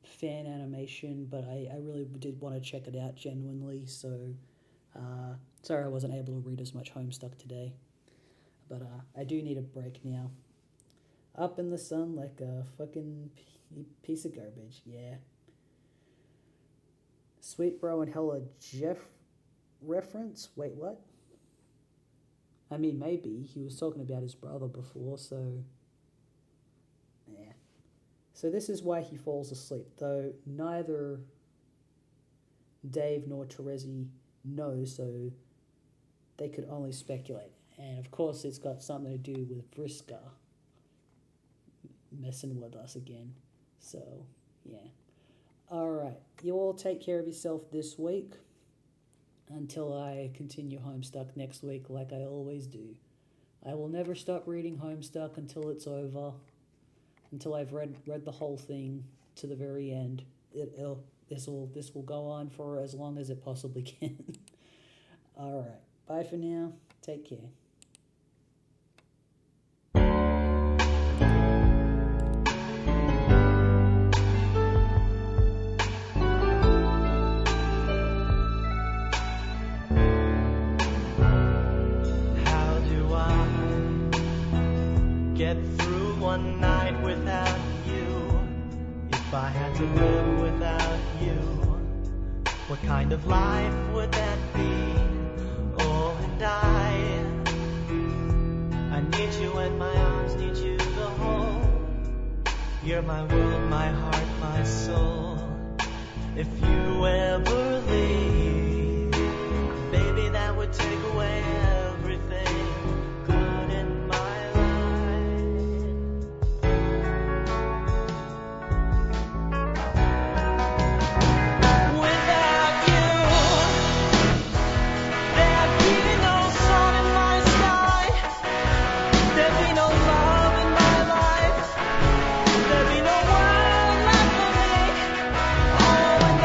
fan animation, but I really did want to check it out genuinely, so sorry I wasn't able to read as much Homestuck today. But I do need a break now. Up in the sun like a fucking piece of garbage, yeah. Sweet Bro and Hella Jeff reference? Wait, what? I mean, maybe. He was talking about his brother before, so... yeah. So this is why he falls asleep, though neither Dave nor Terezi know, so they could only speculate. And of course it's got something to do with Vriska messing with us again. So, yeah. Alright, you all take care of yourself this week until I continue Homestuck next week like I always do. I will never stop reading Homestuck until it's over, until I've read the whole thing, to the very end. This will go on for as long as it possibly can. All right, bye for now. Take care. How do I get through one night without you? If I had to live without you, what kind of life would that be? Oh, and I need you and my arms need you to hold. You're my world, my heart, my soul. If you ever leave, baby, that would take away everything good in my life. Without you, there'd be no sun in my sky. There'd be no love in my life. There'd be no world left for me. Oh, and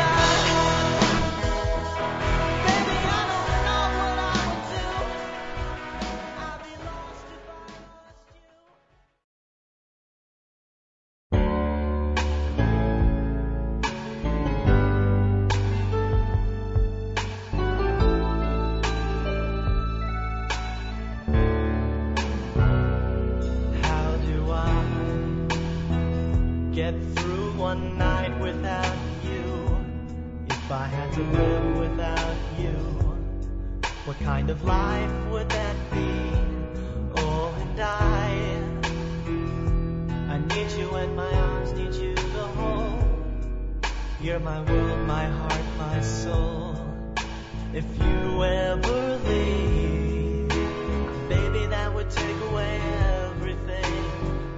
baby, I don't know what I would do. I'd be lost if I lost you. How do I get through one night without you? If I had to live without you, what kind of life would that be? Oh, and I need you and my arms need you to hold. You're my world, my heart, my soul. If you ever leave, baby, that would take away everything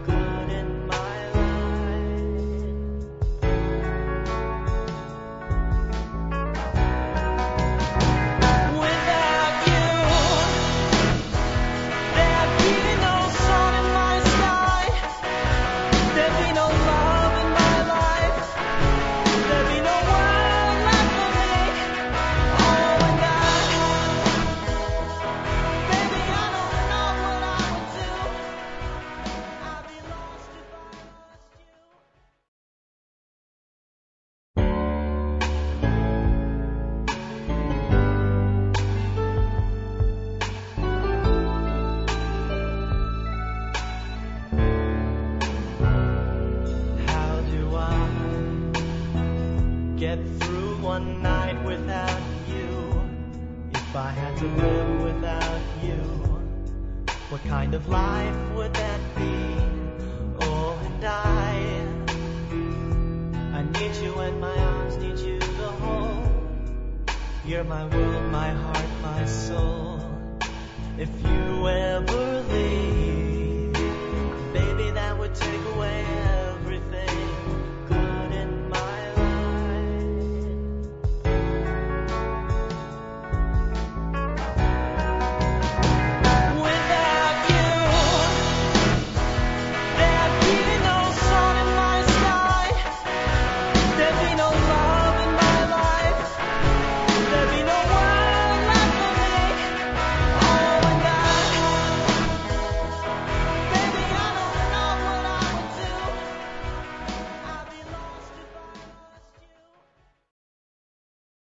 good in my life. Without you, there'd be no sun in my sky. There'd be no love in my life. There'd be no world left for me. Oh, and baby, I don't know what I would do. I'd be lost if I lost you. How do I get through one night without you? If I had to live without you, what kind of life would that be? Oh, and I need you and my arms need you to hold. You're my world, my heart, my soul. If you ever leave,